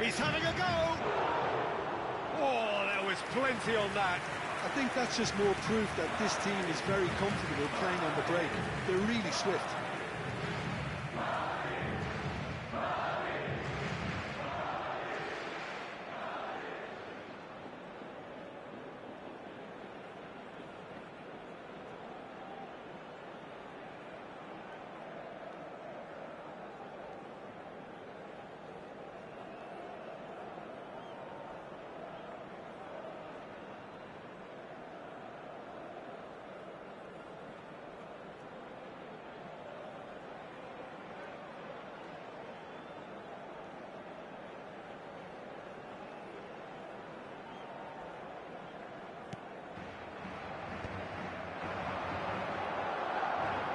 He's having a go! Oh, there was plenty on that. I think that's just more proof that this team is very comfortable playing on the break. They're really swift.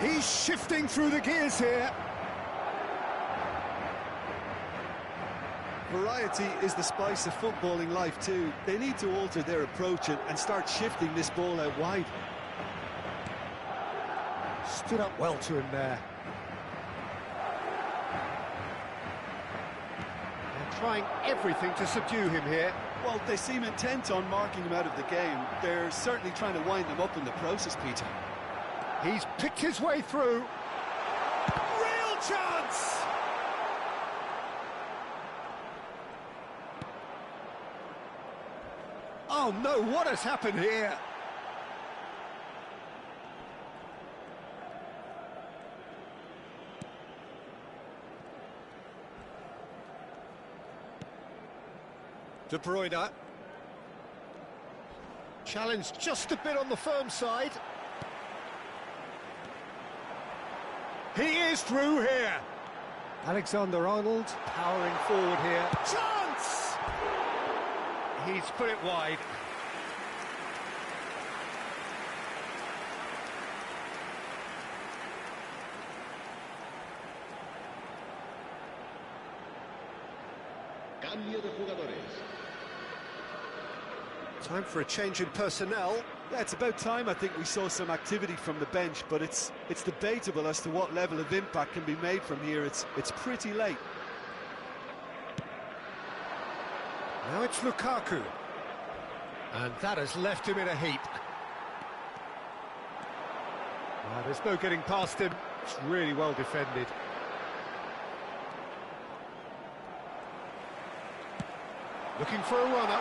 He's shifting through the gears here. Variety is the spice of footballing life too. They need to alter their approach and start shifting this ball out wide. Stood up well to him there. They're trying everything to subdue him here. Well, they seem intent on marking him out of the game. They're certainly trying to wind them up in the process, Peter. He's picked his way through. Real chance! Oh no, what has happened here? De Bruyne. Challenged just a bit on the firm side. He is through here. Alexander-Arnold powering forward here. Chance! He's put it wide. Cambio de jugadores. Time for a change in personnel. Yeah, it's about time I think we saw some activity from the bench, but it's debatable as to what level of impact can be made from here. It's pretty late. Now it's Lukaku. And that has left him in a heap. There's no getting past him. It's really well defended. Looking for a runner.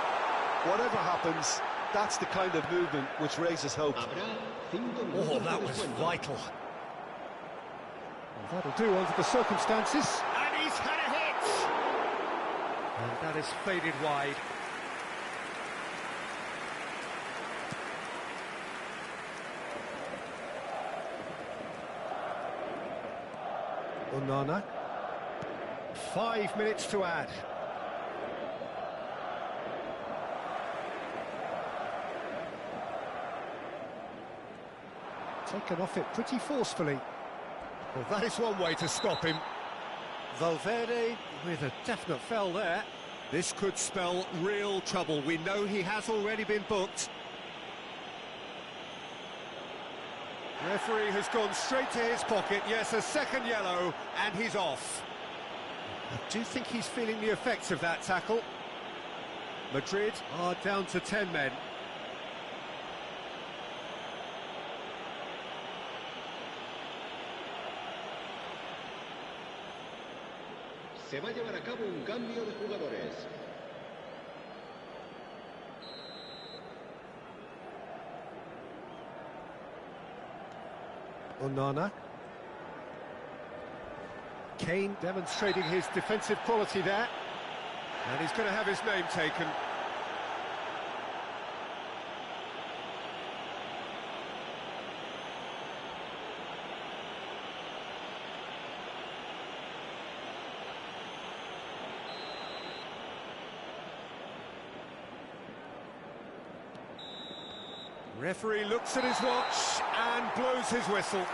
Whatever happens, that's the kind of movement which raises hope. Oh, that was vital. Well, that'll do under the circumstances. And he's had a hit! And that is faded wide. Onana. 5 minutes to add. Taken off it pretty forcefully. Well, that is one way to stop him. Valverde with a definite foul there. This could spell real trouble. We know he has already been booked. Referee has gone straight to his pocket. Yes, a second yellow, and he's off. I do think he's feeling the effects of that tackle. Madrid are down to 10 men. Se va a llevar a cabo un cambio de jugadores. Onana. Kane demonstrating his defensive quality there. And he's going to have his name taken. Referee looks at his watch and blows his whistle.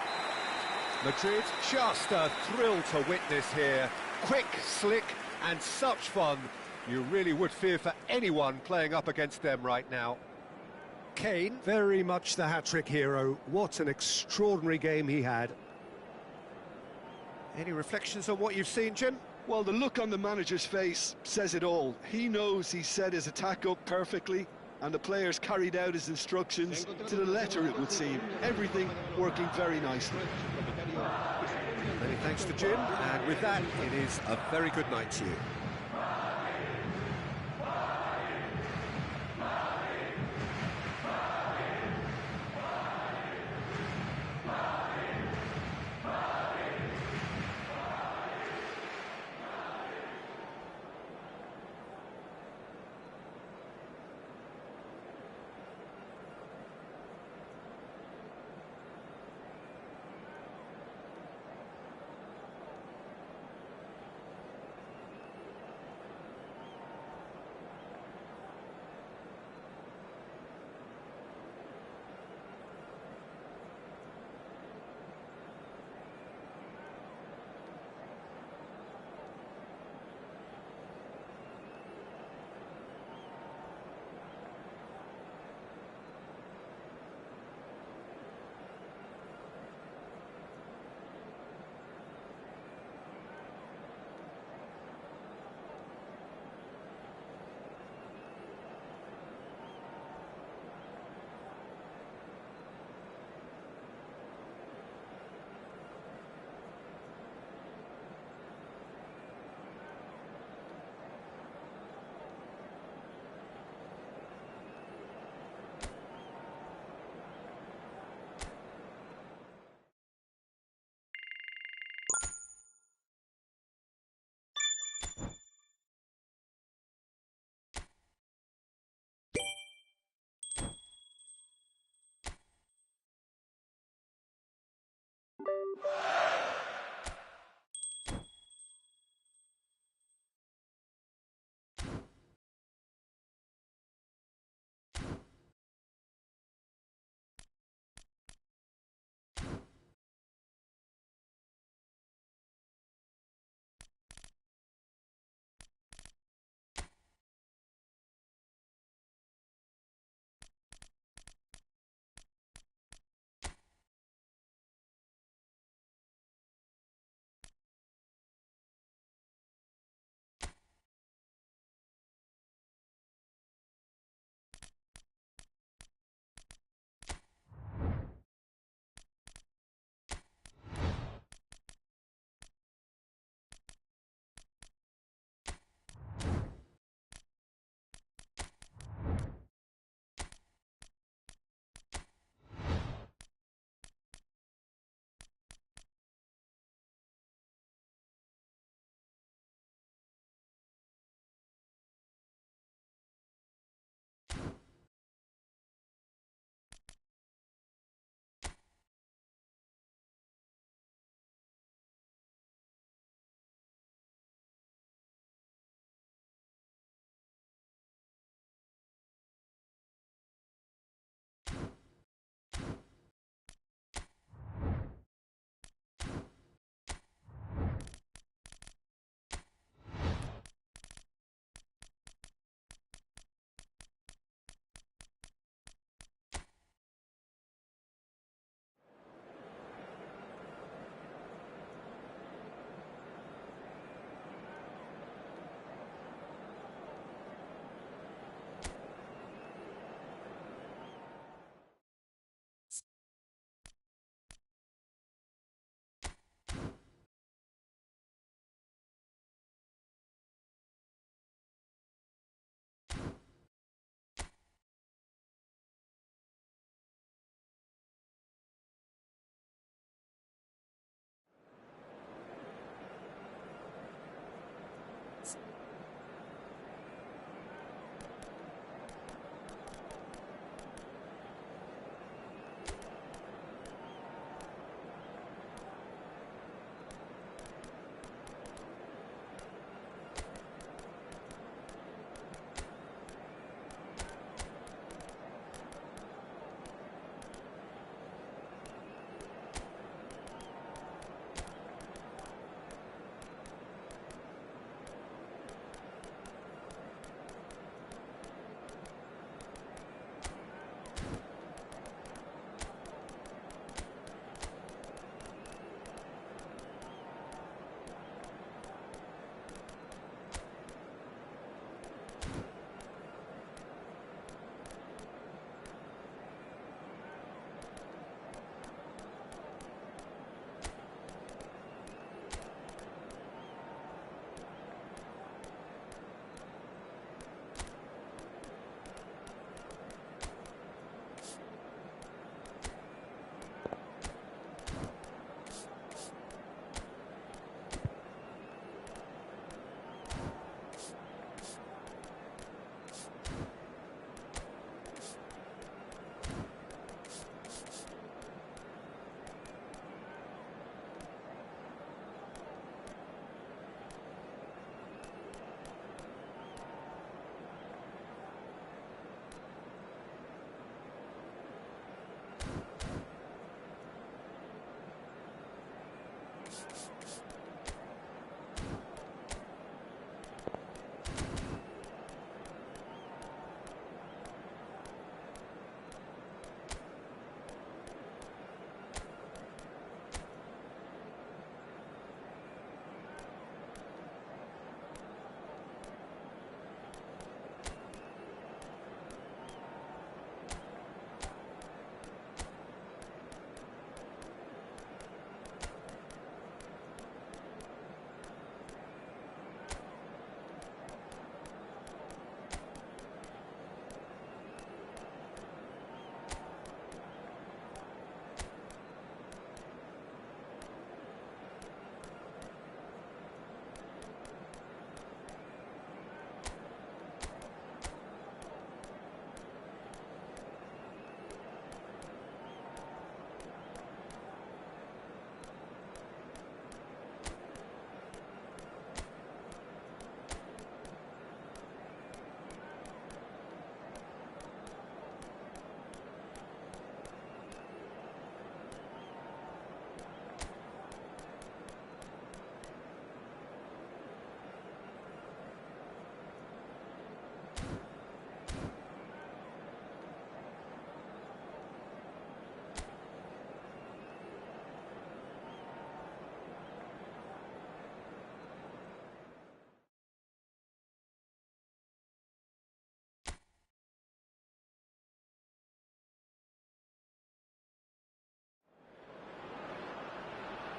Madrid, just a thrill to witness here. Quick, slick, and such fun. You really would fear for anyone playing up against them right now. Kane, very much the hat-trick hero. What an extraordinary game he had. Any reflections on what you've seen, Jim? Well, the look on the manager's face says it all. He knows he set his attack up perfectly, and the players carried out his instructions to the letter, it would seem. Everything working very nicely. Many thanks to Jim, and with that, it is a very good night to you.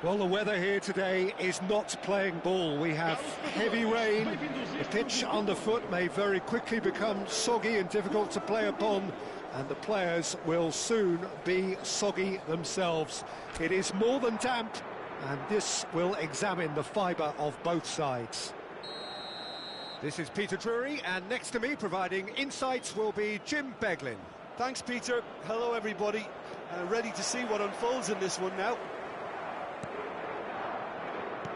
Well, the weather here today is not playing ball. We have heavy rain. The pitch underfoot may very quickly become soggy and difficult to play upon, and the players will soon be soggy themselves. It is more than damp, and this will examine the fibre of both sides. This is Peter Drury, and next to me providing insights will be Jim Beglin. Thanks, Peter. Hello, everybody. Ready to see what unfolds in this one now.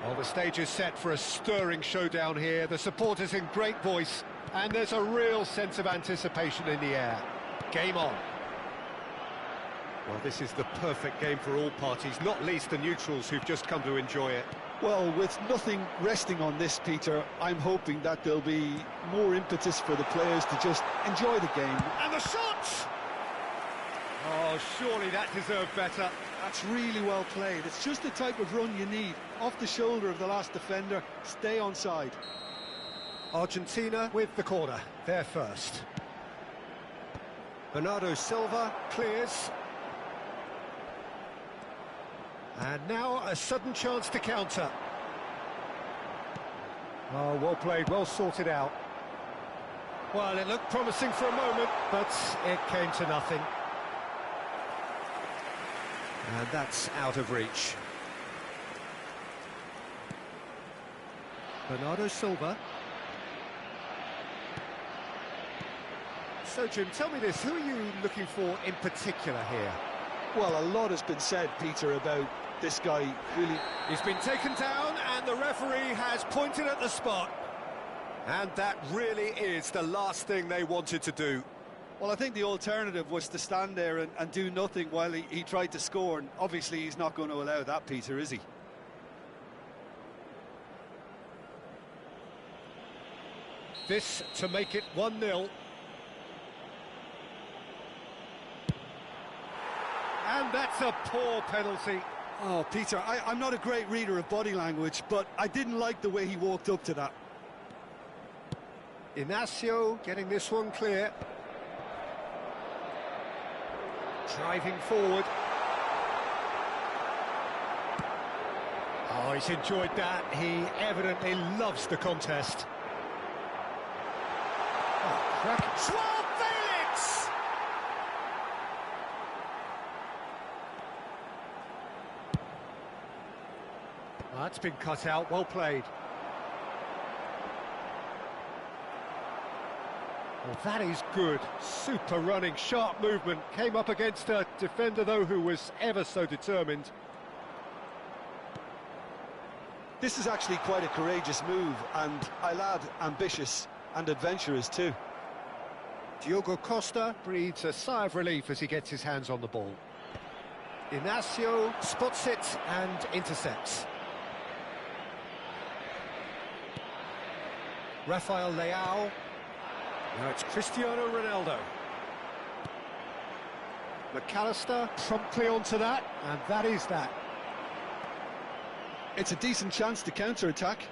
Well, the stage is set for a stirring showdown here. The supporters in great voice, and there's a real sense of anticipation in the air. Game on. Well, this is the perfect game for all parties, not least the neutrals who've just come to enjoy it. Well, with nothing resting on this, Peter, I'm hoping that there'll be more impetus for the players to just enjoy the game. And the shot! Oh, surely that deserved better. That's really well played. It's just the type of run you need. Off the shoulder of the last defender, stay onside. Argentina with the corner, they're first. Bernardo Silva clears. And now a sudden chance to counter. Oh, well played, well sorted out. Well, it looked promising for a moment, but it came to nothing. And that's out of reach. Bernardo Silva. So, Jim, tell me this, who are you looking for in particular here? Well, a lot has been said, Peter, about this guy really... He's been taken down, and the referee has pointed at the spot. And that really is the last thing they wanted to do. Well, I think the alternative was to stand there and do nothing while he tried to score, and obviously he's not going to allow that, Peter, is he? This to make it 1-0. And that's a poor penalty. Oh, Peter, I'm not a great reader of body language, but I didn't like the way he walked up to that. Inacio getting this one clear. Driving forward. Oh, he's enjoyed that. He evidently loves the contest. Oh, cracking. Joao Felix! Oh, that's been cut out, well played. Well, that is good. Super running, sharp movement. Came up against a defender, though, who was ever so determined. This is actually quite a courageous move, and I'll add ambitious and adventurous too. Diogo Costa breathes a sigh of relief as he gets his hands on the ball. Inacio spots it and intercepts. Rafael Leao. Now it's Cristiano Ronaldo. McAllister promptly onto that, and that is that. It's a decent chance to counter-attack.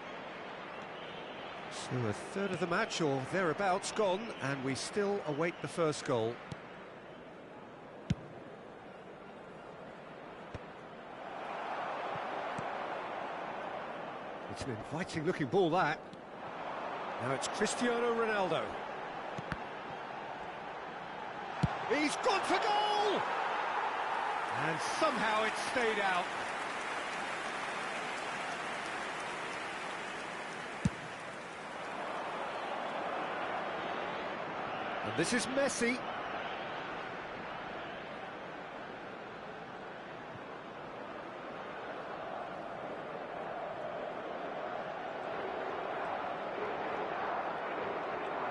So a third of the match, or thereabouts, gone, and we still await the first goal. It's an inviting-looking ball, that. Now it's Cristiano Ronaldo. He's gone for goal! And somehow it stayed out. And this is Messi.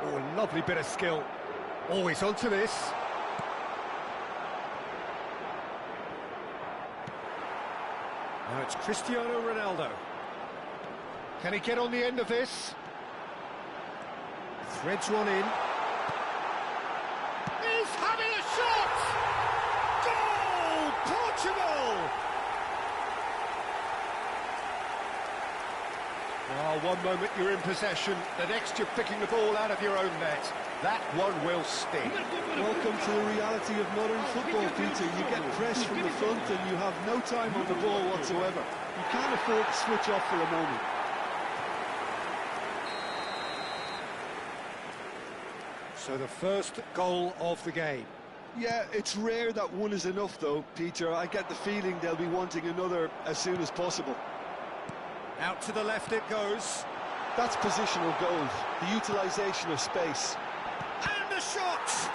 Oh, a lovely bit of skill. Always onto this. Now it's Cristiano Ronaldo. Can he get on the end of this? Threads one in. He's having a shot! Goal! Portugal! Oh, one moment you're in possession, the next you're picking the ball out of your own net. That one will sting. Welcome to the reality of modern football, Peter. You get pressed from the front and you have no time on the ball whatsoever. You can't afford to switch off for a moment. So the first goal of the game. Yeah, it's rare that one is enough though, Peter. I get the feeling they'll be wanting another as soon as possible. Out to the left it goes. That's positional goals, the utilisation of space. And the shot!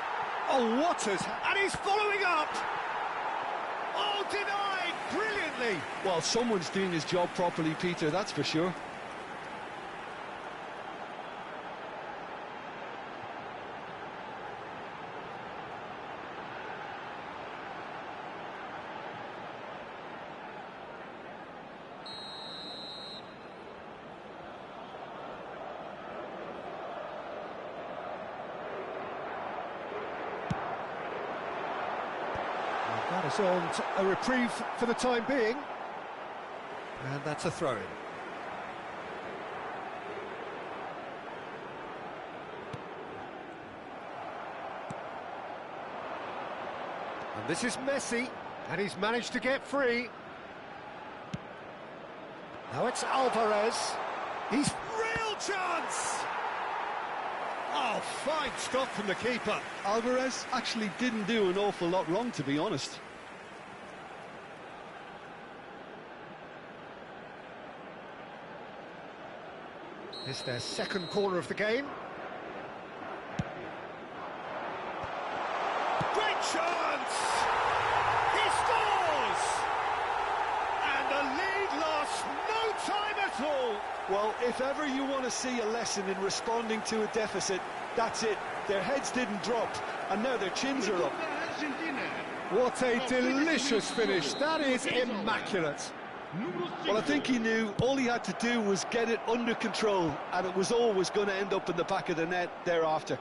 Oh, and he's following up! Oh, denied brilliantly! Well, someone's doing his job properly, Peter, that's for sure. That has earned a reprieve for the time being. And that's a throw-in. And this is Messi, and he's managed to get free. Now it's Alvarez. He's real chance! Oh, fine stop from the keeper. Alvarez actually didn't do an awful lot wrong, to be honest. It's their second corner of the game. Great chance! He scores! And the lead lost no time at all. Well, if ever you want to see a lesson in responding to a deficit, that's it. Their heads didn't drop, and now their chins are up. What a delicious finish. That is immaculate. Well, I think he knew all he had to do was get it under control, and it was always going to end up in the back of the net thereafter.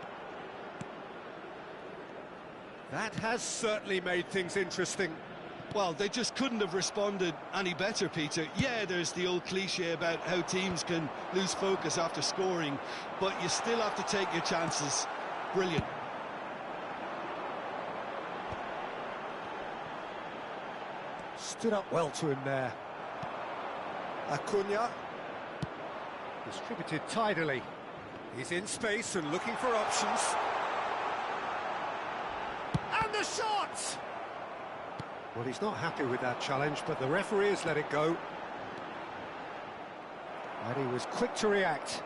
That has certainly made things interesting. Well, they just couldn't have responded any better, Peter. Yeah, there's the old cliche about how teams can lose focus after scoring, but you still have to take your chances. Brilliant. Stood up well to him there. Acuna. Distributed tidily. He's in space and looking for options. And the shot! Well, he's not happy with that challenge, but the referee has let it go. And he was quick to react.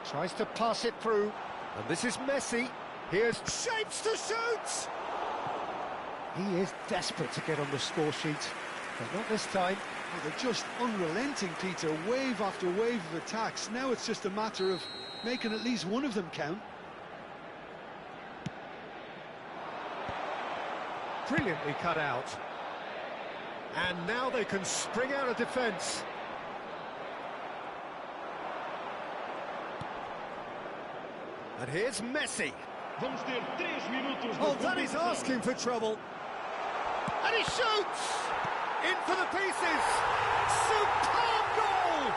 Tries to pass it through. And this is Messi. Here's shapes to shoot! He is desperate to get on the score sheet, but not this time. Well, they're just unrelenting, Peter. Wave after wave of attacks. Now it's just a matter of making at least one of them count. Brilliantly cut out. And now they can spring out of defence. And here's Messi. Oh, that is asking for trouble. And he shoots! In for the pieces! Superb goal!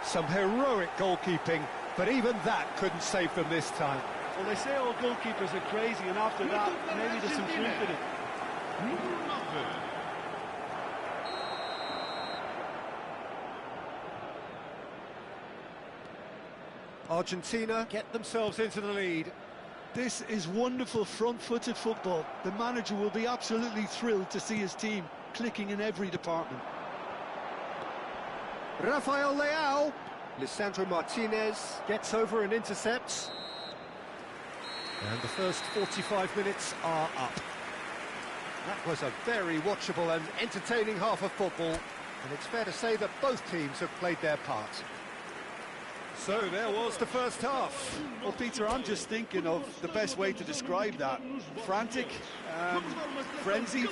Some heroic goalkeeping, but even that couldn't save them this time. Well, they say all goalkeepers are crazy, and after that, maybe there's some truth in it. Argentina get themselves into the lead. This is wonderful front-footed football. The manager will be absolutely thrilled to see his team clicking in every department. Rafael Leao. Lisandro Martinez gets over and intercepts. And the first 45 minutes are up. That was a very watchable and entertaining half of football, and it's fair to say that both teams have played their part. So there was the first half. Well, Peter, I'm just thinking of the best way to describe that. Frantic, frenzied.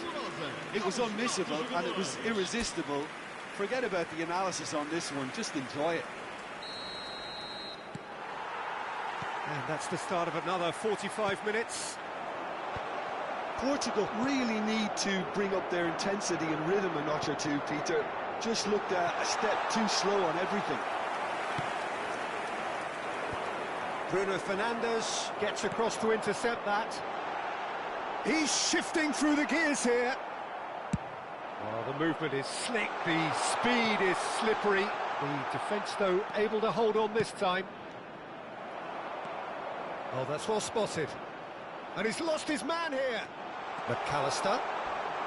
It was unmissable and it was irresistible. Forget about the analysis on this one, just enjoy it. And that's the start of another 45 minutes. Portugal really need to bring up their intensity and rhythm a notch or two, Peter. Just looked a step too slow on everything. Bruno Fernandes gets across to intercept that. He's shifting through the gears here. Oh, the movement is slick, the speed is slippery. The defence, though, able to hold on this time. Oh, that's well spotted. And he's lost his man here. McAllister.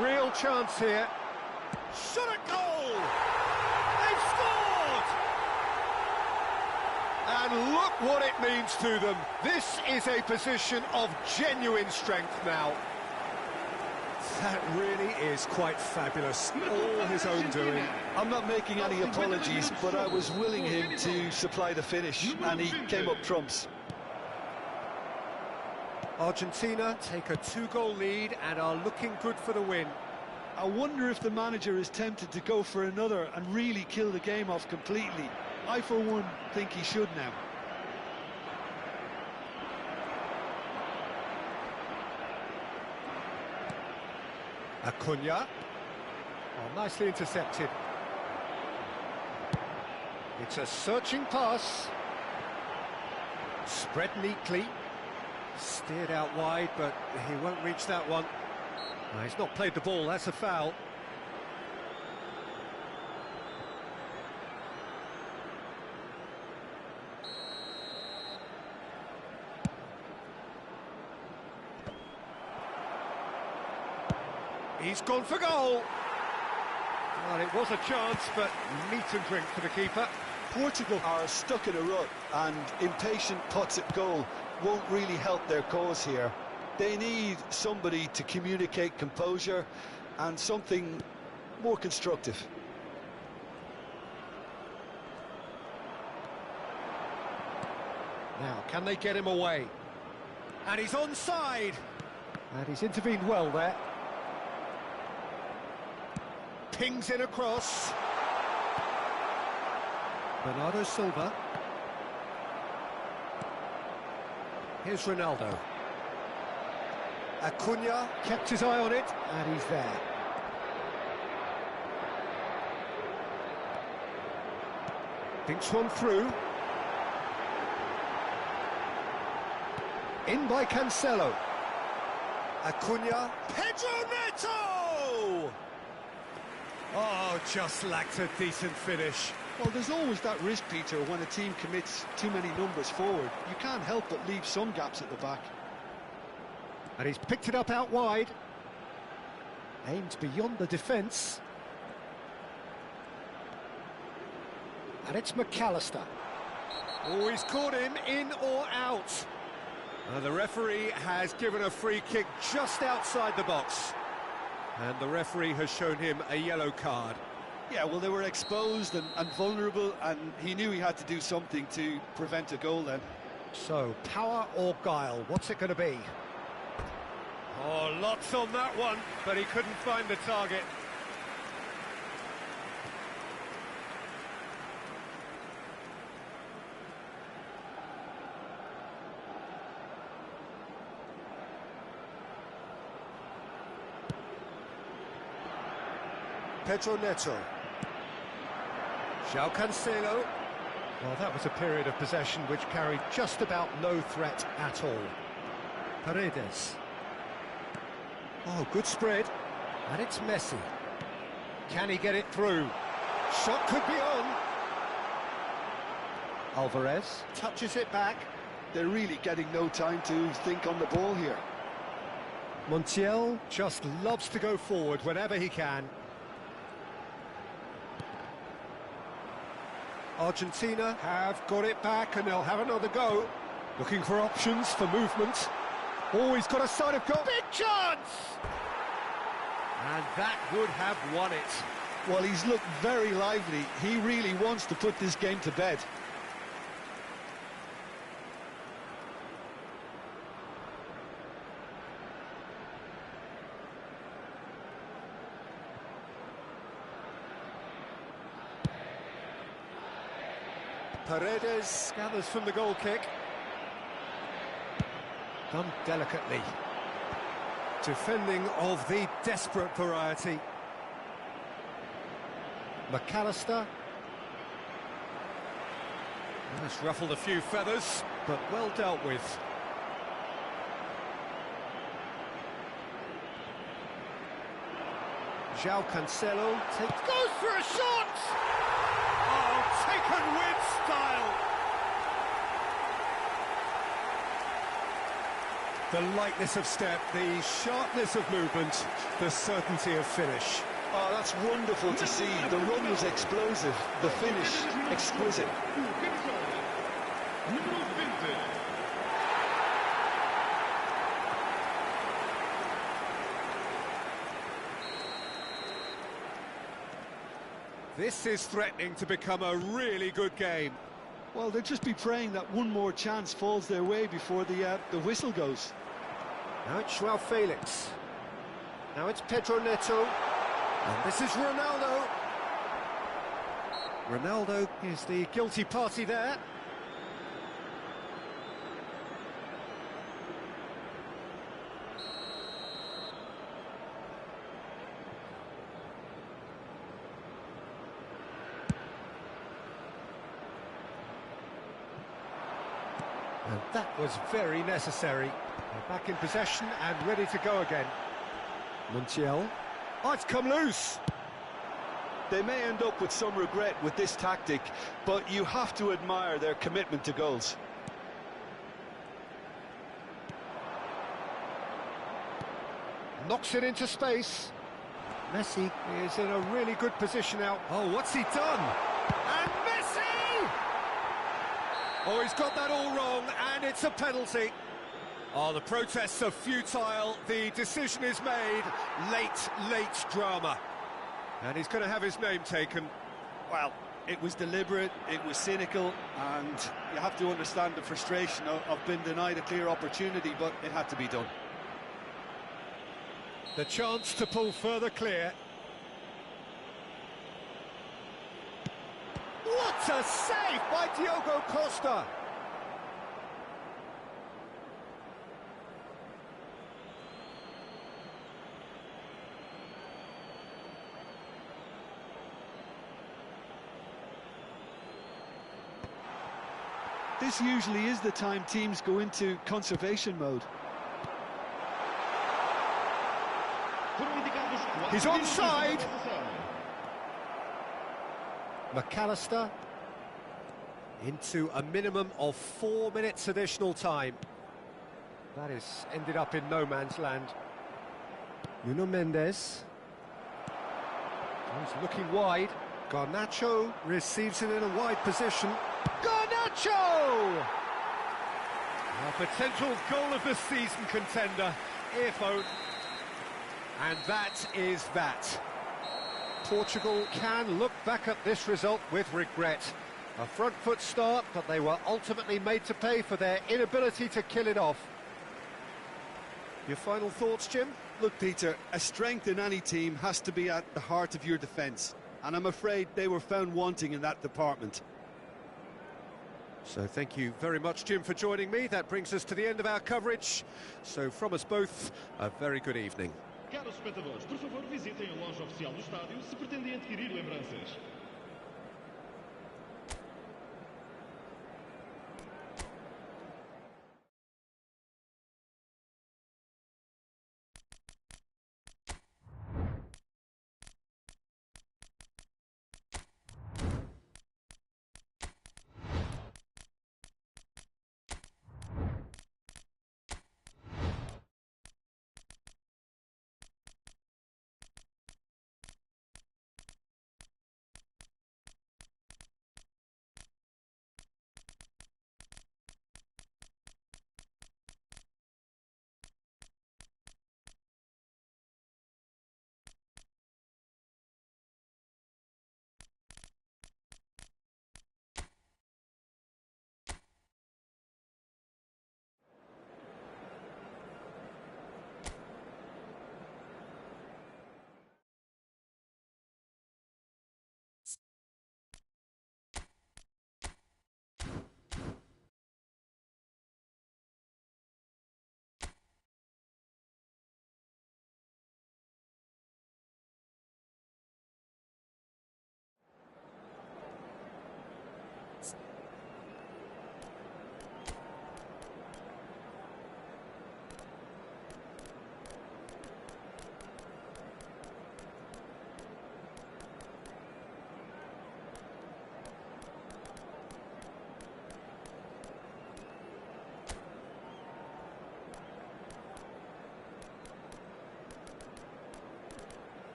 Real chance here. Shot at goal! They've scored! And look what it means to them. This is a position of genuine strength now. That really is quite fabulous. All his own doing. I'm not making any apologies, but I was willing him to supply the finish, and he came up trumps. Argentina take a 2-goal lead and are looking good for the win. I wonder if the manager is tempted to go for another and really kill the game off completely. I, for one, think he should now. Acuna. Oh, nicely intercepted. It's a searching pass. Spread neatly. Steered out wide, but he won't reach that one. No, he's not played the ball, that's a foul. He's gone for goal. Well, it was a chance, but meat and drink for the keeper. Portugal are stuck in a rut, and impatient putts at goal won't really help their cause here. They need somebody to communicate composure and something more constructive. Now, can they get him away? And he's onside. And he's intervened well there. Pings in across. Bernardo Silva. Here's Ronaldo. Acuna kept his eye on it, and he's there. Thinks one through. In by Cancelo. Acuna. Pedro Neto! Oh, just lacked a decent finish. Well, there's always that risk, Peter, when a team commits too many numbers forward. You can't help but leave some gaps at the back. And he's picked it up out wide. Aimed beyond the defence. And it's McAllister. Oh, he's caught him in or out. And the referee has given a free kick just outside the box. And the referee has shown him a yellow card. Yeah, well, they were exposed and vulnerable, and he knew he had to do something to prevent a goal then. So, power or guile, what's it going to be? Oh, lots on that one, but he couldn't find the target. Pedro Neto. João Cancelo. Well, that was a period of possession which carried just about no threat at all. Paredes. Oh, good spread. And it's Messi. Can he get it through? Shot could be on. Alvarez touches it back. They're really getting no time to think on the ball here. Montiel just loves to go forward whenever he can. Argentina have got it back and they'll have another go. Looking for options for movement. Oh, he's got a side of goal. Big chance! And that would have won it. Well, he's looked very lively. He really wants to put this game to bed. Paredes gathers from the goal kick. Done delicately. Defending of the desperate variety. McAllister. That's ruffled a few feathers, but well dealt with. Cancelo goes for a shot! Oh, taken with style! The lightness of step, the sharpness of movement, the certainty of finish. Oh, that's wonderful to see. The run was explosive, the finish exquisite. This is threatening to become a really good game. Well, they'll just be praying that one more chance falls their way before the whistle goes. Now it's Joao Felix. Now it's Pedro Neto. And this is Ronaldo. Ronaldo is the guilty party there. And that was very necessary. They're back in possession and ready to go again. Montiel. Oh, it's come loose. They may end up with some regret with this tactic, but you have to admire their commitment to goals. Knocks it into space. Messi is in a really good position now. Oh, what's he done? And Messi! Oh, he's got that all wrong, and it's a penalty. Oh, the protests are futile. The decision is made. Late drama. And he's going to have his name taken. Well, it was deliberate, it was cynical, and you have to understand the frustration of being denied a clear opportunity, but it had to be done. The chance to pull further clear. What a save by Diogo Costa! This usually is the time teams go into conservation mode. He's onside! McAllister into a minimum of 4 minutes additional time. That is ended up in no man's land. Nuno Mendes. He's looking wide. Garnacho receives it in a wide position. Garnacho! A potential goal of the season contender, if only. And that is that. Portugal can look back at this result with regret. A front foot start, but they were ultimately made to pay for their inability to kill it off. Your final thoughts, Jim? Look, Peter, a strength in any team has to be at the heart of your defence, and I'm afraid they were found wanting in that department. So thank you very much, Jim, for joining me. That brings us to the end of our coverage. So from us both, a very good evening. Caros espectadores, por favor visitem a loja oficial do estádio se pretendem adquirir lembranças.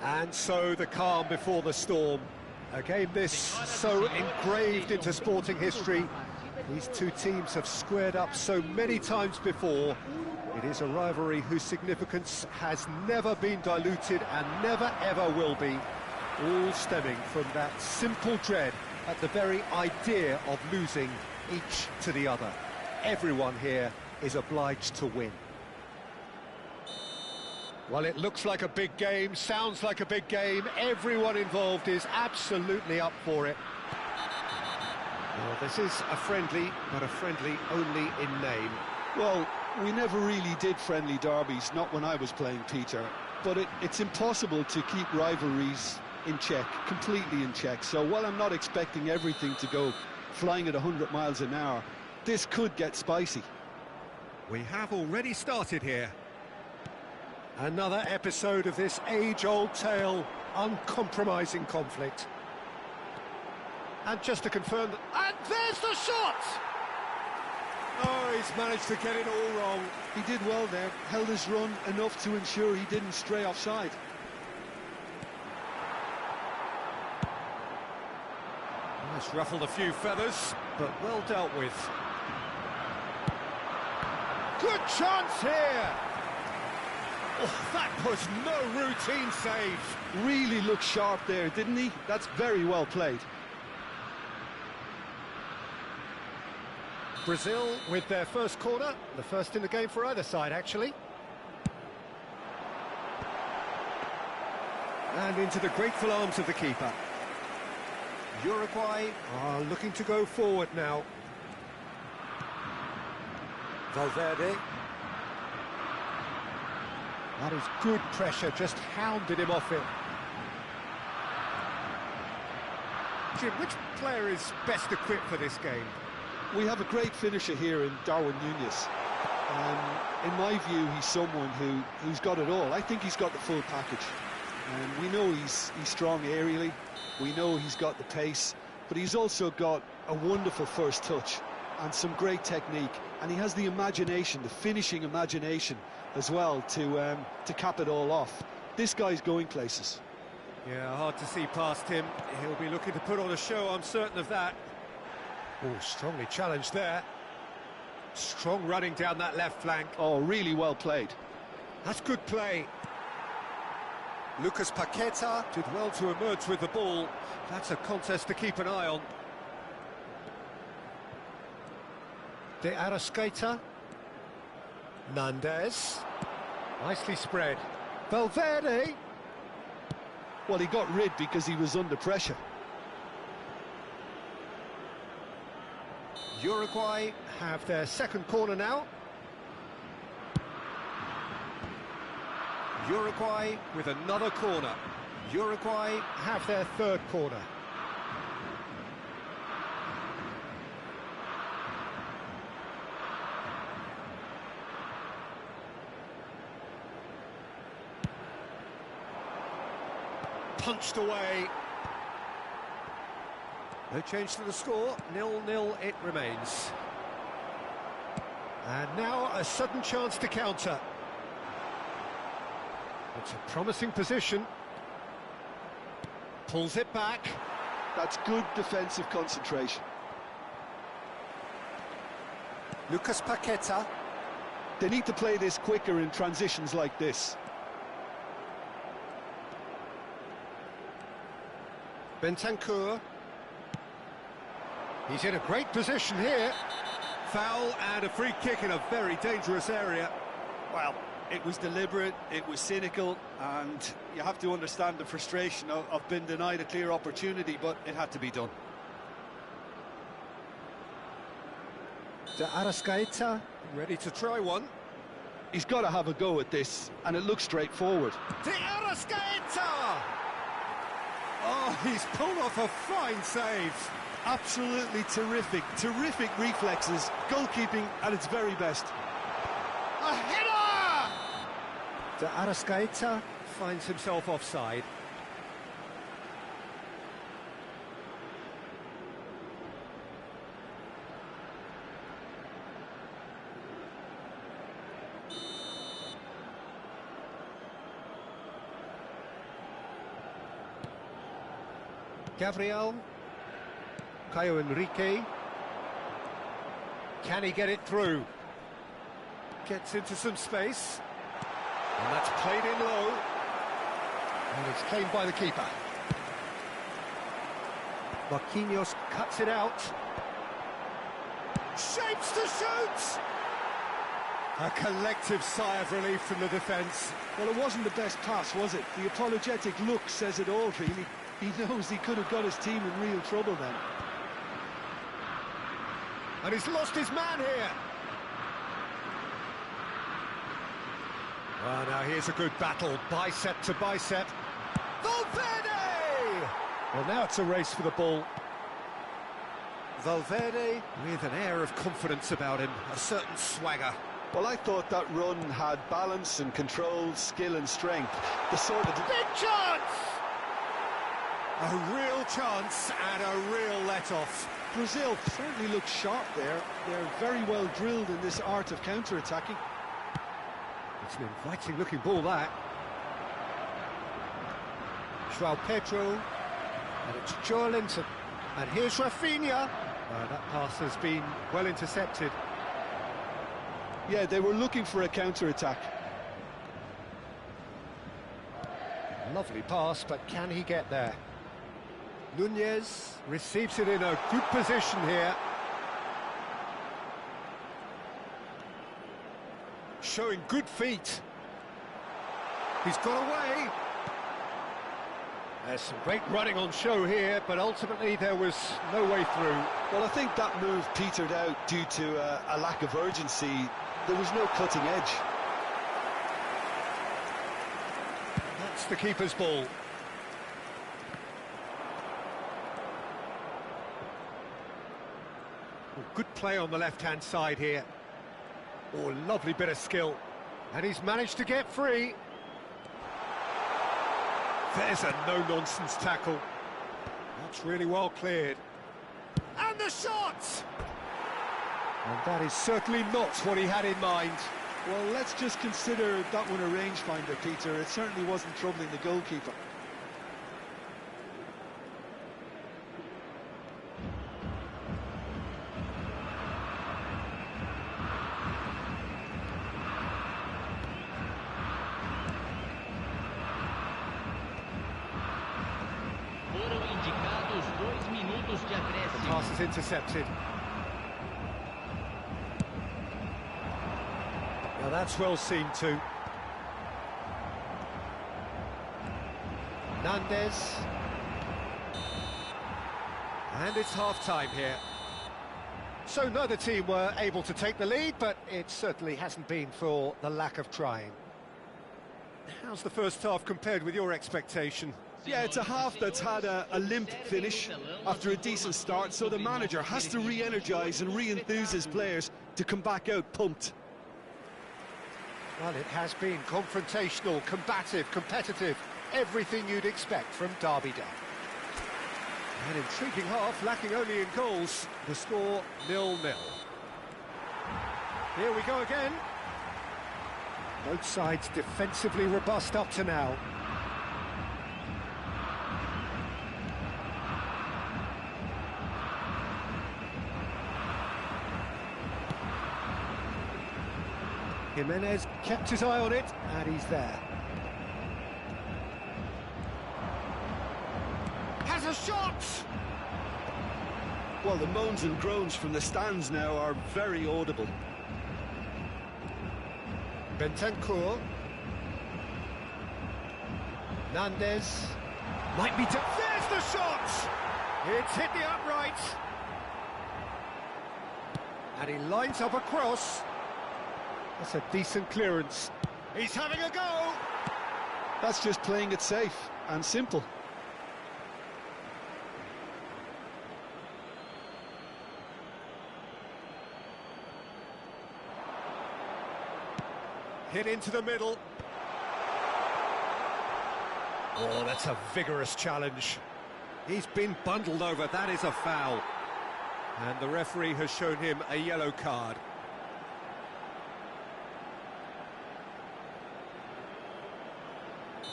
And so the calm before the storm. A game this so engraved into sporting history. These two teams have squared up so many times before. It is a rivalry whose significance has never been diluted and never ever will be. All stemming from that simple dread at the very idea of losing each to the other. Everyone here is obliged to win. Well, it looks like a big game, sounds like a big game. Everyone involved is absolutely up for it. Well, this is a friendly, but a friendly only in name. Well, we never really did friendly derbies, not when I was playing, Peter. But it's impossible to keep rivalries in check, completely in check. So while I'm not expecting everything to go flying at 100 miles an hour, this could get spicy. We have already started here. Another episode of this age-old tale, uncompromising conflict. And just to confirm that... And there's the shot! Oh, he's managed to get it all wrong. He did well there, held his run enough to ensure he didn't stray offside. It's ruffled a few feathers, but well dealt with. Good chance here! Oh, that was no routine save. Really looked sharp there, didn't he? That's very well played. Brazil with their first corner, the first in the game for either side, actually. And into the grateful arms of the keeper. Uruguay are looking to go forward now. Valverde. That is good pressure, just hounded him off it. Jim, which player is best equipped for this game? We have a great finisher here in Darwin Núñez. In my view, he's someone who's got it all. I think he's got the full package. We know he's strong aerially. We know he's got the pace, but he's also got a wonderful first touch and some great technique. And he has the imagination, the finishing imagination as well to cap it all off. This guy's going places. Yeah, hard to see past him. He'll be looking to put on a show, I'm certain of that. Oh, strongly challenged there. Strong running down that left flank. Oh, really well played. That's good play. Lucas Paqueta did well to emerge with the ball. That's a contest to keep an eye on. De Arrascaeta. Nandez. Nicely spread. Valverde. Well, he got rid because he was under pressure. Uruguay have their second corner now. Uruguay with another corner. Uruguay have their third corner. Punched away. No change to the score, 0-0 it remains. And now a sudden chance to counter. It's a promising position. Pulls it back. That's good defensive concentration. Lucas Paqueta. They need to play this quicker in transitions like this. Bentancur. He's in a great position here. Foul and a free kick in a very dangerous area. Well, it was deliberate, it was cynical, and you have to understand the frustration of being denied a clear opportunity, but it had to be done. De Arrascaeta, ready to try one. He's got to have a go at this, and it looks straightforward. De Arrascaeta! Oh, he's pulled off a fine save. Absolutely terrific, terrific reflexes, goalkeeping at its very best. A header! De Arrascaeta finds himself offside. Gabriel. Caio Enrique. Can he get it through? Gets into some space. And that's played in low. And it's claimed by the keeper. Marquinhos cuts it out. Shapes to shoot! A collective sigh of relief from the defence. Well, it wasn't the best pass, was it? The apologetic look says it all, really. He knows he could have got his team in real trouble then. And he's lost his man here. Well, now here's a good battle, bicep to bicep. Valverde! Well, now it's a race for the ball. Valverde with an air of confidence about him, a certain swagger. Well, I thought that run had balance and control, skill and strength. The sort of... Big chance! A real chance and a real let-off. Brazil certainly looks sharp there. They're very well drilled in this art of counter-attacking. It's an inviting-looking ball, that. João Pedro, and it's Joelinton. And here's Rafinha. That pass has been well intercepted. Yeah, they were looking for a counter-attack. Lovely pass, but can he get there? Nunez receives it in a good position here. Showing good feet. He's got away. There's some great running on show here, but ultimately there was no way through. Well, I think that move petered out due to a lack of urgency. There was no cutting edge. That's the keeper's ball. Good play on the left-hand side here. Oh, lovely bit of skill. And he's managed to get free. There's a no-nonsense tackle. That's really well cleared. And the shot! And that is certainly not what he had in mind. Well, let's just consider that one a rangefinder, Peter. It certainly wasn't troubling the goalkeeper. The pass is intercepted. Now that's well seen too. Nandez. And it's half-time here. So neither team were able to take the lead, but it certainly hasn't been for the lack of trying. How's the first half compared with your expectation? Yeah, it's a half that's had a limp finish after a decent start, so the manager has to re-energise and re-enthuse his players to come back out pumped. Well, it has been confrontational, combative, competitive, everything you'd expect from Derby Day. An intriguing half, lacking only in goals. The score 0-0. Here we go again. Both sides defensively robust up to now. Jimenez kept his eye on it, and he's there. Has a shot! Well, the moans and groans from the stands now are very audible. Bentancur. Nandez. Might be... There's the shot! It's hit the upright. And he lines up a cross. That's a decent clearance. He's having a go! That's just playing it safe and simple. Hit into the middle. Oh, that's a vigorous challenge. He's been bundled over, that is a foul. And the referee has shown him a yellow card.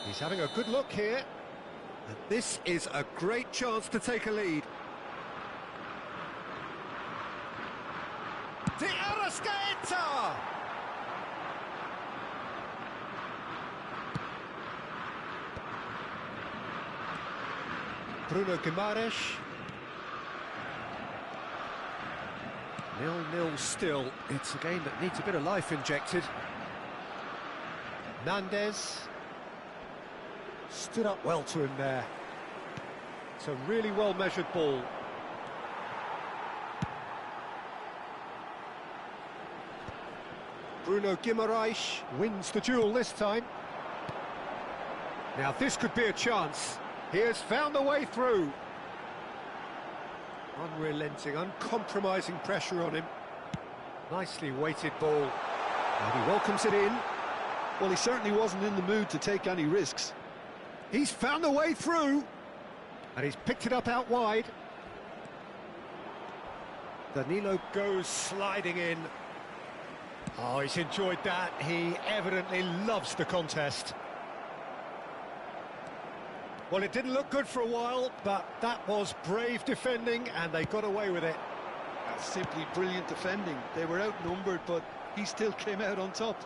He's having a good look here. And this is a great chance to take a lead. Cerita! Bruno Guimaraes. 0-0 still. It's a game that needs a bit of life injected. Nandez stood up well to him there. It's a really well-measured ball. Bruno Guimaraes wins the duel this time. Now this could be a chance. He has found a way through. Unrelenting, uncompromising pressure on him. Nicely weighted ball. And he welcomes it in. Well, he certainly wasn't in the mood to take any risks. He's found a way through. And he's picked it up out wide. Danilo goes sliding in. Oh, he's enjoyed that. He evidently loves the contest. Well, it didn't look good for a while, but that was brave defending, and they got away with it. That's simply brilliant defending. They were outnumbered, but he still came out on top.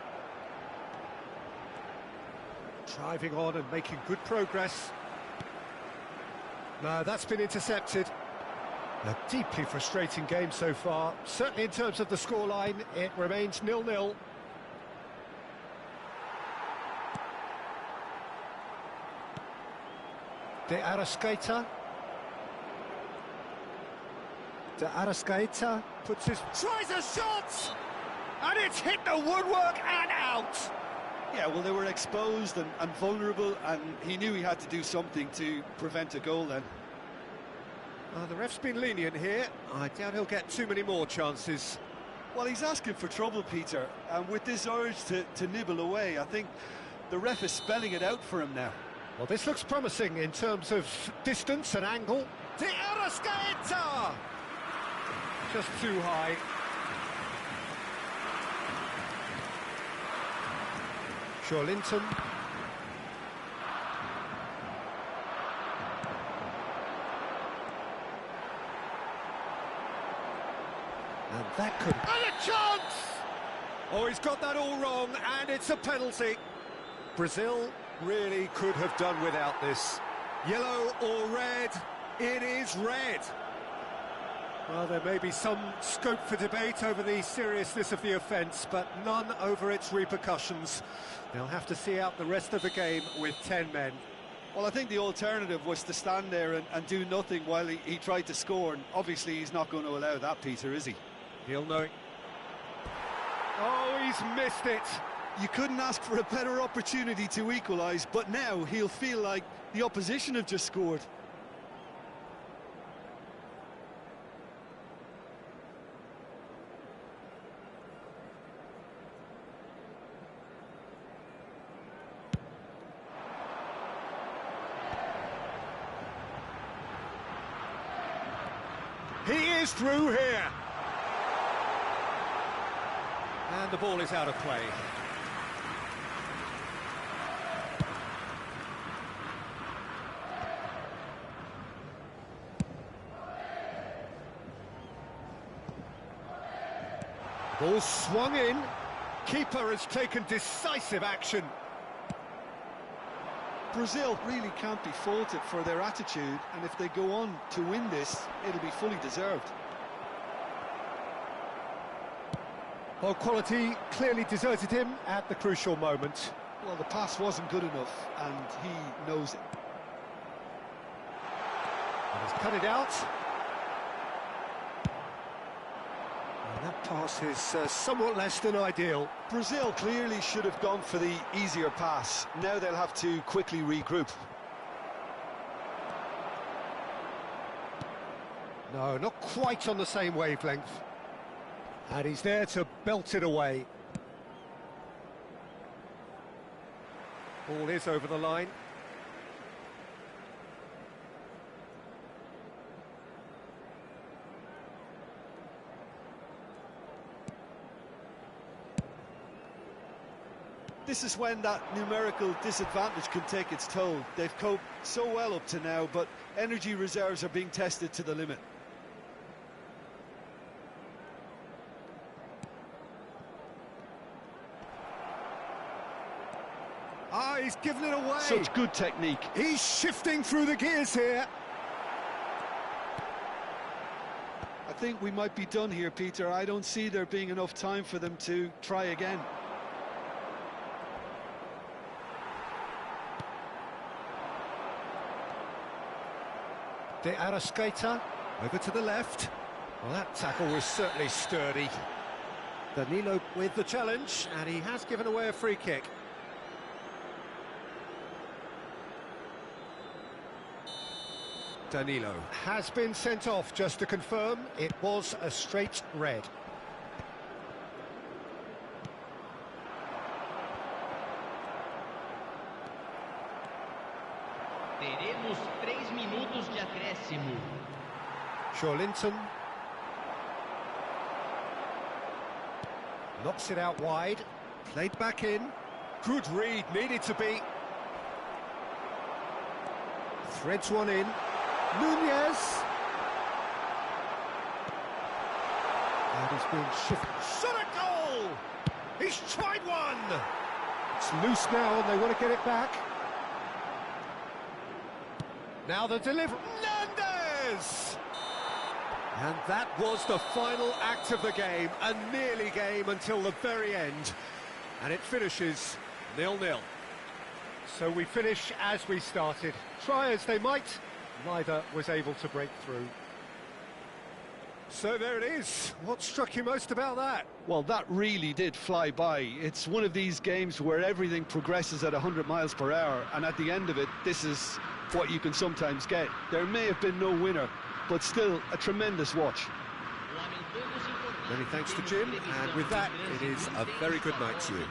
Driving on and making good progress. No, that's been intercepted. A deeply frustrating game so far. Certainly in terms of the scoreline, it remains 0-0. De Arrascaeta. De Arrascaeta puts his... tries a shot! And it's hit the woodwork and out! Yeah, well, they were exposed and vulnerable, and he knew he had to do something to prevent a goal then. The ref's been lenient here. I doubt he'll get too many more chances. Well, he's asking for trouble, Peter, and with this urge to nibble away, I think the ref is spelling it out for him now. Well, this looks promising in terms of distance and angle. De Arrascaeta! Just too high. Linton. And that could... and a chance! Oh, he's got that all wrong, and it's a penalty. Brazil really could have done without this. Yellow or red? It is red. Well, there may be some scope for debate over the seriousness of the offence, but none over its repercussions. They'll have to see out the rest of the game with 10 men. Well, I think the alternative was to stand there and do nothing while he tried to score, and obviously he's not going to allow that, Peter, is he? He'll know it. Oh, he's missed it. You couldn't ask for a better opportunity to equalise, but now he'll feel like the opposition have just scored. He is through here. And the ball is out of play. Ball swung in. Keeper has taken decisive action. Brazil really can't be faulted for their attitude, and if they go on to win this, it'll be fully deserved. Well, quality clearly deserted him at the crucial moment. Well, the pass wasn't good enough, and he knows it. And he's cut it out. And that pass is somewhat less than ideal. Brazil clearly should have gone for the easier pass. Now they'll have to quickly regroup. No, not quite on the same wavelength. And he's there to belt it away. Ball is over the line. This is when that numerical disadvantage can take its toll. They've coped so well up to now, but energy reserves are being tested to the limit. Ah, he's given it away. Such good technique. He's shifting through the gears here. I think we might be done here, Peter. I don't see there being enough time for them to try again. De Arrascaeta over to the left. Well, that tackle was certainly sturdy. Danilo with the challenge, and he has given away a free kick. Danilo has been sent off, just to confirm. It was a straight red. Teremos 3 minutos de acréscimo. Linton knocks it out wide, played back in. Good read, needed to be. Threads one in. Nunez. And he's been shifted. Shot a goal! He's tried one! It's loose now and they want to get it back. Now the delivery. Nandez! And that was the final act of the game, a nearly game until the very end. And it finishes 0-0. So we finish as we started. Try as they might, neither was able to break through. So there it is. What struck you most about that? Well, that really did fly by. It's one of these games where everything progresses at 100 miles per hour, and at the end of it, this is what you can sometimes get. There may have been no winner, but still a tremendous watch. Many thanks to Jim, and with that, it is a very good night to you.